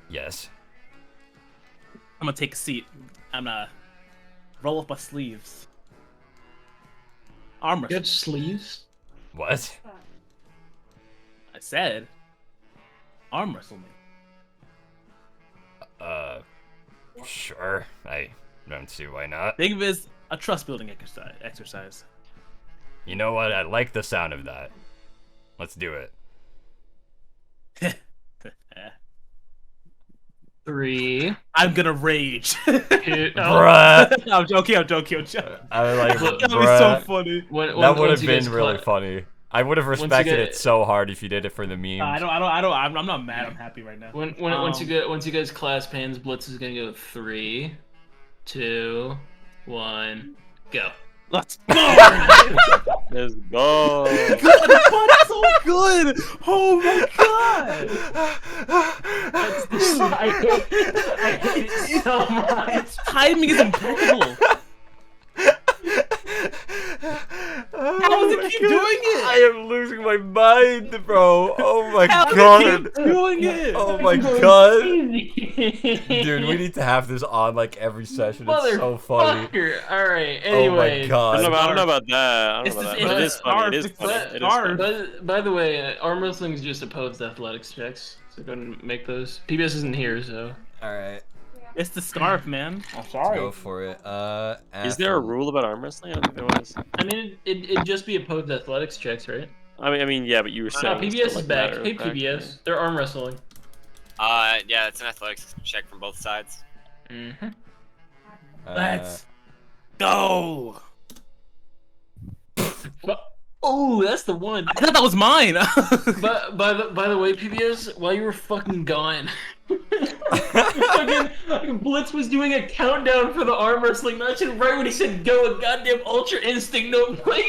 Yes. I'm gonna take a seat. I'm gonna roll up my sleeves. Armor. You got sleeves? What? I said, arm wrestle me. Sure. I don't see why not. Think of it as a trust building exercise. You know what? I like the sound of that. Let's do it. 3. I'm gonna rage. 2. Bruh. I'm joking. I'm joking. I was like, That bruh. was so funny. That would have been really funny. I would have respected it so hard if you did it for the memes. I'm not mad. I'm happy right now. Once you guys clasp hands, Blitz is gonna go 3, 2, 1, go. Let's go! Let's go. That's so good! Oh my god! I hate it so much. Timing is impeccable. How does it keep doing it? I am losing my mind, bro. Oh my How does god. it keep doing it? Oh my god. Dude, we need to have this on like every session. It's so funny. Alright, Oh anyway. my god. I don't know about that. I don't know about that. But it is funny. It is funny. It is funny. By the way, arm wrestling is just opposed athletics checks, so go and make those. PBS isn't here, so. Alright. It's the scarf, man. I'm Let's sorry. go for it. Is there a rule about arm wrestling? I don't think there was. I mean, it'd just be opposed athletics checks, right? I mean, yeah, but you were saying. PBS is back. Hey, PBS. They're arm wrestling. Yeah, it's an athletics check from both sides. Mm-hmm. Let's go. Oh, that's the one. I thought that was mine. But by the way, PBS, while you were fucking gone, fucking Blitz was doing a countdown for the arm wrestling match, and right when he said go, a goddamn Ultra Instinct note played.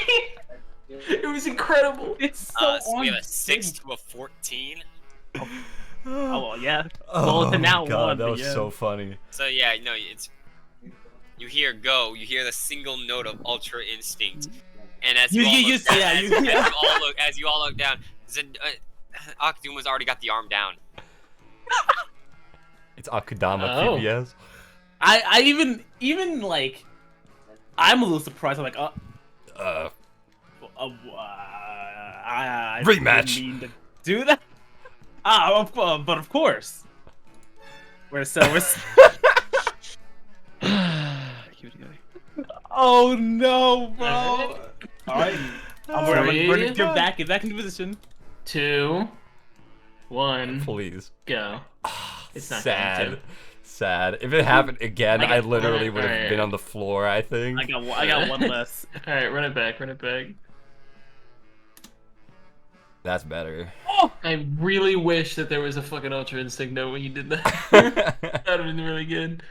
It was incredible. It's so So we have a 6 to a 14. Oh well, yeah. Oh Well, it's a now my god, one, that but was yeah. so funny. So yeah, no, it's you hear go, you hear the single note of Ultra Instinct, and as as you all look down, Akuduma's already got the arm down. It's Akudama Oh. PBS. I even like, I'm a little surprised. I'm like, I Rematch. didn't mean to do that. But of course. We're Keep it together. Oh no, bro. Alright. I'm Three. gonna get back into position. 2, 1, Please. go. It's not Sad. going to. Sad. If it happened again, I literally would have Alright. been on the floor, I think. I got one less. Alright, run it back. That's better. I really wish that there was a fucking Ultra Instinct note when you did that. That would have been really good.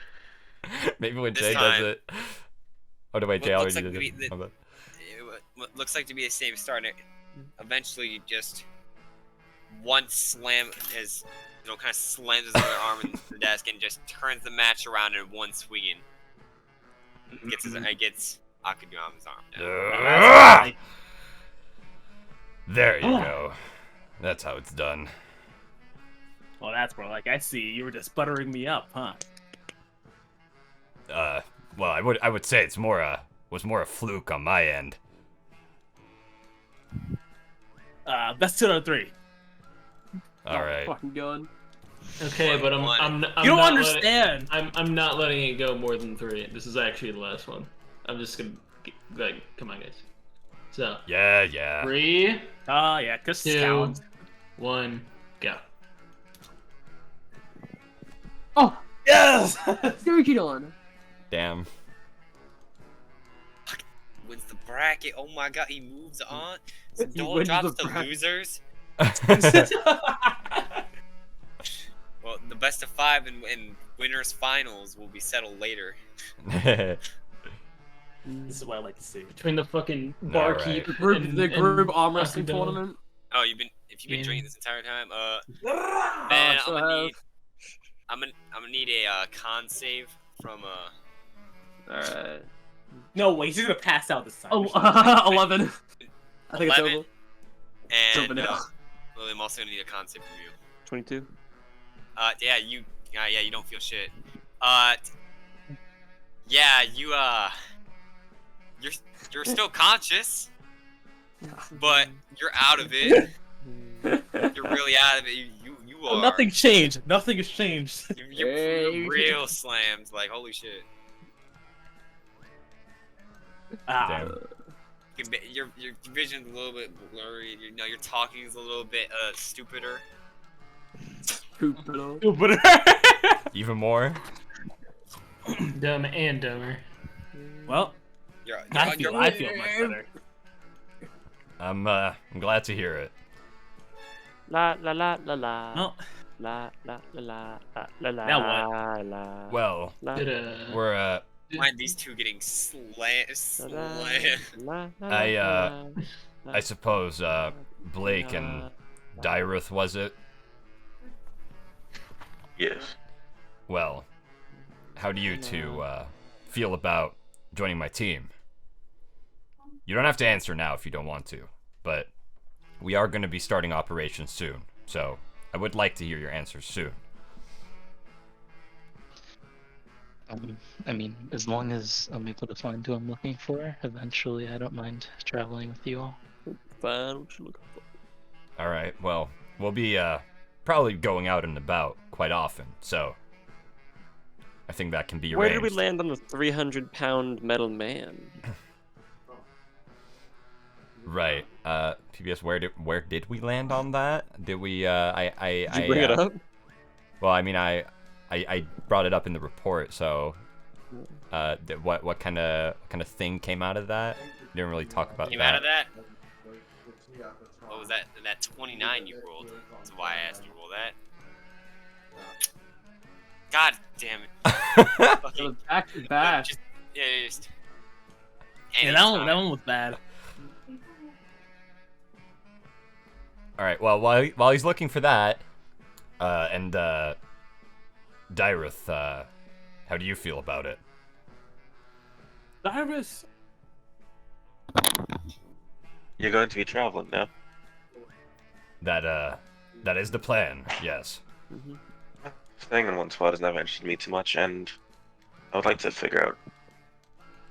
Maybe when This Jay time- does it. Oh no, wait, What Jay looks already like did to be it. the- My bad. What looks like to be the same start. And eventually, you just one slam as kind of slams his other arm in the desk and just turns the match around in one swing. And gets Akuduma's arm down. There you go. That's how it's done. Well, that's more like I see. You were just buttering me up, huh? Well, I would say it's was more a fluke on my end. Best 2 out of 3. All right. Fucking gun. Okay, but I'm You don't not understand. I'm not letting it go more than 3. This is actually the last one. I'm just gonna come on, guys. So Yeah. 3, Yeah, cause 2, count. 1, go. Oh, Yes. Sturgeon. Damn. Wins the bracket. Oh my god, he moves on. So He Dole wins drops the to bracket. losers. Well, the best of 5 and winners finals will be settled later. This is what I like to see. Between the fucking All barkeep, The group arm wrestling Akudama. tournament. Oh, if you've been Yeah. drinking this entire time, Oh, man, so have. I'm gonna need a con save from Alright. No way, he's gonna pass out this time. Oh, 11. I think it's 11, over. and over now. Lily, I'm also gonna need a con save from you. 22. Yeah, you don't feel shit. Yeah, you're still conscious, but you're out of it. You're really out of it. You Oh, are. nothing changed. Nothing has changed. You're real slammed. Like holy shit. Ah. Your vision's a little bit blurry. Your talking is a little bit stupider. Stupider. Even more. Dumb and dumber. Well, I feel much better. I'm glad to hear it. La la la la la. Well, La la la la la la. Now what? La. Well, La. we're Mind these two getting slammed. I suppose Blake and Dyruth, was it? Yes. Well, how do you two feel about joining my team? You don't have to answer now if you don't want to, but we are going to be starting operations soon, so I would like to hear your answers soon. I mean, as long as I'm able to find who I'm looking for, eventually I don't mind traveling with you all. Find what you're looking for. All right, well, we'll be probably going out and about quite often, so I think that can be arranged. Where did we land on the 300-pound metal man? Right. PBS, where did we land on that? Did we? Did you bring it up? Well, I mean, I brought it up in the report. So, what kind of thing came out of that? Didn't really talk about Came that. out of that? What was that? That 29 you rolled. That's why I asked you to roll that. God damn it. Fucking, Back to back. just. yeah, that one was bad. All right. Well, while he's looking for that, and Dyruth, how do you feel about it? Dyrus. You're going to be traveling now. That is the plan. Yes. Staying in one spot has never interested me too much, and I would like to figure out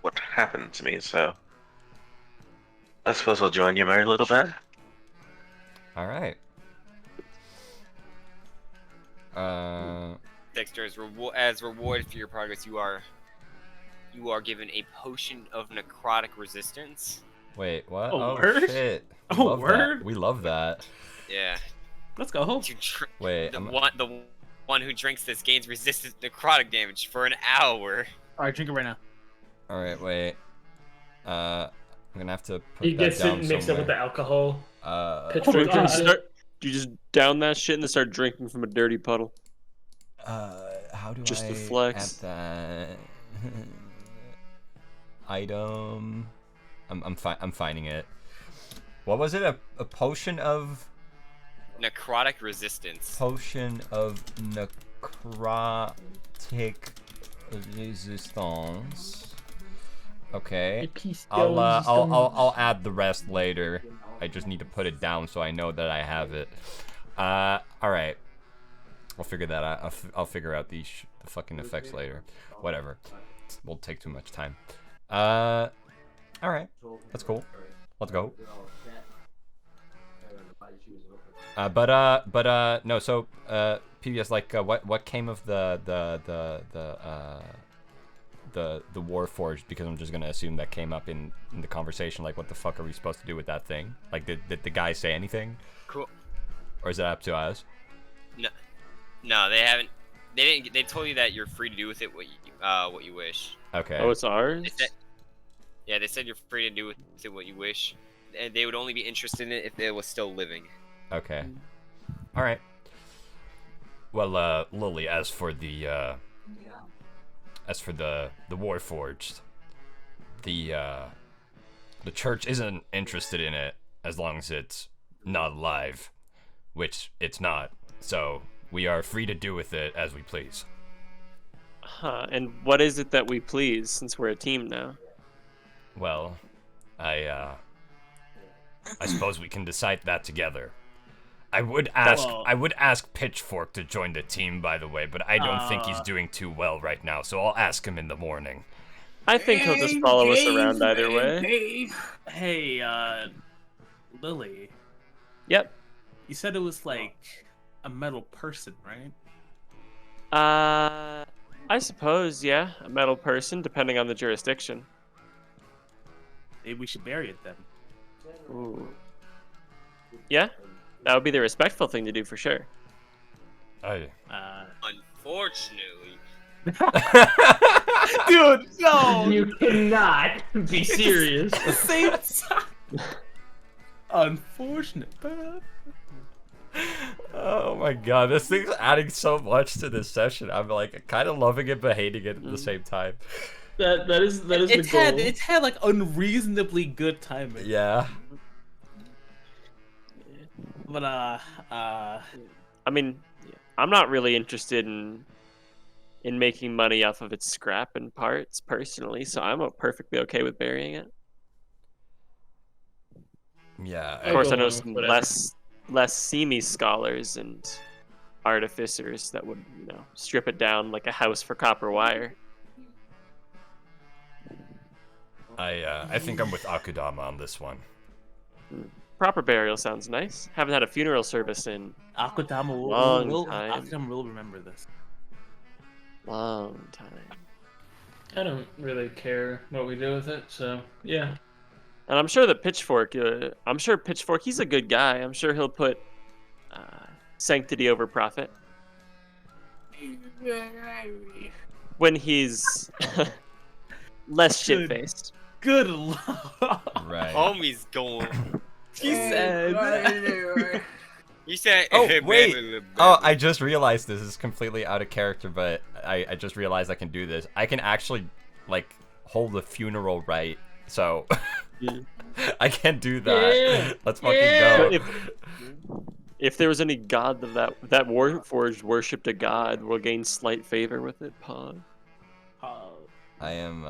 what happened to me, so I suppose I'll join you, merry little bat. All right. Dexter, as reward for your progress, you are given a potion of necrotic resistance. Wait, what? Oh, word? Shit. We Oh, love word? That. We love that. Yeah. Let's go. Wait, The one who drinks this gains resistance to necrotic damage for an hour. All right, drink it right now. All right, wait. I'm gonna have to put He that gets down it mixed up with the somewhere. alcohol. Drink God. and you just down that shit and then start drinking from a dirty puddle. How do Just I to flex. add that item? I'm finding it. What was it? A potion of Necrotic resistance. potion of necrotic resistance. Okay. I'll add the rest later. I just need to put it down so I know that I have it. All right. I'll figure that out. I'll figure out the fucking effects later. Whatever. It won't take too much time. All right. That's cool. Let's go. No. So, PBS, like, what came of the Warforged? Because I'm just gonna assume that came up in the conversation. Like, what the fuck are we supposed to do with that thing? Like, did the guy say anything? Cool. Or is it up to us? No, they haven't. They didn't. They told you that you're free to do with it what you wish. Okay. Oh, it's ours? They said you're free to do with it what you wish. And they would only be interested in it if it was still living. Okay. All right. Well, Lily, as for the Warforged, the church isn't interested in it as long as it's not alive, which it's not. So we are free to do with it as we please. Huh, and what is it that we please, since we're a team now? Well, I suppose we can decide that together. I would ask Pitchfork to join the team, by the way, but I don't think he's doing too well right now, so I'll ask him in the morning. I think he'll just follow us around either way. Hey, Lily. Yep. You said it was like a metal person, right? I suppose, yeah, a metal person, depending on the jurisdiction. Maybe we should bury it then. Ooh. Yeah, that would be the respectful thing to do for sure. Unfortunately. Dude, no! You cannot be serious. Same time. Unfortunate. Oh my god, this thing's adding so much to this session. I'm like kind of loving it but hating it at the same time. That is the goal. It's had like unreasonably good timing. Yeah. But I mean, I'm not really interested in making money off of its scrap and parts personally, so I'm perfectly okay with burying it. Yeah. Of course, I know some less seamy scholars and artificers that would, strip it down like a house for copper wire. I think I'm with Akudama on this one. Proper burial sounds nice. Haven't had a funeral service in Akudama time. will remember this. Long time. I don't really care what we do with it, so yeah. And I'm sure that Pitchfork, he's a good guy. I'm sure he'll put sanctity over profit. When he's less shit-faced. Good lord. Right. Homie's going. He said. You said. Oh, wait. Oh, I just realized this is completely out of character, but I just realized I can do this. I can actually, like, hold a funeral rite, so I can do that. Yeah. Let's fucking go. If there was any god that Warforged worshipped a god, we'll gain slight favor with it, Pog. I am,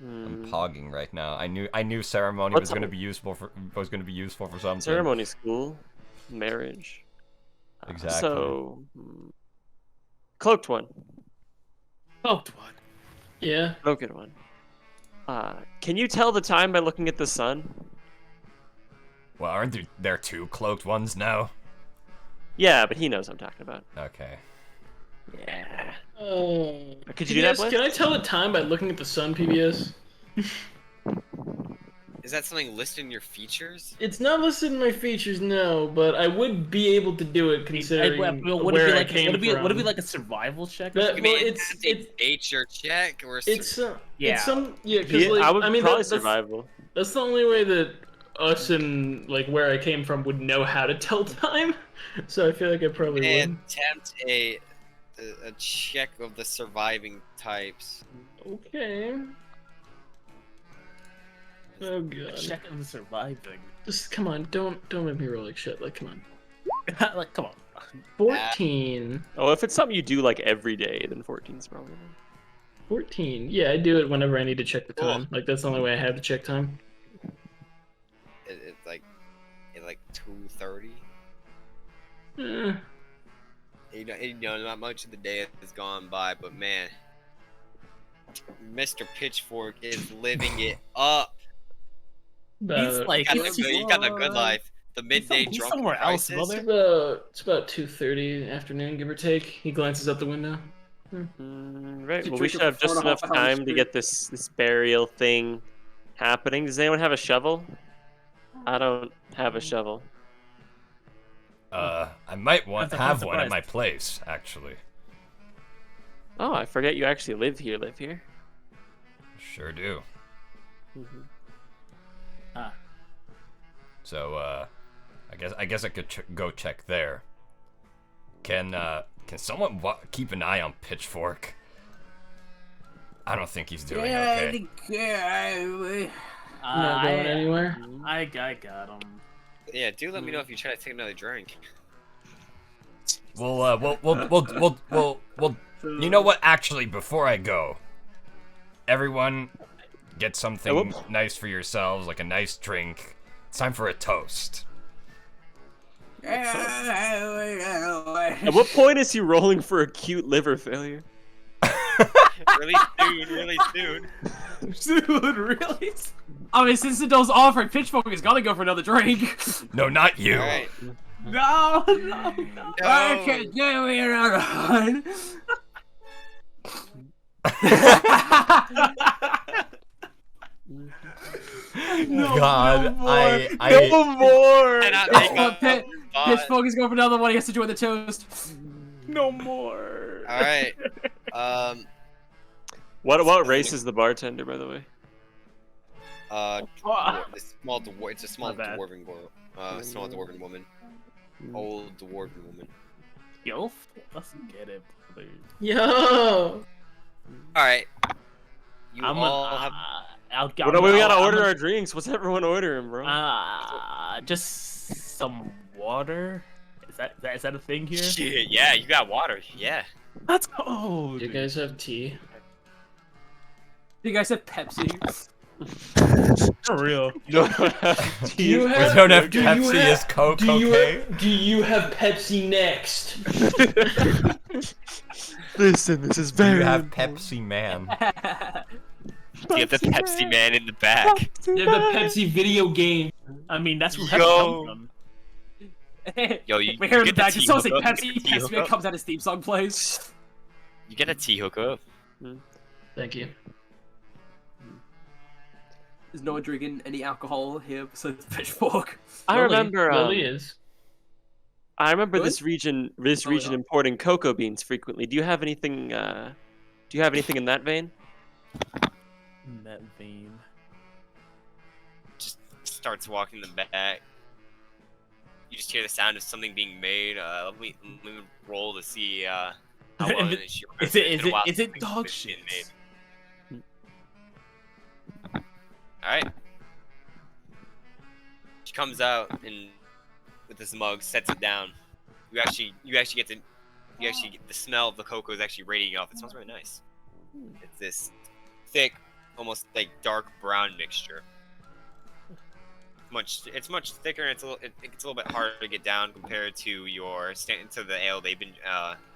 I'm pogging right now. I knew ceremony was gonna be useful for something. Ceremony's cool. Marriage. Exactly. So, cloaked one. Cloaked one. Yeah. Cloaked one. Can you tell the time by looking at the sun? Well, aren't there two cloaked ones now? Yeah, but he knows what I'm talking about. Okay. Yeah. Oh. Could you do that, Bliss? Can I tell the time by looking at the sun, PBS? Is that something listed in your features? It's not listed in my features, no, but I would be able to do it considering where I came from. Would it be like a survival check? But, Well, it's nature check or it's Yeah. because like I would probably that's survival. That's the only way that us and like where I came from would know how to tell time. So I feel like I probably would. Attempt a check of the surviving types. Okay. Oh god. Check of the surviving. Just come on, don't make me roll like shit. Like come on. Like, come on. 14. Oh, if it's something you do like every day, then 14's probably. 14. Yeah, I do it whenever I need to check the time. Like that's the only way I have to check time. It's like 2:30. Not much of the day has gone by, but man, Mr. Pitchfork is living it up. He's like, You got the good life. The midday he's drunk somewhere else, crisis. brother. It's about 2:30 afternoon, give or take. He glances out the window. Right. You Well, we drink should it have just before enough the whole house time to get this burial thing happening. Does anyone have a shovel? I don't have a shovel. I might have one at surprised. my place, actually. Oh, I forget you actually live here. Sure do. Ah. So, I guess I could go check there. Can someone keep an eye on Pitchfork? I don't think he's doing okay. Not going anywhere. I got him. Yeah, do let me know if you try to take another drink. We'll. You know what? Actually, before I go, everyone get something nice for yourselves, like a nice drink. It's time for a toast. At what point is he rolling for acute liver failure? Really soon, really soon. Dude, really? I mean, since Adele's offering, Pitchfork has got to go for another drink. No, not you. All right. No. I can't do it on. No, God, no more. No more! Cannot make up Pitchfork is going for another one. He has to join the toast. No more. All right. What race is the bartender, by the way? It's a small My bad. dwarven girl. Small dwarven woman. Old dwarven woman. Yo, let's get it, please. Yo. All right. You I'm all gonna. have. Well, no, we gotta order our drinks. What's everyone ordering, bro? Just some water. Is that a thing here? Shit, yeah, you got water. Yeah. Let's go. Do you guys have tea? You guys have Pepsi. For real. Do you We have, don't have do you Pepsi have- as Coke, do you okay? do you have Pepsi next? Listen, this is Do very. you have Pepsi Man? You have the Pepsi man in the back. You have the Pepsi video game. I mean, that's where Yo. Pepsi comes from. Yo, you We hear in the get the back. tea Someone say hookup, Pepsi. you get the tea Pepsi Man hookup. comes out his theme song plays. You get a tea hookup. Thank you. There's no one drinking any alcohol here besides Pitchfork. I remember. Lily is. I remember Really? this region Oh, yeah. importing cocoa beans frequently. Do you have anything? Do you have anything in that vein? In that vein. Just starts walking the back. You just hear the sound of something being made. Let me roll to see how well Is it is. She is it- it's is been a it- while is since it things dog have been shit? made. All right. She comes out and with this mug, sets it down. You actually get the smell of the cocoa is actually radiating off. It smells really nice. It's this thick, almost like dark brown mixture. It's much thicker. And it's a little bit harder to get down compared to to the ale they've been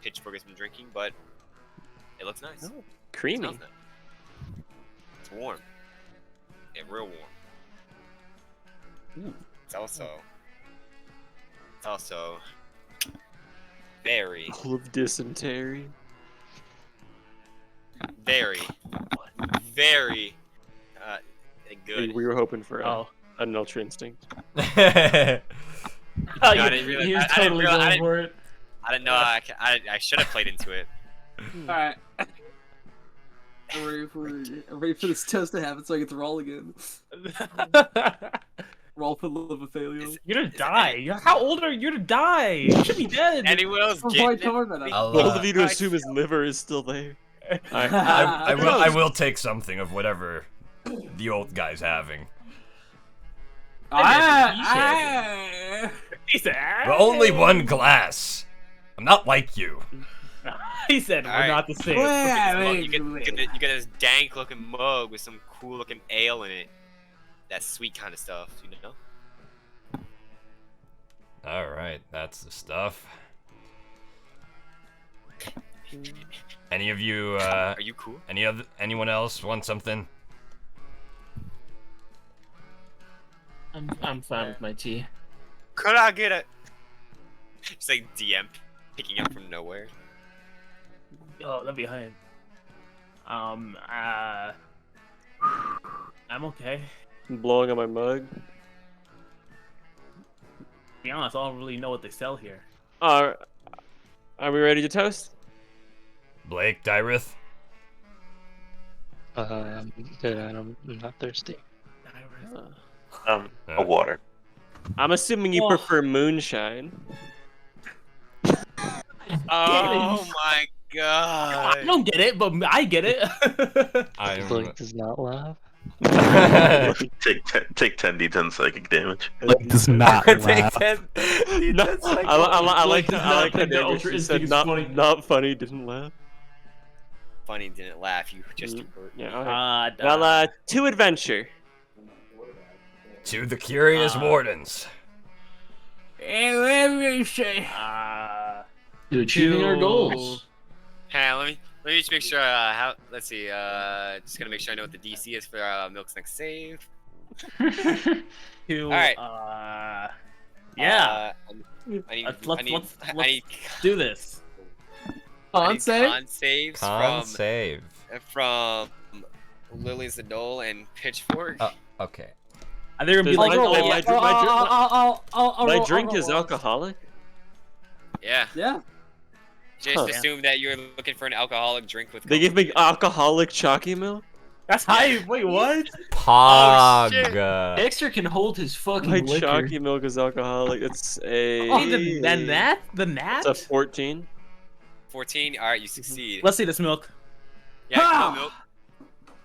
Pitchfork has been drinking, but it looks nice. It Creamy. smells nice. It's warm. Yeah, real warm. It's also very, Full of dysentery. very good. We were hoping for Oh. an Ultra Instinct. Oh, I you- didn't realize. He was I didn't totally realize- going for it. I didn't know. I should have played into it. Alright. I'm ready for this toast to happen so I get to roll again. Roll for liver failure. You're gonna die. How old are you? You're gonna die. You should be dead. Anyone else I'm getting quite it? covered by that. I'll, Bold of you to assume his liver is still there. I will take something of whatever the old guy's having. He said. But only one glass. I'm not like you. He said we're Alright. not the same. You get this dank looking mug with some cool looking ale in it. That sweet kind of stuff, you know? Alright, that's the stuff. Any of you, Are you cool? anyone else want something? I'm fine with my tea. Could I get a? It's like DM picking up from nowhere. Oh, left behind. I'm okay. I'm blowing on my mug. To be honest, I don't really know what they sell here. Are we ready to toast? Blake, Dyrith? Good, I'm not thirsty. A water. I'm assuming you Oh. prefer moonshine. Oh my I god! don't get it, but I get it. Blake does not laugh. Take 10d10 psychic damage. Like, does not Take laugh. 10. No, That's like- I like Does how not think that Davis Ultra just said Instinct is funny. not funny, didn't laugh. Funny didn't laugh. You just Mm, hurt. Yeah. Alright. Well, Well, to adventure. To the curious wardens. Whatever you say. To achieving our to- goals. Hey, let me just make sure. Let's see. Just gonna make sure I know what the DC is for Milk's next save. to Alright. yeah. I need. Let's I need do this. I On need save? con saves Con save. from Lily's the Knoll and Pitchfork. Okay. Are they gonna be Does like, my- oh, my- yeah. My drink is alcoholic. Yeah. Yeah. Just Huh. assume that you're looking for an alcoholic drink with. They give me alcoholic chalky milk. That's high. Wait, what? Pog. shit. Dexter can hold his fucking My liquor. chalky milk is alcoholic. It's a. Oh, then that, the gnat. It's a 14. 14. All right, you succeed. Let's see this milk. Yeah, come on, Milk.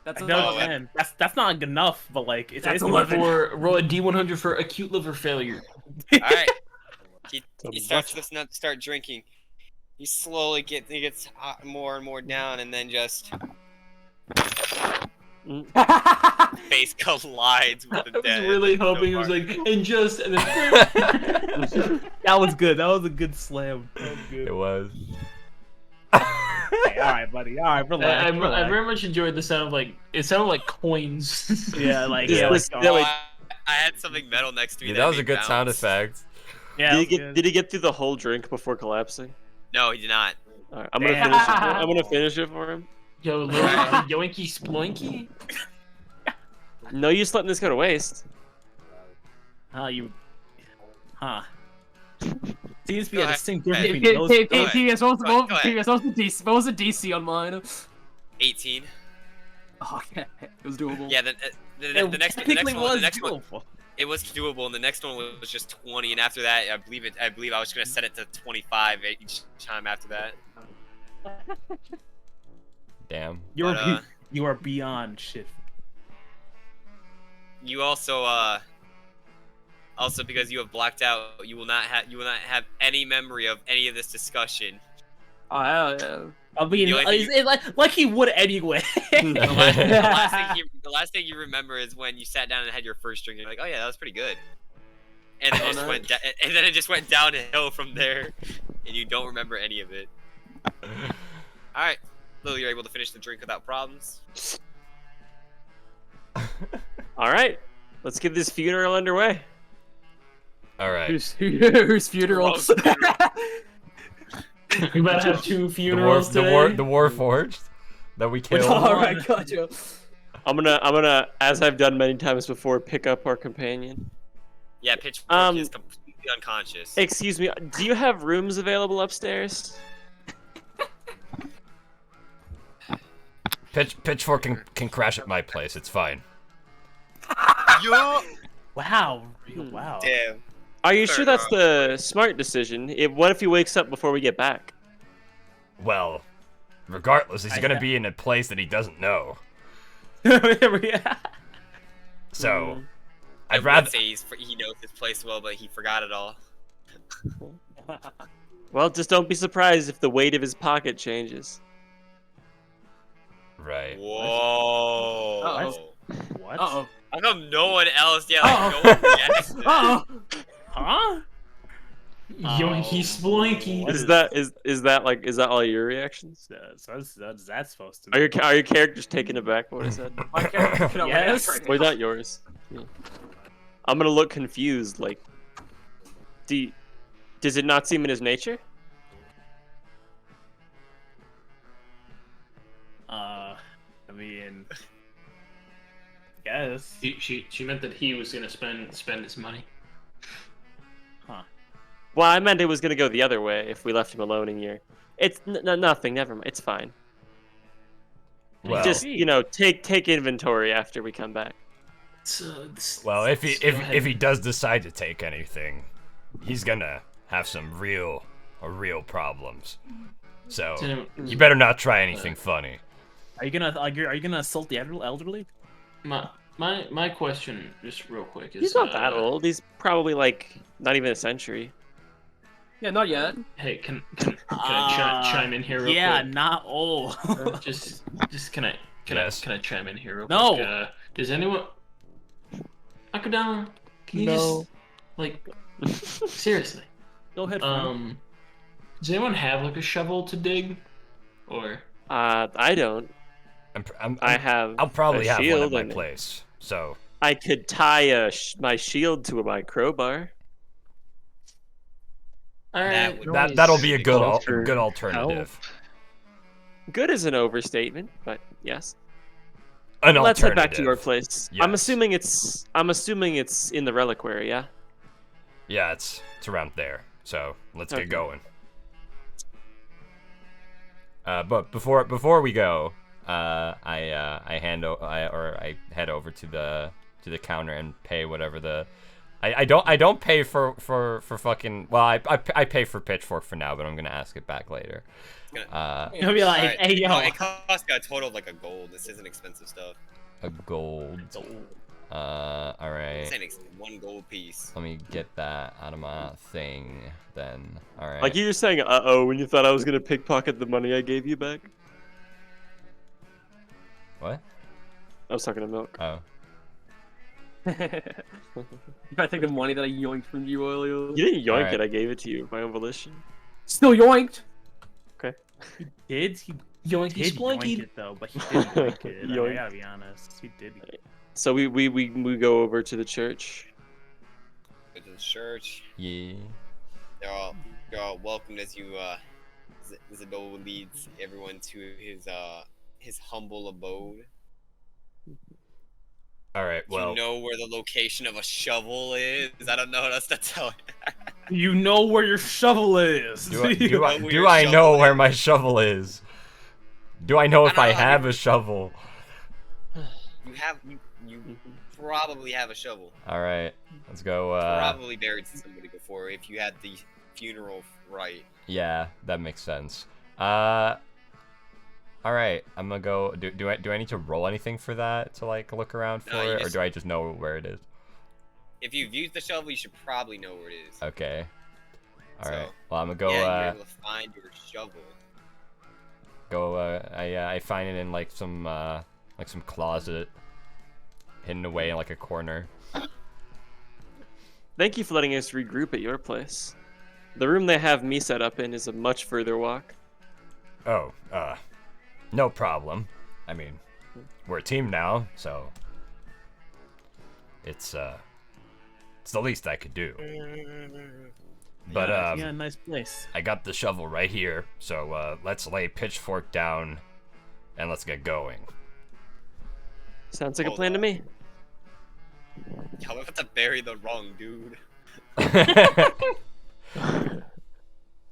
That's I a know, Oh, man. That's not enough, but like it's That's it's 11. Roll a D100 for acute liver failure. All right. He a starts bunch- listening up to start drinking. He slowly gets more and more down, and then just face collides with the I was dead. really No hoping it was mark. like, and just, and then. That was good. That was a good slam. That was good. It was. Okay, all right, buddy. All right, relax. I relax. very much enjoyed the sound of like, it sounded like coins. Yeah, like Is yeah, this- like, yeah, Oh, wait. I had something metal next to me. Yeah, that was a made good sound bounce. effect. yeah. Did he get through the whole drink before collapsing? No, he did not. Alright, I'm gonna Damn. finish it. I'm gonna finish it for him. Yo, little yoinky sploinky. No use letting this go to waste. You, huh? Seems to be Go a ahead. distinct Hey, difference hey, between those. Go ahead. TVS, Go ahead. what was the DC on mine? 18. Oh, okay. It was doable. Yeah, the next technically one, was the next one, doable. it was doable, and the next one was just 20, and after that, I believe I was gonna set it to 25 each time after that. Damn. You are But, you are beyond shit. You also because you have blacked out, you will not have any memory of any of this discussion. Oh, hell yeah. I mean, The only thing like he would anyway. The last thing you remember is when you sat down and had your first drink. And you're like, oh yeah, that was pretty good. And then, Oh, it just nice. and then it just went downhill from there, and you don't remember any of it. All right, Lily, you're able to finish the drink without problems. Alright, let's get this funeral underway. All right. Whose funeral? Who's funeral? We about to have two The war, funerals today. the war forged that we killed. Alright, gotcha. I'm gonna, as I've done many times before, pick up our companion. Yeah, Pitchfork Um, is completely unconscious. Excuse me, do you have rooms available upstairs? Pitchfork can crash at my place. It's fine. Yo! Wow, wow. Damn. Are you Fair sure that's the smart decision? What if he wakes up before we get back? Well, regardless, he's I- gonna be in a place that he doesn't know. So, I I'd would rather. say he knows his place well, but he forgot it all. Well, just don't be surprised if the weight of his pocket changes. Right. Whoa. Uh-oh. What? Uh-oh. How come no one else? Yeah, Uh-oh. like, no one guessed it. Uh-oh. Huh? Yoinky sploinky. Is that all your reactions? So what's that supposed to Are mean? your characters taken aback by what I said? My character can only Yes. act right Or now. not yours? Yeah. I'm gonna look confused. Like, does it not seem in his nature? I mean, guess. She meant that he was gonna spend his money. Well, I meant it was gonna go the other way if we left him alone in here. It's nothing. Never mind. It's fine. Well, Just take inventory after we come back. well, if go if ahead. he does decide to take anything, he's gonna have some real problems. So you better not try anything funny. Are you gonna assault the elderly? My question, just real quick, is He's not that old. He's probably like not even a century. Yeah, not yet. Hey, can I chime in here real Yeah, quick? not old. Just can I Yes. chime in here real No. quick? Does anyone? Akudama, can you No. just like seriously? Go ahead, friend. Does anyone have like a shovel to dig, or? I don't. I have. I'll probably a have one shield at my and place. So I could tie my shield to my crowbar. All right. that'll be a good offer good alternative. Good is an overstatement, but yes. An Let's head back alternative. to your place. Yes. I'm assuming it's in the reliquary, yeah. Yeah, it's around there. So let's Okay. get going. But before we go, I head over to the counter and pay whatever the. I don't pay for fucking. Well, I pay for Pitchfork for now, but I'm gonna ask it back later. He'll be like, Alright, hey, yo. no, it costs a total of like a gold. This isn't expensive stuff. A gold. All right. It's one gold piece. Let me get that out of my thing then. All right. Like you were saying, uh-oh, when you thought I was gonna pickpocket the money I gave you back. What? I was talking to Milk. Oh. If I take the money that I yoinked from you earlier. You didn't yoink Alright. it. I gave it to you by own volition. Still yoinked. He did. He Yoinky did yoink sploinky. it though, but he did yoink it. I Yoink. gotta be honest. He did. So we go over to the church. Go to the church. Yeah. They're all welcomed as you Isabel leads everyone to his humble abode. All right. Do Well. you know where the location of a shovel is? I don't know what else to tell you. You know where your shovel is. Do I know where do your I know shovel where is. my shovel is? Do I know if don't I know. have a shovel? You probably have a shovel. All right. Let's go. Probably buried somebody before if you had the funeral right. Yeah, that makes sense. All right. I'm gonna go. Do I need to roll anything for that to like look around for No, you it, or just- do I just know where it is? If you've used the shovel, you should probably know where it is. Okay. All right. So, Well, I'm gonna go. yeah, you're able to find your shovel. I find it in like some closet, hidden away in like a corner. Thank you for letting us regroup at your place. The room they have me set up in is a much further walk. Oh, no problem. I mean, we're a team now, so it's the least I could do. But yeah, nice place. I got the shovel right here, so let's lay Pitchfork down and let's get going. Sounds like a Hold plan to on. me. Y'all about to bury the wrong dude.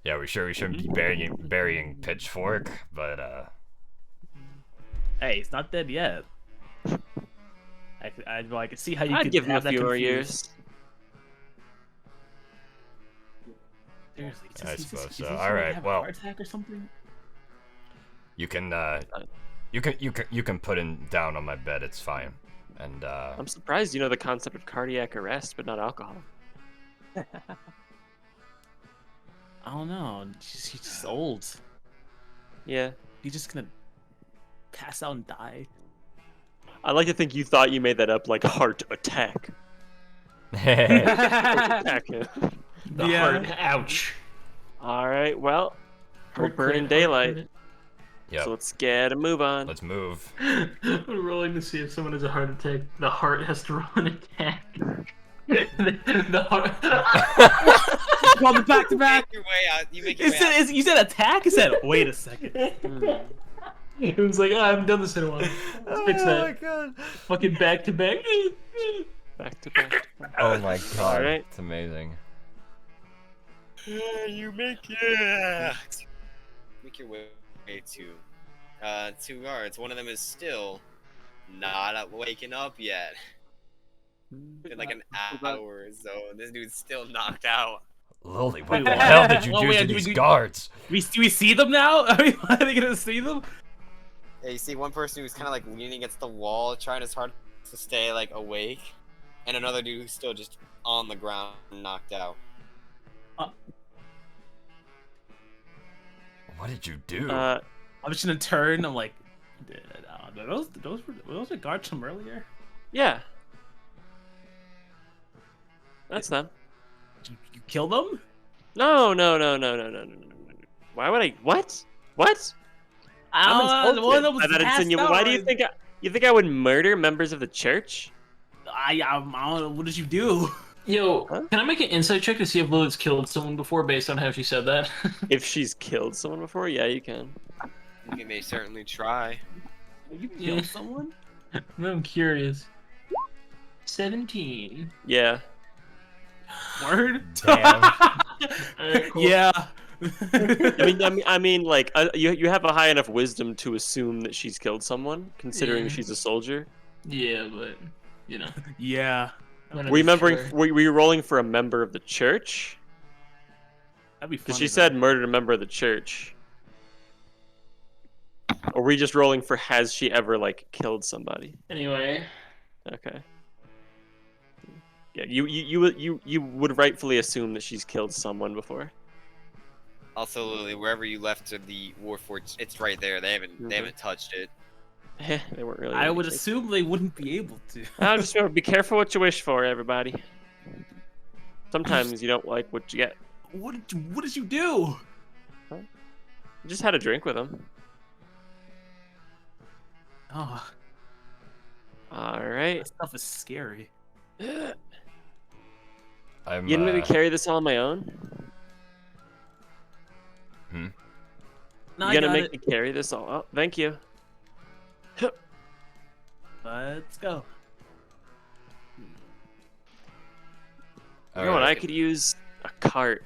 Yeah, we shouldn't be burying Pitchfork, but Hey, he's not dead yet. I can see how you I'd could give him a have that few more confused. years. Seriously, I he's suppose he's so. gonna Alright, have well. a heart attack or something. you can put him down on my bed. It's fine. And I'm surprised you know the concept of cardiac arrest, but not alcohol. I don't know. He's just old. Yeah. He's just gonna pass out and die. I like to think you thought you made that up like heart attack. Attack him. The heart. Ouch. All right, well, we're Heart burning credit, heart daylight, credit. Yep. so let's get a move on. Let's move. We're rolling to see if someone has a heart attack. The heart has to roll an attack. the heart. Call the back to back. Make your way out. You make your way out. You said attack? It said, wait a second. It was like, I haven't done this in a while. Let's fix that. god. Fucking back to back. Back to back. Oh my god. Alright. It's amazing. You make your way to two guards. One of them is still not waking up yet. Been like an hour or so. This dude's still knocked out. Lily, what the hell did you Oh, do wait, to do these we- guards? Do we see them now? Are they gonna see them? Yeah, you see one person who's kind of like leaning against the wall, trying his hardest to stay like awake, and another dude who's still just on the ground, knocked out. What did you do? I'm just gonna turn. I'm like, those the guards from earlier? Yeah. That's them. You kill them? No. Why would I? What? What? I'm the one that was by that passed insinuation. out, Why do you right? think? You think I would murder members of the church? I don't know. What did you do? Yo, Huh? can I make an insight check to see if Lilith's killed someone before based on how she said that? If she's killed someone before, yeah, you can. You may certainly try. You killed someone? I'm curious. 17. Yeah. Word? Damn. Alright, cool. Yeah. I mean, like, you have a high enough wisdom to assume that she's killed someone, considering Yeah. she's a soldier. Yeah, but you know. Yeah. Were you rolling for a member of the church? That'd be funny. Because she said murdered a member of the church. Or were we just rolling for has she ever like killed somebody? Anyway, Okay. Yeah, you would rightfully assume that she's killed someone before. Also, Lily, wherever you left the Warforged, it's right there. They haven't touched it. They weren't really. I would anything. assume they wouldn't be able to. Just remember, be careful what you wish for, everybody. Sometimes you don't like what you get. What did you do? You just had a drink with him. Oh, All right. that stuff is scary. I'm, You didn't make me carry this all on my own? No, You I gonna got make it. me carry this all? Oh, thank you. Let's go. You know what? I could use a cart.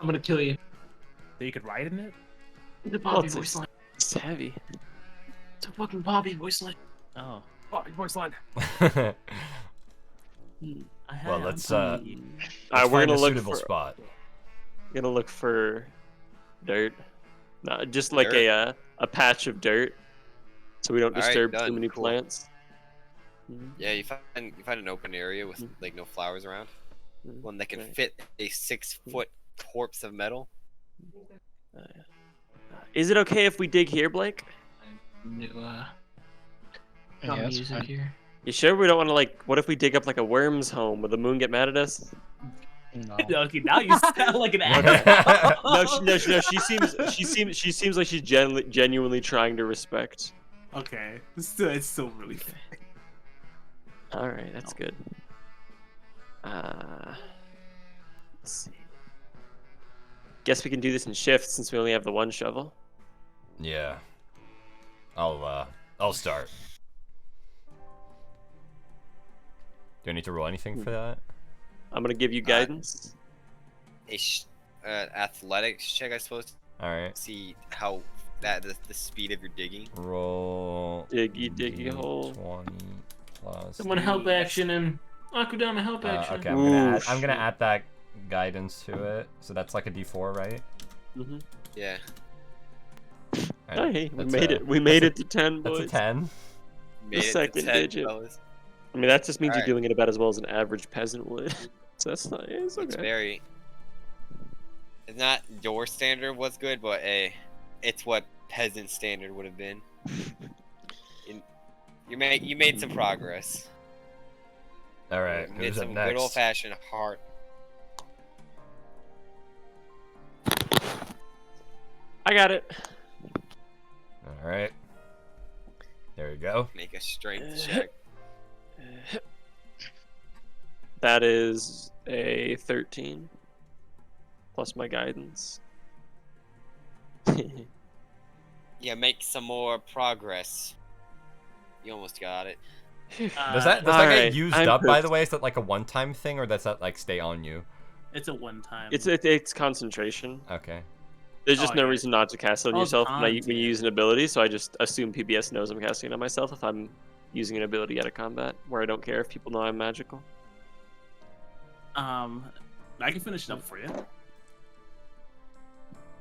I'm gonna kill you. So you could ride in it? The Well, Bobby it's, voice line. it's heavy. It's a fucking Bobby voice line. Oh. Bobby voice line. I Well, have let's Bobby. We're find gonna a look suitable for spot. gonna look for dirt. No, just like Dirt? a patch of dirt, so we don't All right, disturb done. too many Cool. plants. Yeah, you find an open area with like no flowers around, one that can Right. fit a 6-foot corpse of metal. Is it okay if we dig here, Blake? New Yeah, it's music fine. here. You sure we don't want to like? What if we dig up like a worm's home? Will the moon get mad at us? No. Okay, now you sound like an asshole. No. She seems like she's genuinely trying to respect. Okay, it's still really funny. All right, that's good. Let's see. Guess we can do this in shifts since we only have the one shovel. Yeah. I'll start. Do I need to roll anything for that? I'm gonna give you guidance. Athletics check, I suppose, All right. to see how the speed of your digging. Roll. Diggy hole. 20 plus. Someone help action and Akudama help action. Okay, Ooh, I'm gonna add that guidance to it. So that's like a D4, right? Mm-hmm. Yeah. All right, Hey, we that's made a- it. We made it to 10, That's boys. a 10. Made it to second 10, digit. fellas. I mean, that just means Alright. you're doing it about as well as an average peasant would. So that's not. It's It's okay. very. It's not your standard what's good, but it's what peasant standard would have been. You made some progress. All right. You made Who's up some good old next? fashioned heart. I got it. All right. There we go. Make a strength check. That is a 13 plus my guidance. Yeah, make some more progress. You almost got it. Does that Alright, get used I'm up, by the pooped. way? Is that like a one-time thing, or does that like stay on you? It's a one time. It's concentration. Okay. There's just Oh, no yeah. reason not to cast it on Oh, yourself when you content. use an ability, so I just assume PBS knows I'm casting it on myself if I'm using an ability out of combat, where I don't care if people know I'm magical. I can finish it up for you.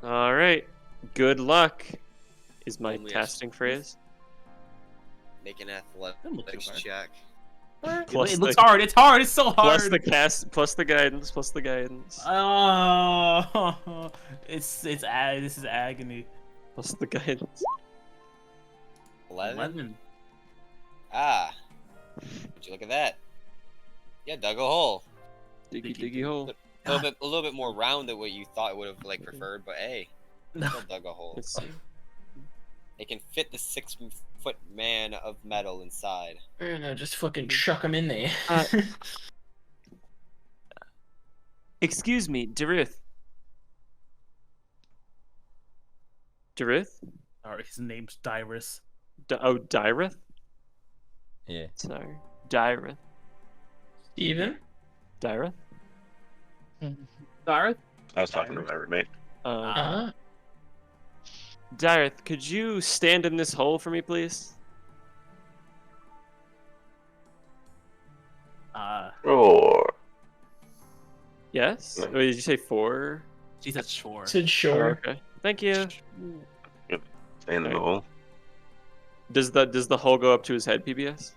Alright. Good luck is my Only a- casting phrase. Make an Doesn't look too athletics hard. check. Plus It looks the- hard. It's hard. It's so hard. Plus the cast, plus the guidance, plus the guidance, Oh, this is agony. plus the guidance. 11. Ah. Would you look at that? Yeah, dug a hole. Diggy hole. A little bit more round than what you thought would have like preferred, but hey, still dug a hole. Let's see. It can fit the 6-foot man of metal inside. No, just fucking chuck him in there. Excuse me, Darith. Darith? Sorry, his name's Dyrus. Oh, Dyrith? Yeah. Sorry. Dyrith. Steven? Dyrith? Darth? I was talking to my roommate. Uh-huh. Dyrith, could you stand in this hole for me, please? Roar. Yes? Or did you say 4? She said sure. Said Oh, sure. okay. Thank you. Stay in the hole. Does the hole go up to his head, PBS?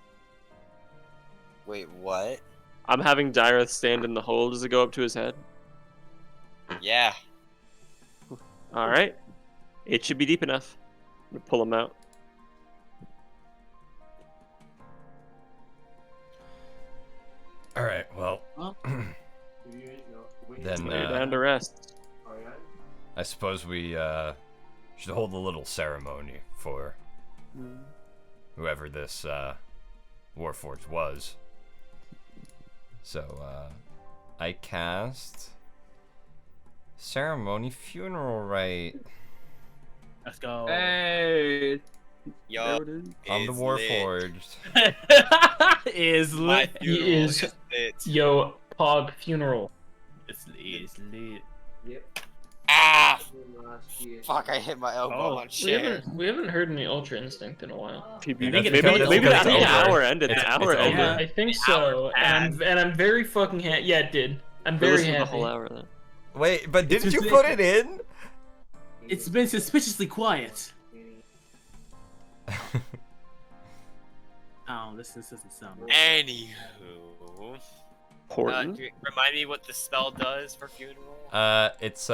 Wait, what? I'm having Dyrith stand in the hole. Does it go up to his head? Yeah. Alright. It should be deep enough. I'm gonna pull him out. All right. Well, then Lay down to rest. I suppose we should hold a little ceremony for whoever this Warforged was. So I cast ceremony funeral rite. Let's go. Hey. Yo, There it is. I'm the it's Warforged. Is My lit. funeral is- lit. Yo, Pog funeral. It's lit. Ah! Fuck! I hit my elbow Oh, on We chair. haven't heard any Ultra Instinct in a while. PBS. think it's Maybe because- maybe because the it's over. hour ended. It's The hour over. ended. Yeah, I think so. And I'm very fucking happy. Yeah, it did. I'm We very listened to the happy. whole hour then. Wait, but didn't It's you just- put it in? It's been suspiciously quiet. Oh, this doesn't sound right. Anywho, Important. remind me what the spell does for funeral. It's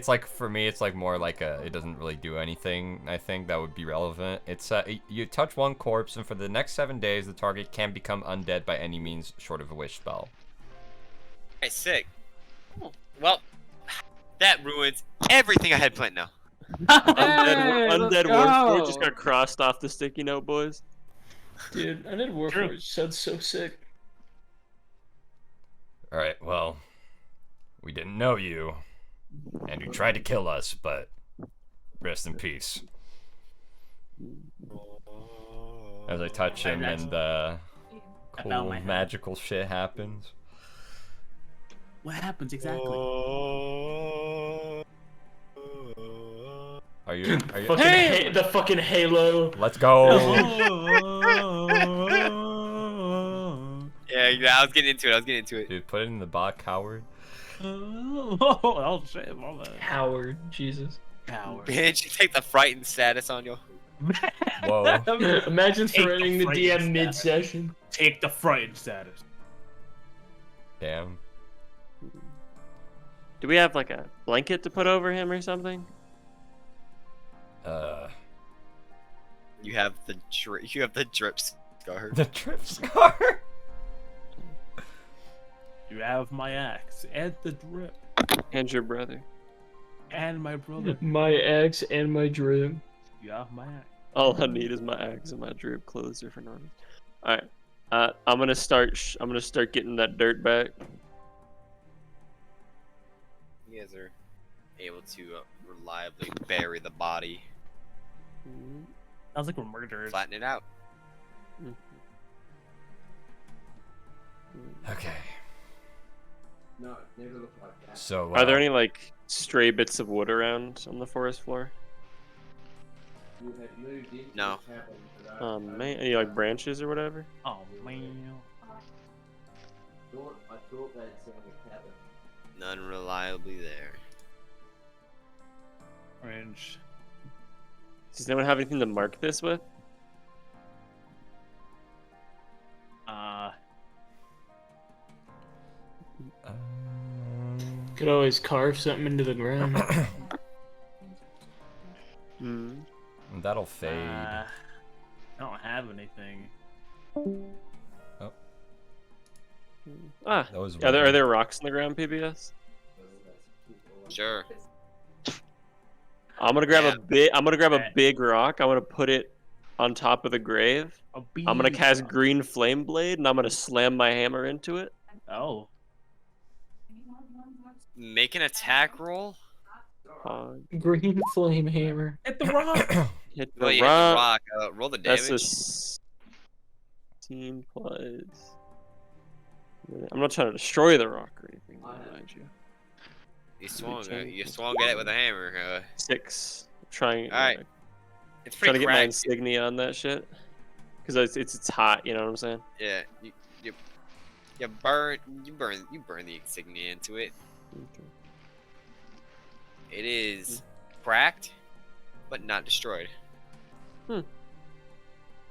like for me, it's like more like it doesn't really do anything. I think that would be relevant. It's you touch one corpse, and for the next 7 days, the target can become undead by any means short of a wish spell. Okay, sick. Well, that ruins everything I had planned now. Undead let's Warforged go. just got crossed off the sticky note, boys. Dude, I did Warforged. Sounds so sick. All right, well, we didn't know you, and you tried to kill us, but rest in peace. As I touch him, and cool my head. magical shit happens. What happens exactly? Are you? Fucking the fucking Halo. Let's go. Yeah, I was getting into it. Dude, put it in the bot, coward. Oh shit, my bad. Howard, Jesus. Coward. Bitch, you take the frightened status on you. Whoa. Imagine Take the threatening the frightened DM status. mid-session. Take the frightened status. Damn. Do we have like a blanket to put over him or something? You have the drip scar. The trip scar. You have my axe and the drip And your brother. and my brother. My axe and my drip. You have my axe. All I need is my axe and my drip clothes are for normal. All right. I'm gonna start getting that dirt back. You guys are able to reliably bury the body, Sounds like we're murderers. flatten it out. Okay. No, never look like that. So. Are there any like stray bits of wood around on the forest floor? You had moved into No. the cabin, but I Man, any like branches or whatever? Oh man. thought they'd seen the cabin. None reliably there. Orange. Does anyone have anything to mark this with? Could always carve something into the ground. That'll fade. I don't have anything. Ah, That was are weird. there rocks in the ground, PBS? Sure. I'm gonna grab a big rock. I'm gonna put it on top of the grave. I'm gonna cast Green Flame Blade, and I'm gonna slam my hammer into it. Oh. Make an attack roll. Green flame hammer. Hit the rock! Hit the Well, you hit the rock. rock. Roll the That's damage. a 16 plus. I'm not trying to destroy the rock or anything. Mind you. You swung at it with a hammer. 6. Trying. Alright. It's Trying pretty to get my cracked. insignia on that shit. Because it's hot. You know what I'm saying? Yeah. You burn the insignia into it. Okay. It is cracked, but not destroyed.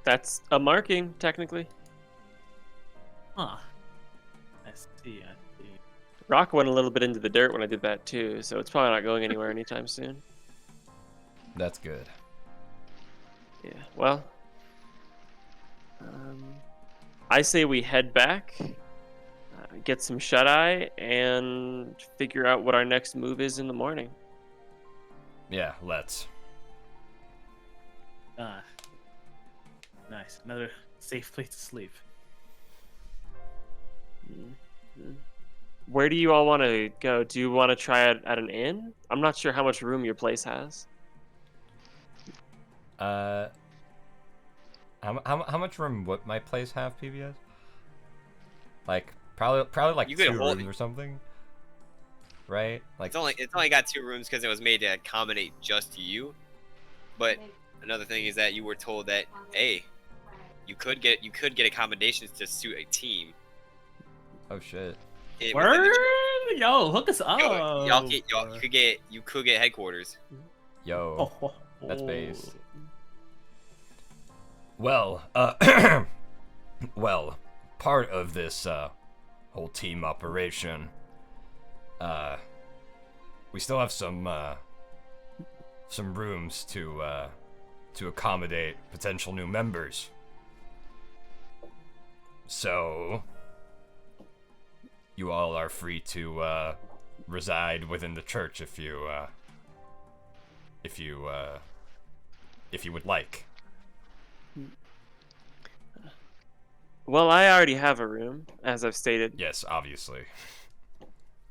That's a marking, technically. Huh. I see. Rock went a little bit into the dirt when I did that too, so it's probably not going anywhere anytime soon. That's good. Yeah, well, I say we head back, get some shut-eye, and figure out what our next move is in the morning. Yeah, let's. Nice. Another safe place to sleep. Where do you all want to go? Do you want to try it at an inn? I'm not sure how much room your place has. How much room would my place have, PBS? Like probably like You 2 could hold rooms or something, right? Like It's only got 2 rooms because it was made to accommodate just you. But another thing is that you were told that you could get accommodations to suit a team. oh shit. within Word? the church. Yo, hook us up. You could get headquarters. Yo, Oh, that's base. Well, well, part of this whole team operation, we still have some rooms to accommodate potential new members. So, you all are free to reside within the church if you would like. Well, I already have a room, as I've stated. Yes, obviously.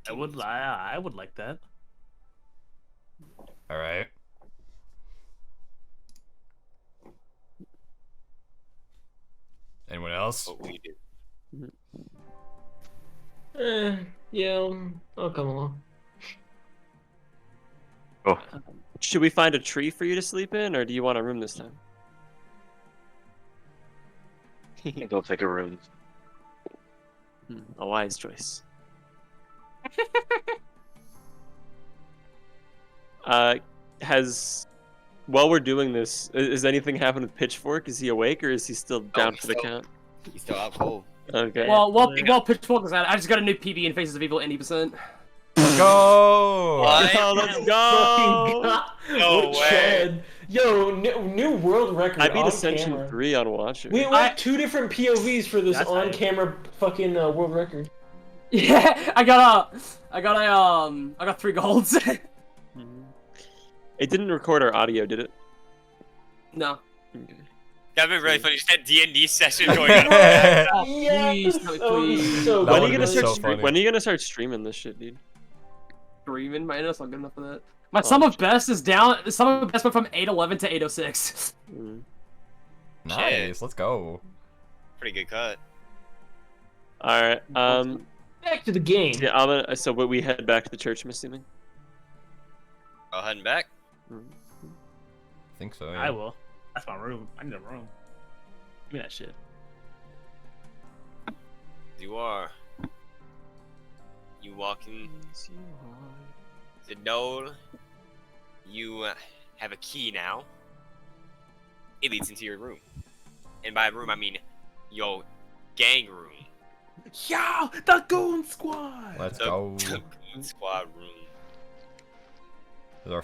I would like that. All right. Anyone else? What we do. Yeah, I'll come along. Should we find a tree for you to sleep in, or do you want a room this time? Don't take a room. A wise choice. While we're doing this, is anything happened with Pitchfork? Is he awake, or is he still down for the count? He's still out cold. Okay. While Pitchfork is out, I just got a new PV in Faces of Evil at 80%. Go! Oh, let's go! No What way. Chad? Yo, new world record I beat on Ascension camera. 3 on Watcher. We went 2 different POVs for this That's on-camera fucking world record. Yeah, I got 3 golds. It didn't record our audio, did it? No. Okay. That'd been really funny. Just that D&D session going on. Oh, Yes! please, Oh, please. so That When are would've you gonna been start? so funny. When are you gonna start streaming this shit, dude? Dreaming, man, that's not good enough for that. My sum of best is down. Sum of best went from 811 to 806. Nice, let's go. Pretty good cut. All right. back to the game. Yeah. So we head back to the church, I'm assuming. Oh, heading back. I think so. Yeah. I will. That's my room. I need a room. Give me that shit. You are. You walking the door. You have a key now. It leads into your room. And by room, I mean your gang room. Yo, the Goon Squad! Let's The go. Goon Squad room. Our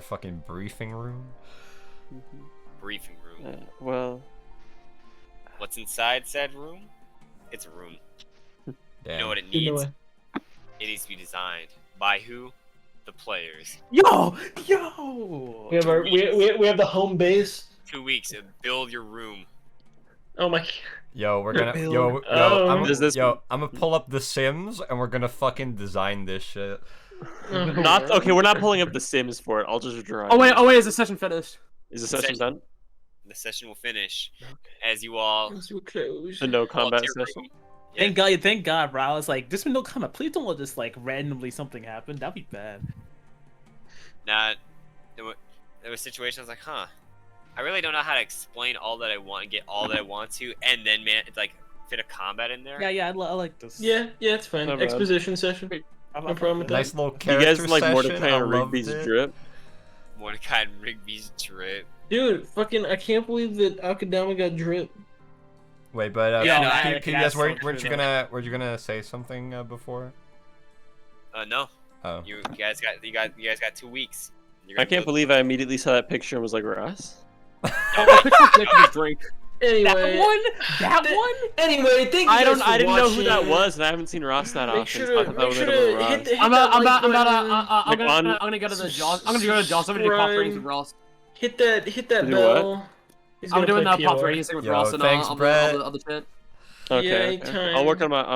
fucking briefing room. Briefing room. Well, What's inside said room? It's a room. Damn. You know what it You know needs? what? It needs to be designed by who? The players. Yo! We have our we have the home base. 2 weeks to build your room. Oh my. Yo, we're gonna Build- I'm gonna pull up The Sims and we're gonna fucking design this shit. not okay. We're not pulling up The Sims for it. I'll just draw. Oh wait, is the session finished? Is the session done? The session will finish as you all We're close. The no walk combat to your session. room. Yeah. Thank God, bro. I was like, there's been no comment. Please don't let this like randomly something happen. That'd be bad. Now, there was situations I was like, huh, I really don't know how to explain all that I want and get all that I want to, and then it's like fit a combat in there. Yeah, I like this. Yeah, it's fine. Not bad. Exposition session. No problem with that. Nice little You character guys like session. Mordecai I and loved Rigby's it. drip? Mordecai and Rigby's drip. Dude, fucking, I can't believe that Akadama got drip. Wait, but Yeah, no, I- PBS, weren't true, you gonna say something before? No, Oh. you guys got 2 weeks. You're I gonna can't build- believe I immediately saw that picture and was like, Russ? Oh, Pitchfork connected his drink. Anyway. That one? Anyway, thank you I guys for didn't know who that watching. was, and I haven't seen Ross that often. Make sure so I to, thought that make sure was a to Ross. hit the I'm like gonna go to Jaws. I'm gonna go to Jaws. I'm gonna do pop ratings with Ross. hit that Do bell. He's I'm gonna doing play pop POR. ratings with Yo, Ross and thanks, on Brett. the other chat. Okay, Yay, okay. time. I'm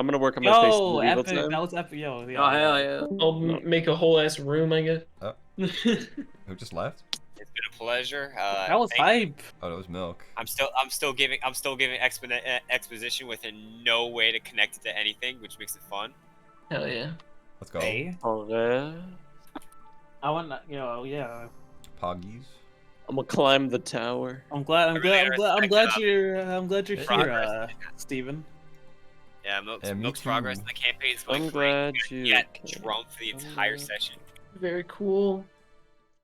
gonna work on my face. Yo, in medieval epic. time. That was epic. Yo, Oh hell yeah! I'll make a whole ass room, I guess. Oh. Who just left? It's been a pleasure. that was thank- hype. Oh, that was Milk. I'm still giving exposition with no way to connect it to anything, which makes it fun. Hell yeah. Let's go. Hey, Okay. I want to, yeah. Poggies. I'm gonna climb the tower. I'm glad you're here, Progress. Steven. Yeah, Milk's, Yeah, me Milk's too. progress in the campaign is going I'm great. glad You're you gonna get came. drunk for the entire session. Very cool.